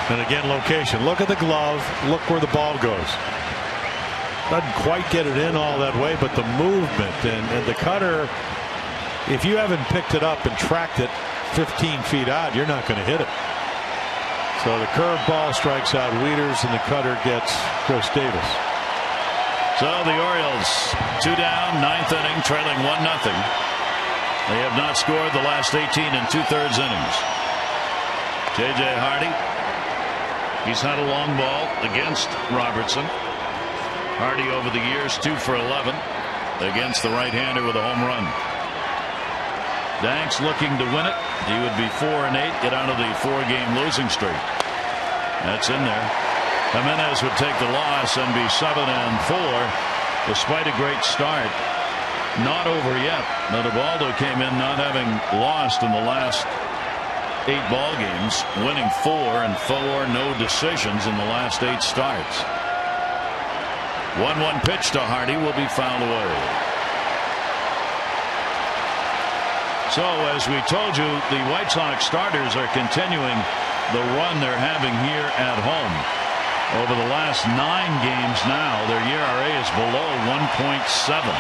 And again, location. Look at the glove. Look where the ball goes. Doesn't quite get it in all that way, but the movement and the cutter, if you haven't picked it up and tracked it 15 feet out, you're not going to hit it. So the curveball strikes out Wieters, and the cutter gets Chris Davis. So the Orioles 2 down, 9th inning, trailing 1-0. They have not scored the last 18 2/3 innings. J.J. Hardy, he's had a long ball against Robertson. Hardy over the years 2 for 11 against the right-hander with a home run. Danks looking to win it. He would be 4-8, get out of the 4-game losing streak. That's in there. Jimenez would take the loss and be 7-4 despite a great start. Not over yet. Now Ubaldo came in not having lost in the last 8 ball games, winning 4 and 4 no decisions in the last 8 starts. 1-1 pitch to Hardy will be fouled away. So as we told you, the White Sox starters are continuing the run they're having here at home. Over the last 9 games now, their ERA is below 1.7.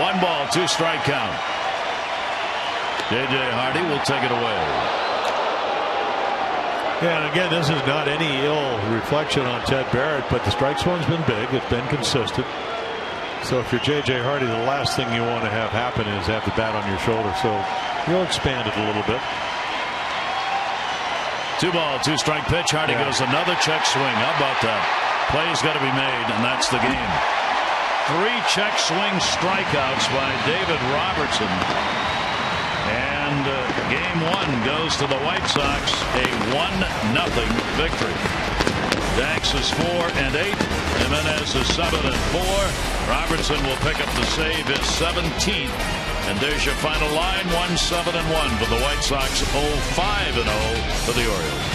One ball, 2 strike count. J.J. Hardy will take it away. Yeah, and again, this is not any ill reflection on Ted Barrett, but the strike zone's been big. It's been consistent. So if you're J.J. Hardy, the last thing you want to have happen is have the bat on your shoulder. So you'll expand it a little bit. 2 ball, 2 strike pitch. Hardy goes another check swing. How about that? Play's got to be made, and that's the game. 3 check swing strikeouts by David Robertson. And game 1 goes to the White Sox, a 1-0 victory. Danks is 4-8. Jimenez is 7-4. Robertson will pick up the save, his 17th. And there's your final line, 1-7-1 for the White Sox, 0-5-0 for the Orioles.